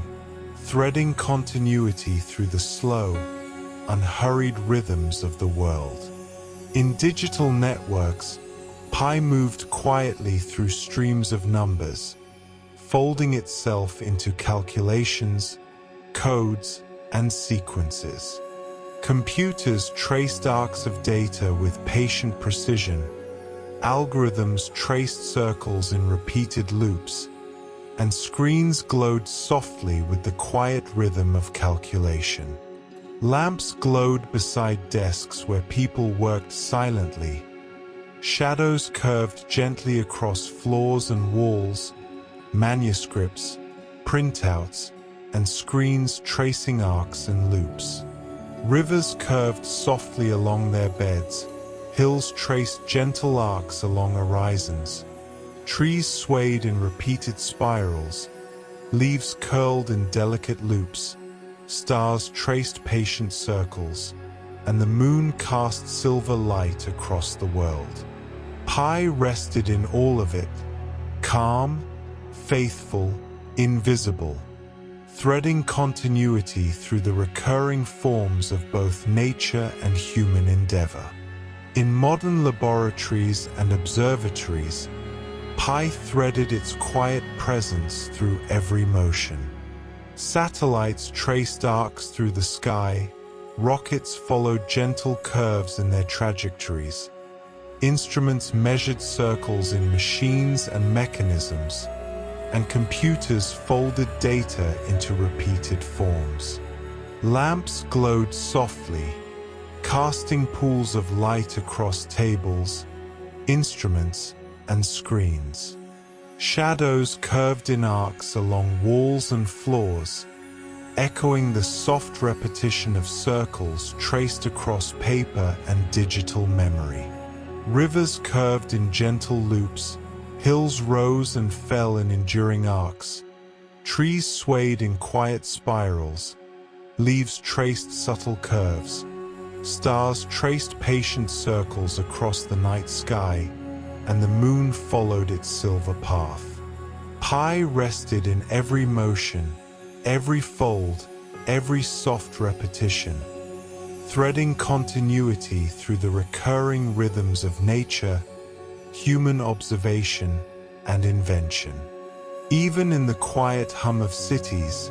threading continuity through the slow, unhurried rhythms of the world. In digital networks, Pi moved quietly through streams of numbers, folding itself into calculations, codes, and sequences. Computers traced arcs of data with patient precision, algorithms traced circles in repeated loops, and screens glowed softly with the quiet rhythm of calculation. Lamps glowed beside desks where people worked silently. Shadows curved gently across floors and walls, manuscripts, printouts, and screens tracing arcs and loops. Rivers curved softly along their beds, hills traced gentle arcs along horizons. Trees swayed in repeated spirals, leaves curled in delicate loops, stars traced patient circles, and the moon cast silver light across the world. Pi rested in all of it, calm, faithful, invisible, threading continuity through the recurring forms of both nature and human endeavor. In modern laboratories and observatories, Pi threaded its quiet presence through every motion. Satellites traced arcs through the sky, rockets followed gentle curves in their trajectories. Instruments measured circles in machines and mechanisms, and computers folded data into repeated forms. Lamps glowed softly, casting pools of light across tables, instruments, and screens. Shadows curved in arcs along walls and floors, echoing the soft repetition of circles traced across paper and digital memory. Rivers curved in gentle loops, hills rose and fell in enduring arcs, trees swayed in quiet spirals, leaves traced subtle curves, stars traced patient circles across the night sky, and the moon followed its silver path. Pi rested in every motion, every fold, every soft repetition, threading continuity through the recurring rhythms of nature, human observation, and invention. Even in the quiet hum of cities,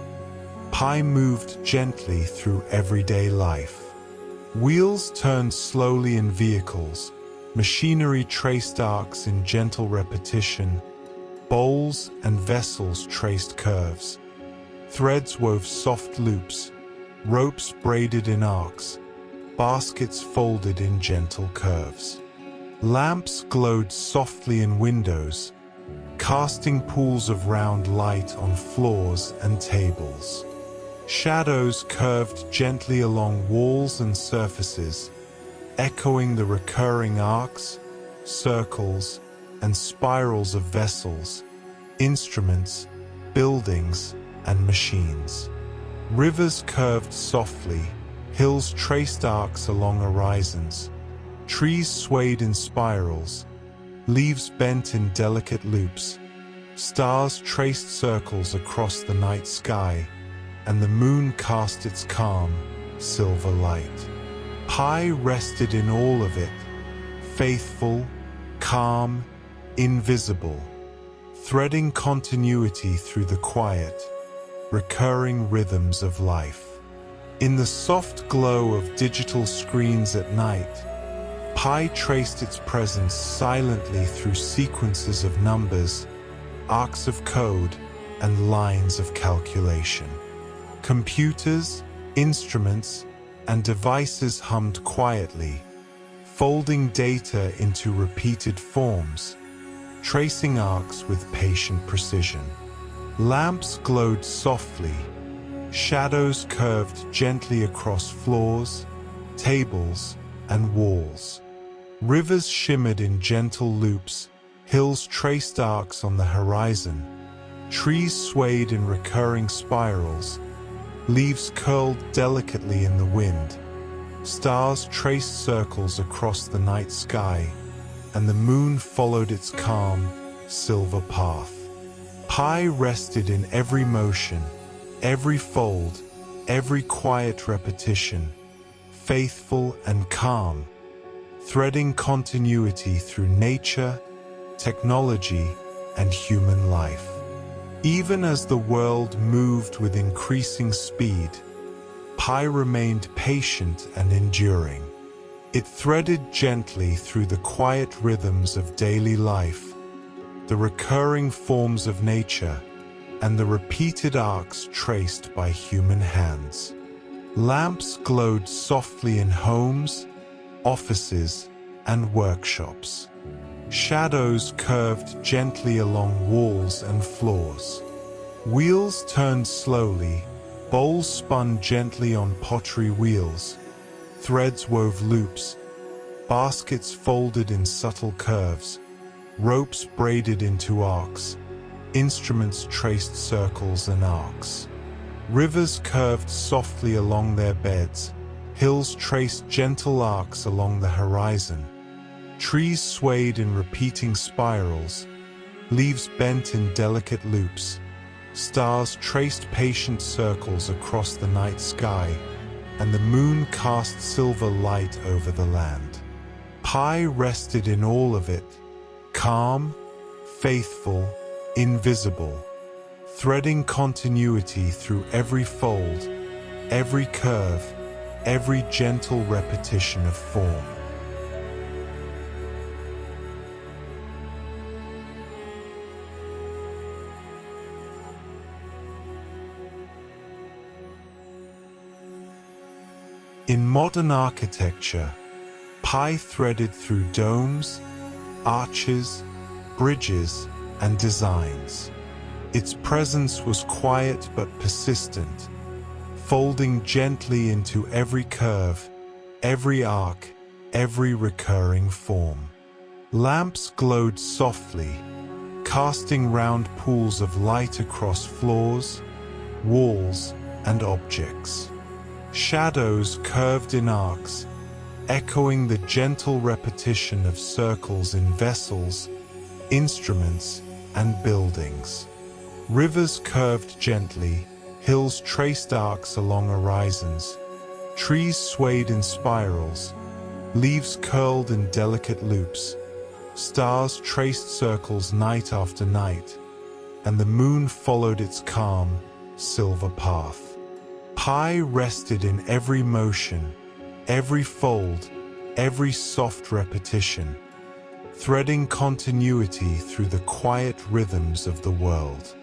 Pi moved gently through everyday life. Wheels turned slowly in vehicles, machinery traced arcs in gentle repetition, bowls and vessels traced curves. Threads wove soft loops, ropes braided in arcs, baskets folded in gentle curves. Lamps glowed softly in windows, casting pools of round light on floors and tables. Shadows curved gently along walls and surfaces, echoing the recurring arcs, circles, and spirals of vessels, instruments, buildings, and machines. Rivers curved softly, hills traced arcs along horizons, trees swayed in spirals, leaves bent in delicate loops, stars traced circles across the night sky, and the moon cast its calm, silver light. Pi rested in all of it, faithful, calm, invisible, threading continuity through the quiet, recurring rhythms of life. In the soft glow of digital screens at night, Pi traced its presence silently through sequences of numbers, arcs of code, and lines of calculation. Computers, instruments, and devices hummed quietly, folding data into repeated forms, tracing arcs with patient precision. Lamps glowed softly, shadows curved gently across floors, tables, and walls. Rivers shimmered in gentle loops, hills traced arcs on the horizon, trees swayed in recurring spirals, leaves curled delicately in the wind, stars traced circles across the night sky, and the moon followed its calm, silver path. Pi rested in every motion, every fold, every quiet repetition, faithful and calm, threading continuity through nature, technology, and human life. Even as the world moved with increasing speed, Pi remained patient and enduring. It threaded gently through the quiet rhythms of daily life, the recurring forms of nature, and the repeated arcs traced by human hands. Lamps glowed softly in homes, offices, and workshops. Shadows curved gently along walls and floors. Wheels turned slowly, bowls spun gently on pottery wheels, threads wove loops, baskets folded in subtle curves, ropes braided into arcs, instruments traced circles and arcs. Rivers curved softly along their beds, hills traced gentle arcs along the horizon. Trees swayed in repeating spirals, leaves bent in delicate loops, stars traced patient circles across the night sky, and the moon cast silver light over the land. Pi rested in all of it, calm, faithful, invisible, threading continuity through every fold, every curve, every gentle repetition of form. In modern architecture, Pi threaded through domes, arches, bridges, and designs. Its presence was quiet but persistent, folding gently into every curve, every arc, every recurring form. Lamps glowed softly, casting round pools of light across floors, walls, and objects. Shadows curved in arcs, echoing the gentle repetition of circles in vessels, instruments, and buildings. Rivers curved gently, hills traced arcs along horizons, trees swayed in spirals, leaves curled in delicate loops, stars traced circles night after night, and the moon followed its calm, silver path. Pi rested in every motion, every fold, every soft repetition, threading continuity through the quiet rhythms of the world.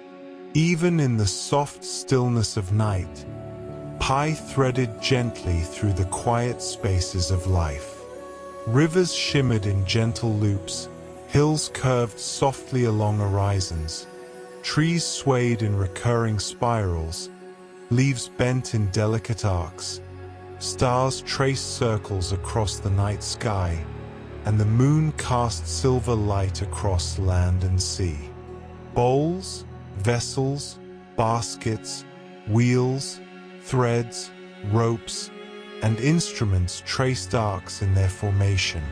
Even in the soft stillness of night, Pi threaded gently through the quiet spaces of life. Rivers shimmered in gentle loops, hills curved softly along horizons, trees swayed in recurring spirals, leaves bent in delicate arcs, stars traced circles across the night sky, and the moon cast silver light across land and sea. Bowls, vessels, baskets, wheels, threads, ropes, and instruments traced arcs in their formation.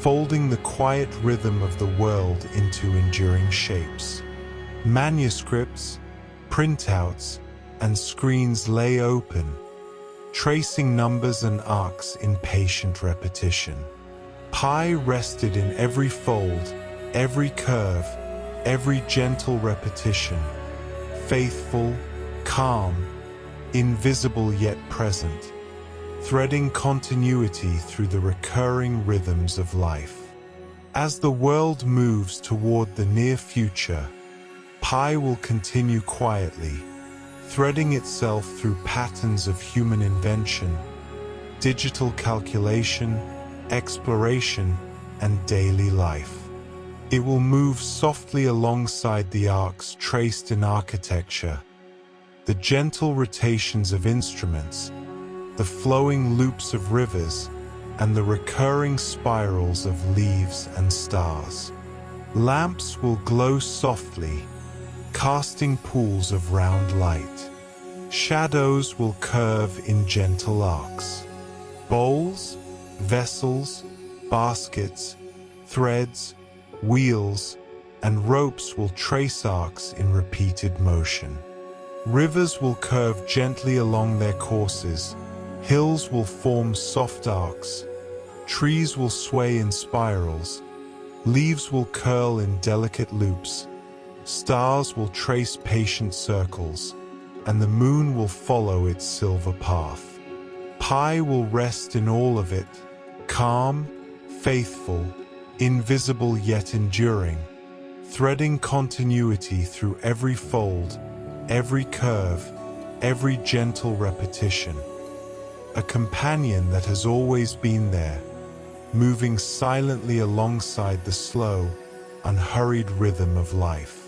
folding the quiet rhythm of the world into enduring shapes. Manuscripts, printouts, and screens lay open, tracing numbers and arcs in patient repetition. Pi rested in every fold, every curve, every gentle repetition, faithful, calm, invisible yet present, threading continuity through the recurring rhythms of life. As the world moves toward the near future, Pi will continue quietly, threading itself through patterns of human invention, digital calculation, exploration, and daily life. It will move softly alongside the arcs traced in architecture, the gentle rotations of instruments, the flowing loops of rivers, and the recurring spirals of leaves and stars. Lamps will glow softly, casting pools of round light. Shadows will curve in gentle arcs. Bowls, vessels, baskets, threads, wheels, and ropes will trace arcs in repeated motion. Rivers will curve gently along their courses, hills will form soft arcs, trees will sway in spirals, leaves will curl in delicate loops, stars will trace patient circles, and the moon will follow its silver path. Pi will rest in all of it, calm, faithful, invisible yet enduring, threading continuity through every fold, every curve, every gentle repetition. A companion that has always been there, moving silently alongside the slow, unhurried rhythm of life.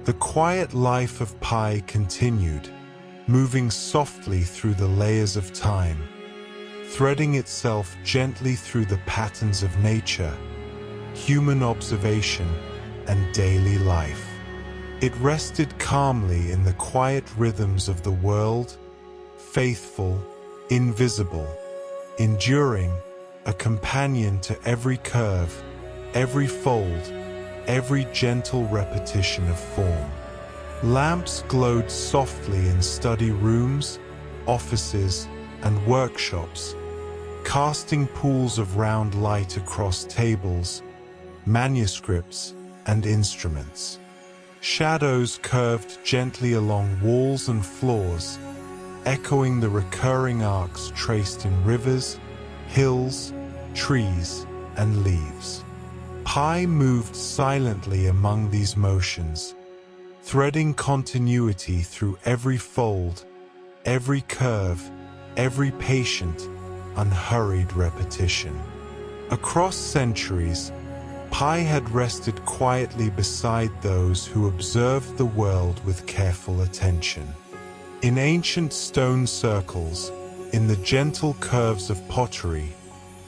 The quiet life of Pi continued, moving softly through the layers of time, threading itself gently through the patterns of nature, human observation, and daily life. It rested calmly in the quiet rhythms of the world, faithful, invisible, enduring, a companion to every curve, every fold, every gentle repetition of form. Lamps glowed softly in study rooms, offices, and workshops, casting pools of round light across tables, manuscripts, and instruments. Shadows curved gently along walls and floors, echoing the recurring arcs traced in rivers, hills, trees, and leaves. Pi moved silently among these motions, threading continuity through every fold, every curve, every patient, unhurried repetition. Across centuries, Pi had rested quietly beside those who observed the world with careful attention. In ancient stone circles, in the gentle curves of pottery,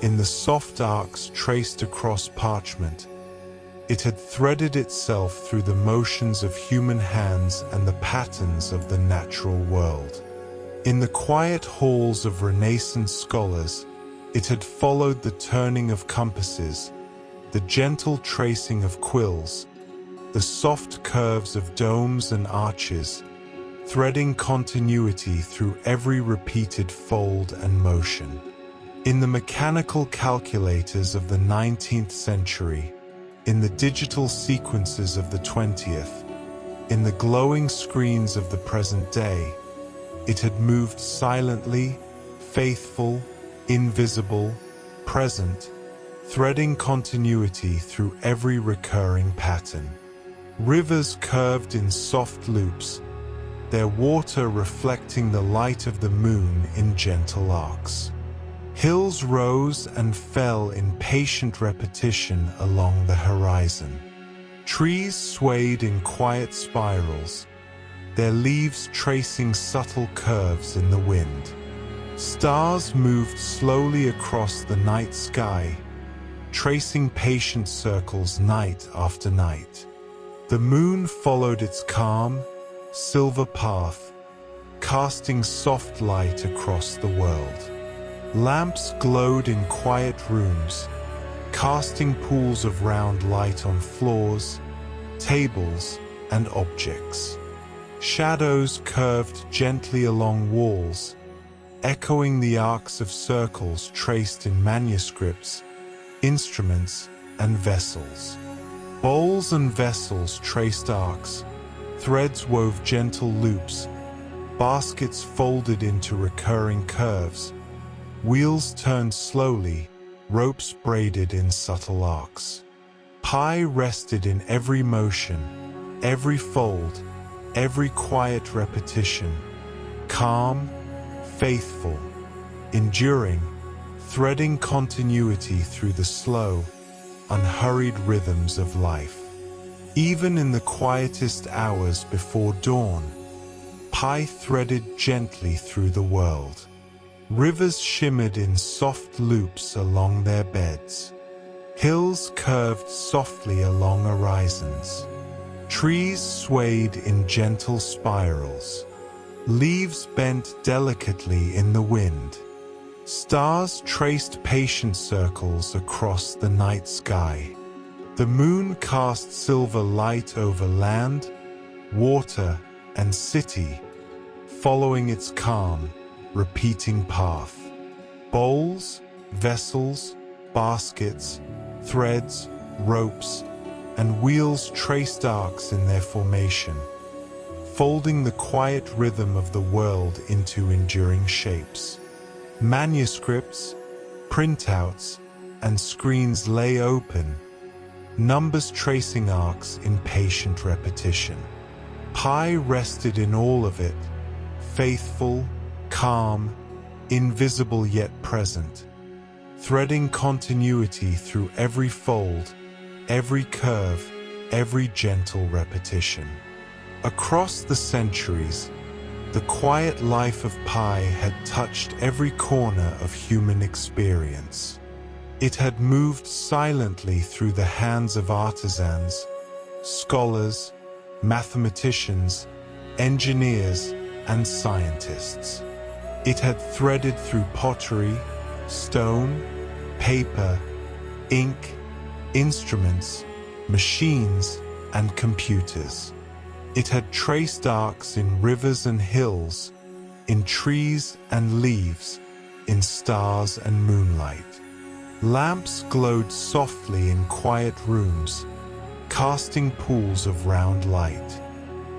in the soft arcs traced across parchment, it had threaded itself through the motions of human hands and the patterns of the natural world. In the quiet halls of Renaissance scholars, it had followed the turning of compasses, the gentle tracing of quills, the soft curves of domes and arches, threading continuity through every repeated fold and motion. In the mechanical calculators of the 19th century, in the digital sequences of the 20th, in the glowing screens of the present day, it had moved silently, faithful, invisible, present, threading continuity through every recurring pattern. Rivers curved in soft loops, their water reflecting the light of the moon in gentle arcs. Hills rose and fell in patient repetition along the horizon. Trees swayed in quiet spirals, their leaves tracing subtle curves in the wind. Stars moved slowly across the night sky, tracing patient circles night after night. The moon followed its calm, silver path, casting soft light across the world. Lamps glowed in quiet rooms, casting pools of round light on floors, tables, and objects. Shadows curved gently along walls, echoing the arcs of circles traced in manuscripts, instruments, and vessels. Bowls and vessels traced arcs, threads wove gentle loops, baskets folded into recurring curves, wheels turned slowly, ropes braided in subtle arcs. Pi rested in every motion, every fold, every quiet repetition, calm, faithful, enduring, threading continuity through the slow, unhurried rhythms of life. Even in the quietest hours before dawn, Pi threaded gently through the world. Rivers shimmered in soft loops along their beds. Hills curved softly along horizons. Trees swayed in gentle spirals. Leaves bent delicately in the wind. Stars traced patient circles across the night sky. The moon cast silver light over land, water, and city, following its calm, repeating path. Bowls, vessels, baskets, threads, ropes, and wheels traced arcs in their formation, folding the quiet rhythm of the world into enduring shapes. Manuscripts, printouts, and screens lay open, numbers tracing arcs in patient repetition. Pi rested in all of it, faithful, calm, invisible yet present, threading continuity through every fold, every curve, every gentle repetition. Across the centuries, the quiet life of Pi had touched every corner of human experience. It had moved silently through the hands of artisans, scholars, mathematicians, engineers, and scientists. It had threaded through pottery, stone, paper, ink, instruments, machines, and computers. It had traced arcs in rivers and hills, in trees and leaves, in stars and moonlight. Lamps glowed softly in quiet rooms, casting pools of round light.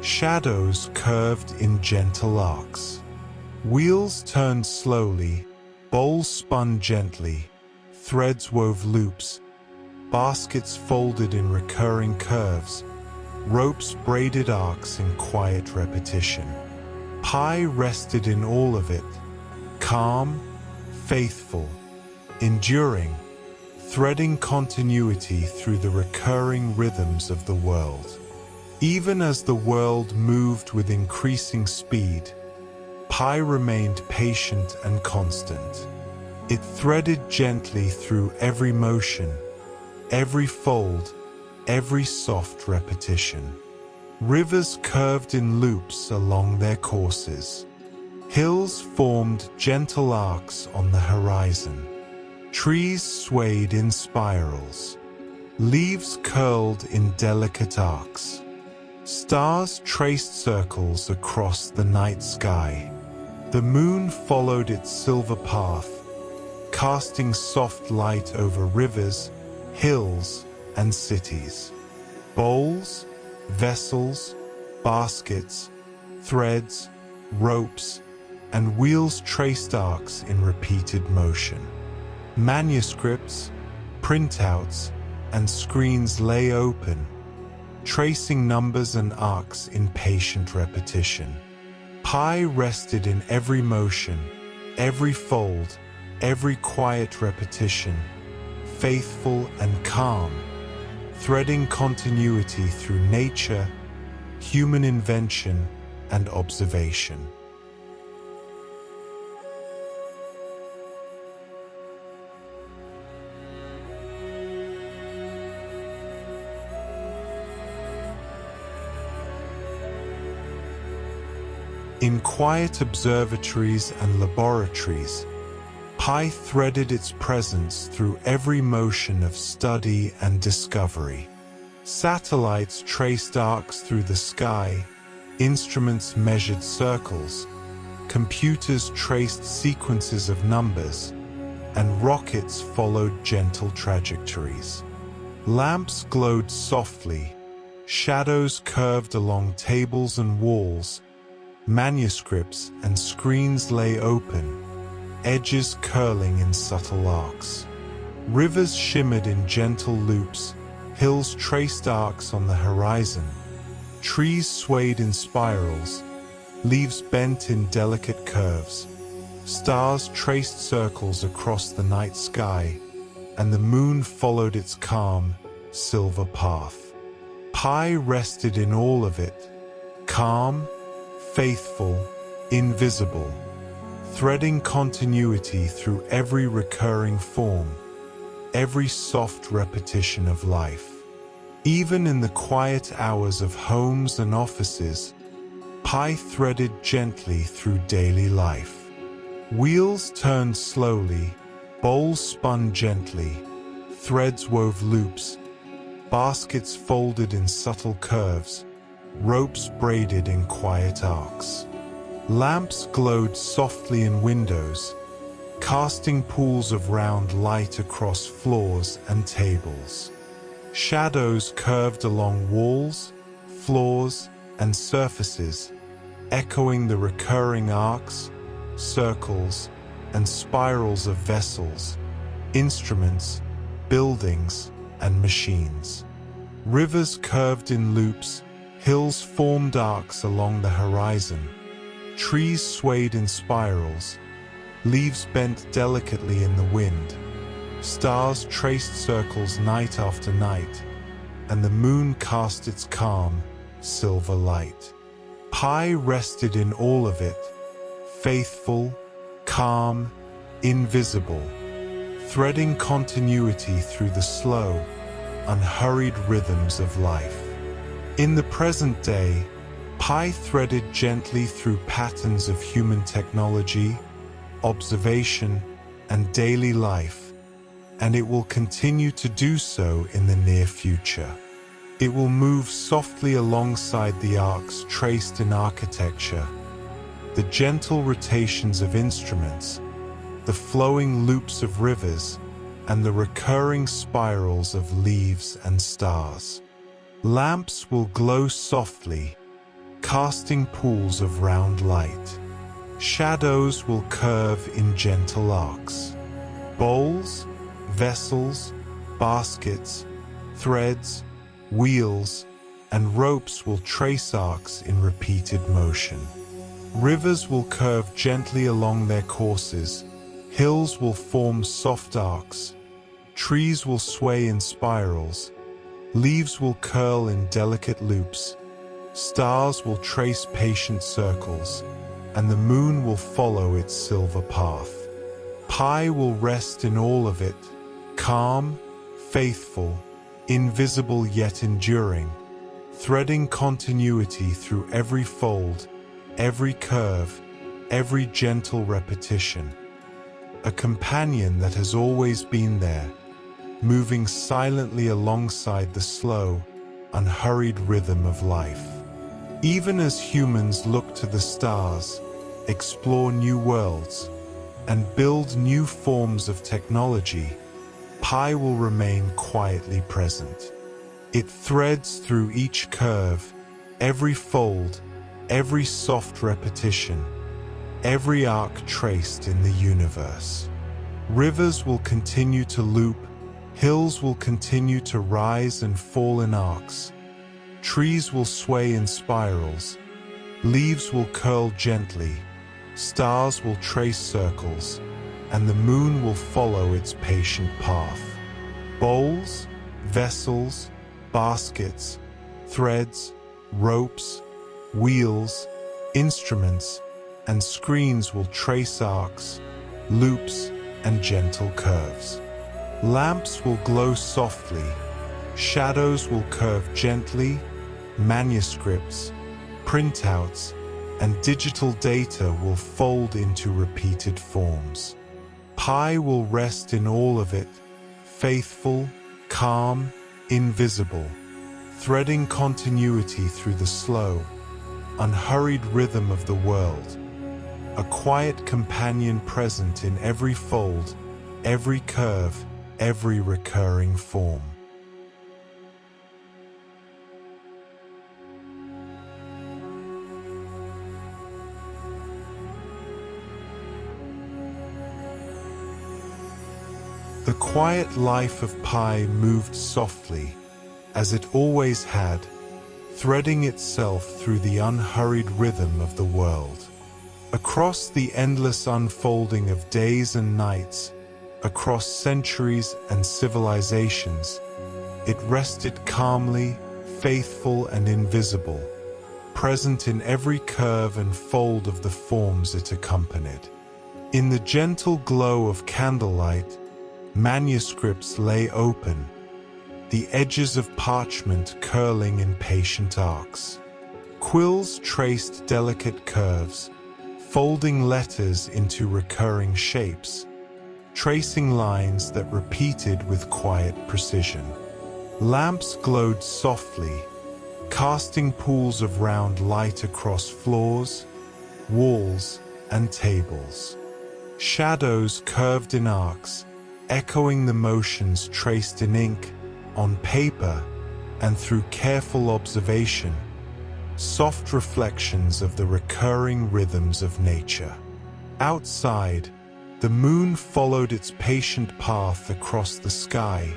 Shadows curved in gentle arcs. Wheels turned slowly, bowls spun gently, threads wove loops, baskets folded in recurring curves, ropes braided arcs in quiet repetition. Pi rested in all of it, calm, faithful, enduring, threading continuity through the recurring rhythms of the world. Even as the world moved with increasing speed, Pi remained patient and constant. It threaded gently through every motion, every fold, every soft repetition. Rivers curved in loops along their courses. Hills formed gentle arcs on the horizon. Trees swayed in spirals. Leaves curled in delicate arcs. Stars traced circles across the night sky. The moon followed its silver path, casting soft light over rivers, hills, and cities. Bowls, vessels, baskets, threads, ropes, and wheels traced arcs in repeated motion. Manuscripts, printouts, and screens lay open, tracing numbers and arcs in patient repetition. Pi rested in every motion, every fold, every quiet repetition, faithful and calm, threading continuity through nature, human invention, and observation. In quiet observatories and laboratories, Pi threaded its presence through every motion of study and discovery. Satellites traced arcs through the sky, instruments measured circles, computers traced sequences of numbers, and rockets followed gentle trajectories. Lamps glowed softly, shadows curved along tables and walls, manuscripts and screens lay open, edges curling in subtle arcs. Rivers shimmered in gentle loops, hills traced arcs on the horizon, trees swayed in spirals, leaves bent in delicate curves, stars traced circles across the night sky, and the moon followed its calm, silver path. Pi rested in all of it, calm, faithful, invisible, threading continuity through every recurring form, every soft repetition of life. Even in the quiet hours of homes and offices, Pi threaded gently through daily life. Wheels turned slowly, bowls spun gently, threads wove loops, baskets folded in subtle curves, ropes braided in quiet arcs. Lamps glowed softly in windows, casting pools of round light across floors and tables. Shadows curved along walls, floors, and surfaces, echoing the recurring arcs, circles, and spirals of vessels, instruments, buildings, and machines. Rivers curved in loops, hills formed arcs along the horizon, trees swayed in spirals, leaves bent delicately in the wind, stars traced circles night after night, and the moon cast its calm, silver light. Pi rested in all of it, faithful, calm, invisible, threading continuity through the slow, unhurried rhythms of life. In the present day, Pi threaded gently through patterns of human technology, observation, and daily life, and it will continue to do so in the near future. It will move softly alongside the arcs traced in architecture, the gentle rotations of instruments, the flowing loops of rivers, and the recurring spirals of leaves and stars. Lamps will glow softly, casting pools of round light. Shadows will curve in gentle arcs. Bowls, vessels, baskets, threads, wheels, and ropes will trace arcs in repeated motion. Rivers will curve gently along their courses, hills will form soft arcs, trees will sway in spirals, leaves will curl in delicate loops, stars will trace patient circles, and the moon will follow its silver path. Pi will rest in all of it, calm, faithful, invisible yet enduring, threading continuity through every fold, every curve, every gentle repetition. A companion that has always been there, moving silently alongside the slow, unhurried rhythm of life. Even as humans look to the stars, explore new worlds, and build new forms of technology, Pi will remain quietly present. It threads through each curve, every fold, every soft repetition, every arc traced in the universe. Rivers will continue to loop, hills will continue to rise and fall in arcs, trees will sway in spirals, leaves will curl gently, stars will trace circles, and the moon will follow its patient path. Bowls, vessels, baskets, threads, ropes, wheels, instruments, and screens will trace arcs, loops, and gentle curves. Lamps will glow softly, shadows will curve gently, manuscripts, printouts, and digital data will fold into repeated forms. Pi will rest in all of it, faithful, calm, invisible, threading continuity through the slow, unhurried rhythm of the world, a quiet companion present in every fold, every curve, every recurring form. The quiet life of Pi moved softly, as it always had, threading itself through the unhurried rhythm of the world. Across the endless unfolding of days and nights, across centuries and civilizations, it rested calmly, faithful and invisible, present in every curve and fold of the forms it accompanied. In the gentle glow of candlelight, manuscripts lay open, the edges of parchment curling in patient arcs. Quills traced delicate curves, folding letters into recurring shapes, tracing lines that repeated with quiet precision. Lamps glowed softly, casting pools of round light across floors, walls, and tables. Shadows curved in arcs, echoing the motions traced in ink, on paper, and through careful observation, soft reflections of the recurring rhythms of nature. Outside, the moon followed its patient path across the sky,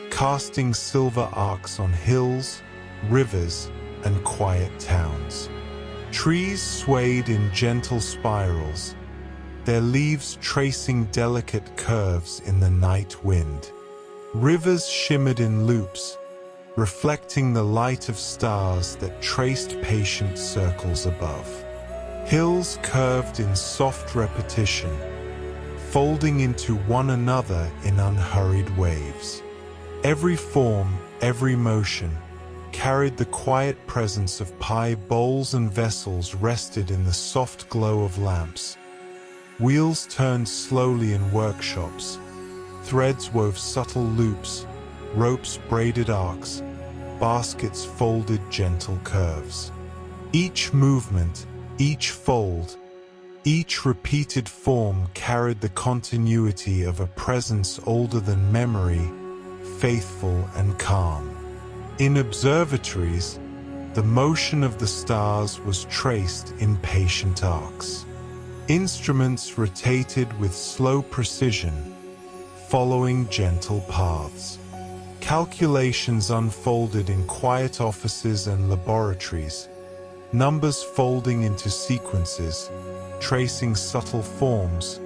casting silver arcs on hills, rivers, and quiet towns. Trees swayed in gentle spirals, their leaves tracing delicate curves in the night wind. Rivers shimmered in loops, reflecting the light of stars that traced patient circles above. Hills curved in soft repetition, folding into one another in unhurried waves. Every form, every motion, carried the quiet presence of Pi. Bowls and vessels rested in the soft glow of lamps. Wheels turned slowly in workshops, threads wove subtle loops, ropes braided arcs, baskets folded gentle curves. Each movement, each fold, each repeated form carried the continuity of a presence older than memory, faithful and calm. In observatories, the motion of the stars was traced in patient arcs. Instruments rotated with slow precision, following gentle paths. Calculations unfolded in quiet offices and laboratories, numbers folding into sequences, tracing subtle forms,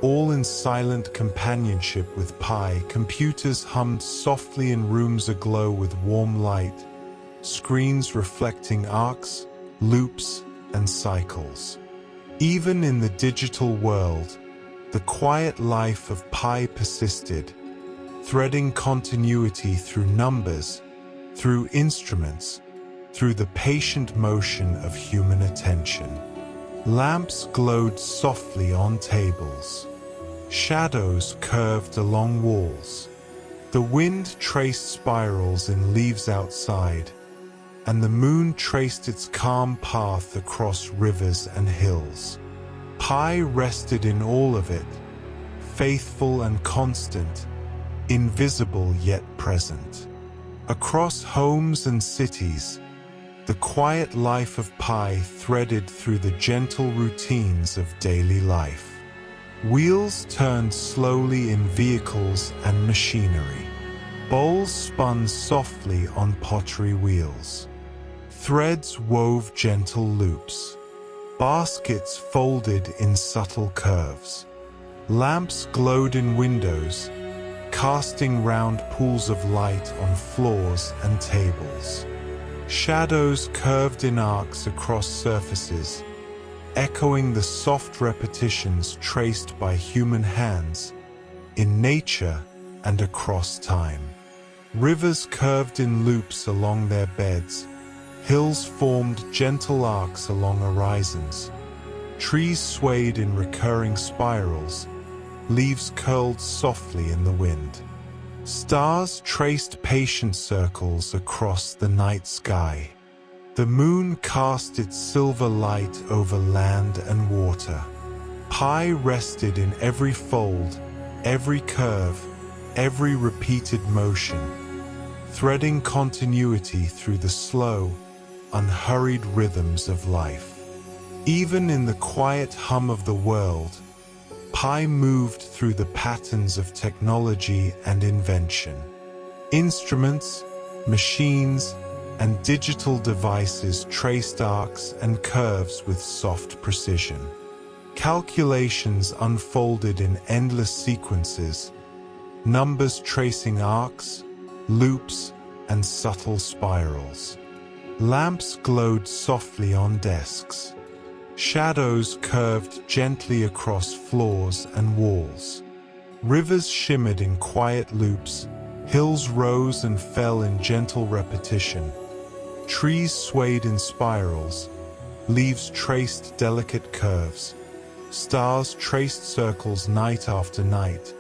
all in silent companionship with Pi. Computers hummed softly in rooms aglow with warm light, screens reflecting arcs, loops, and cycles. Even in the digital world, the quiet life of Pi persisted, threading continuity through numbers, through instruments, through the patient motion of human attention. Lamps glowed softly on tables. Shadows curved along walls. The wind traced spirals in leaves outside, and the moon traced its calm path across rivers and hills. Pi rested in all of it, faithful and constant, invisible yet present. Across homes and cities, the quiet life of Pi threaded through the gentle routines of daily life. Wheels turned slowly in vehicles and machinery. Bowls spun softly on pottery wheels. Threads wove gentle loops. Baskets folded in subtle curves. Lamps glowed in windows, casting round pools of light on floors and tables. Shadows curved in arcs across surfaces, echoing the soft repetitions traced by human hands, in nature and across time. Rivers curved in loops along their beds, Hills formed gentle arcs along horizons. Trees swayed in recurring spirals. Leaves curled softly in the wind. Stars traced patient circles across the night sky. The moon cast its silver light over land and water. Pi rested in every fold, every curve, every repeated motion, threading continuity through the slow, unhurried rhythms of life. Even in the quiet hum of the world, Pi moved through the patterns of technology and invention. Instruments, machines, and digital devices traced arcs and curves with soft precision. Calculations unfolded in endless sequences, numbers tracing arcs, loops, and subtle spirals. Lamps glowed softly on desks. Shadows curved gently across floors and walls. Rivers shimmered in quiet loops. Hills rose and fell in gentle repetition. Trees swayed in spirals. Leaves traced delicate curves. Stars traced circles night after night,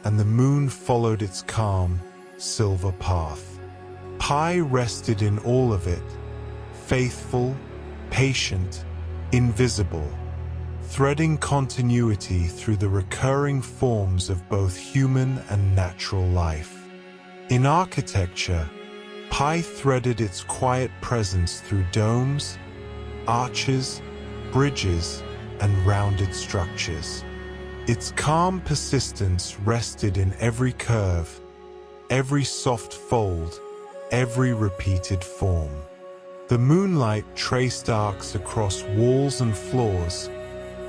and the moon followed its calm, silver path. Pi rested in all of it, faithful, patient, invisible, threading continuity through the recurring forms of both human and natural life. In architecture, Pi threaded its quiet presence through domes, arches, bridges, and rounded structures. Its calm persistence rested in every curve, every soft fold, every repeated form. The moonlight traced arcs across walls and floors,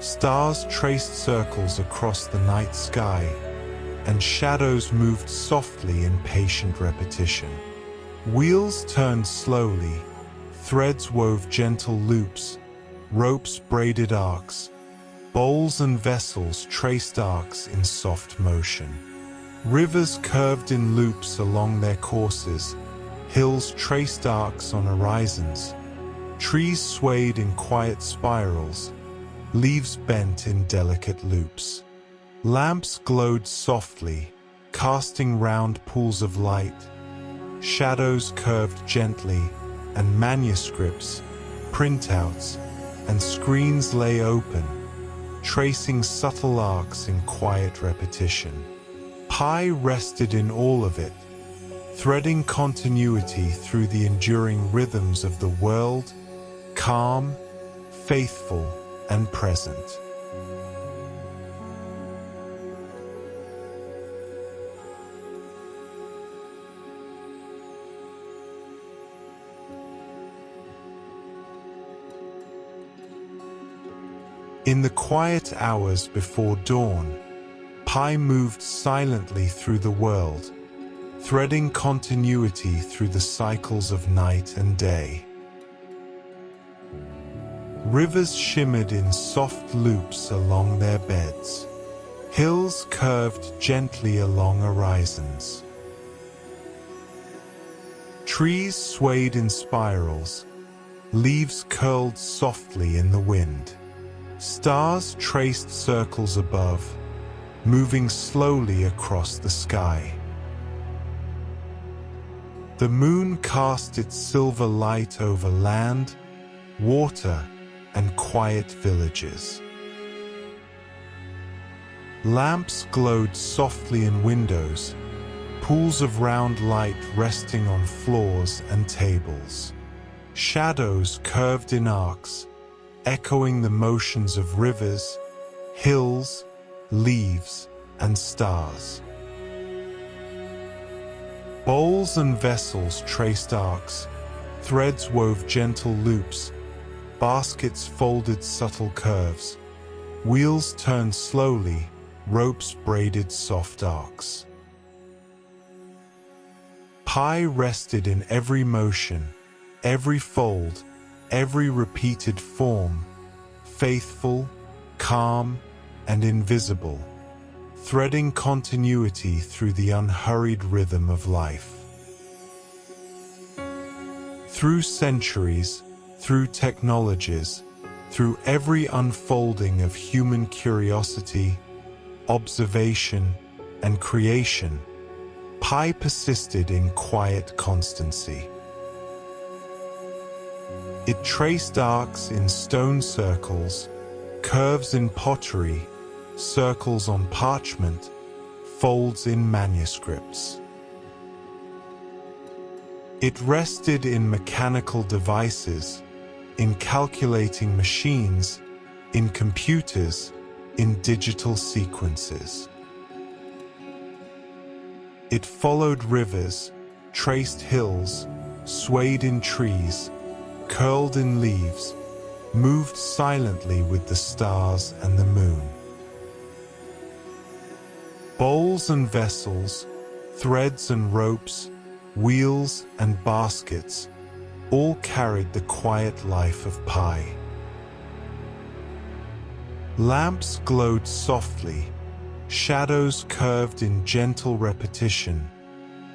stars traced circles across the night sky, and shadows moved softly in patient repetition. Wheels turned slowly, threads wove gentle loops, ropes braided arcs, bowls and vessels traced arcs in soft motion. Rivers curved in loops along their courses, hills traced arcs on horizons, trees swayed in quiet spirals, leaves bent in delicate loops. Lamps glowed softly, casting round pools of light. Shadows curved gently, and manuscripts, printouts, and screens lay open, tracing subtle arcs in quiet repetition. Pi rested in all of it, threading continuity through the enduring rhythms of the world, calm, faithful, and present. In the quiet hours before dawn, Pi moved silently through the world, threading continuity through the cycles of night and day. Rivers shimmered in soft loops along their beds. Hills curved gently along horizons. Trees swayed in spirals, leaves curled softly in the wind. Stars traced circles above, moving slowly across the sky. The moon cast its silver light over land, water, and quiet villages. Lamps glowed softly in windows, pools of round light resting on floors and tables. Shadows curved in arcs, echoing the motions of rivers, hills, leaves, and stars. Bowls and vessels traced arcs, threads wove gentle loops, baskets folded subtle curves, wheels turned slowly, ropes braided soft arcs. Pi rested in every motion, every fold, every repeated form, faithful, calm, and invisible, threading continuity through the unhurried rhythm of life. Through centuries, through technologies, through every unfolding of human curiosity, observation, and creation, pi persisted in quiet constancy. It traced arcs in stone circles, curves in pottery, circles on parchment, folds in manuscripts. It rested in mechanical devices, in calculating machines, in computers, in digital sequences. It followed rivers, traced hills, swayed in trees, curled in leaves, moved silently with the stars and the moon. Bowls and vessels, threads and ropes, wheels and baskets, all carried the quiet life of pi. Lamps glowed softly, shadows curved in gentle repetition,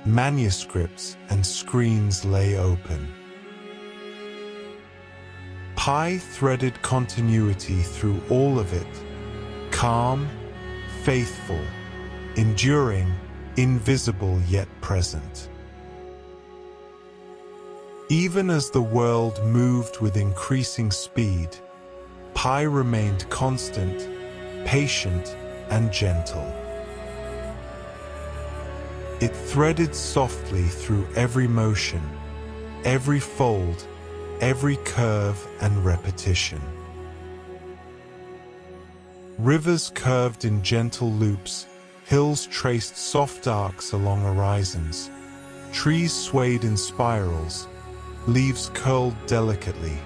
manuscripts and screens lay open. Pi threaded continuity through all of it, calm, faithful, enduring, invisible yet present. Even as the world moved with increasing speed, pi remained constant, patient, and gentle. It threaded softly through every motion, every fold, every curve and repetition. Rivers curved in gentle loops, hills traced soft arcs along horizons, trees swayed in spirals, leaves curled delicately,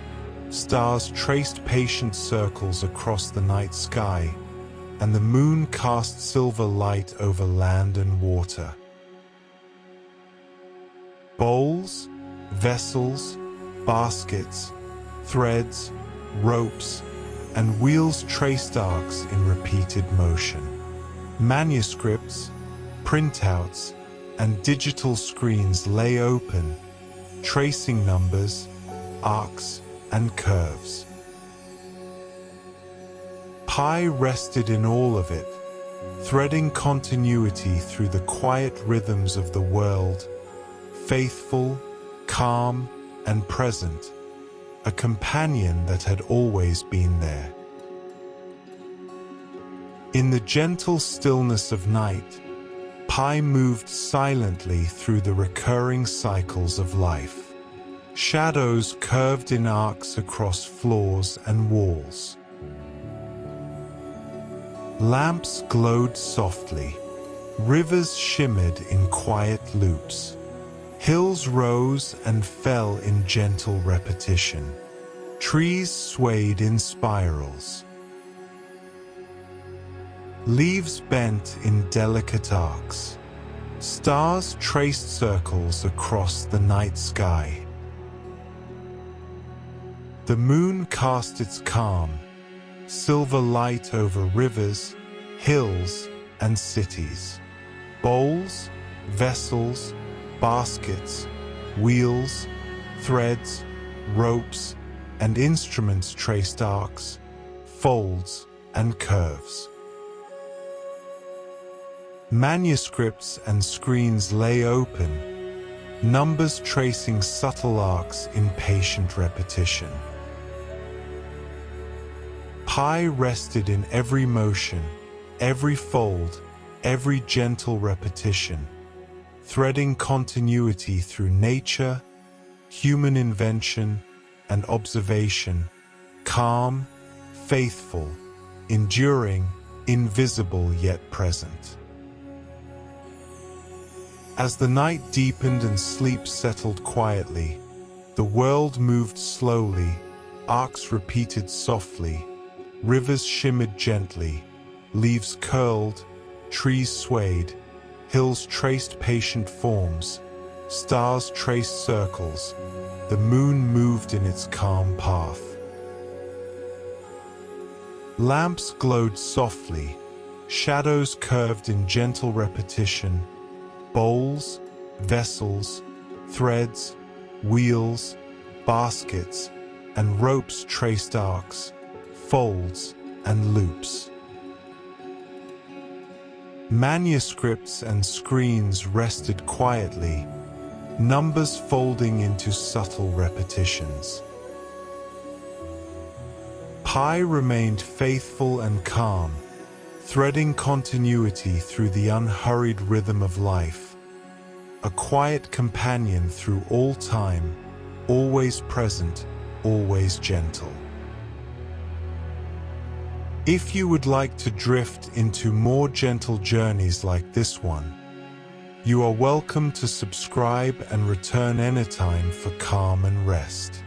stars traced patient circles across the night sky, and the moon cast silver light over land and water. Bowls, vessels, baskets, threads, ropes, and wheels traced arcs in repeated motion. Manuscripts, printouts, and digital screens lay open, tracing numbers, arcs, and curves. Pi rested in all of it, threading continuity through the quiet rhythms of the world, faithful, calm, and present, a companion that had always been there. In the gentle stillness of night, pi moved silently through the recurring cycles of life. Shadows curved in arcs across floors and walls. Lamps glowed softly. Rivers shimmered in quiet loops. Hills rose and fell in gentle repetition. Trees swayed in spirals. Leaves bent in delicate arcs. Stars traced circles across the night sky. The moon cast its calm, silver light over rivers, hills, and cities. Bowls, vessels, baskets, wheels, threads, ropes, and instruments traced arcs, folds, and curves. Manuscripts and screens lay open, numbers tracing subtle arcs in patient repetition. Pi rested in every motion, every fold, every gentle repetition, threading continuity through nature, human invention, and observation, calm, faithful, enduring, invisible yet present. As the night deepened and sleep settled quietly, the world moved slowly, arcs repeated softly, rivers shimmered gently, leaves curled, trees swayed, hills traced patient forms, stars traced circles, the moon moved in its calm path. Lamps glowed softly, shadows curved in gentle repetition, bowls, vessels, threads, wheels, baskets, and ropes traced arcs, folds, and loops. Manuscripts and screens rested quietly, numbers folding into subtle repetitions. Pi remained faithful and calm, threading continuity through the unhurried rhythm of life, a quiet companion through all time, always present, always gentle. If you would like to drift into more gentle journeys like this one, you are welcome to subscribe and return anytime for calm and rest.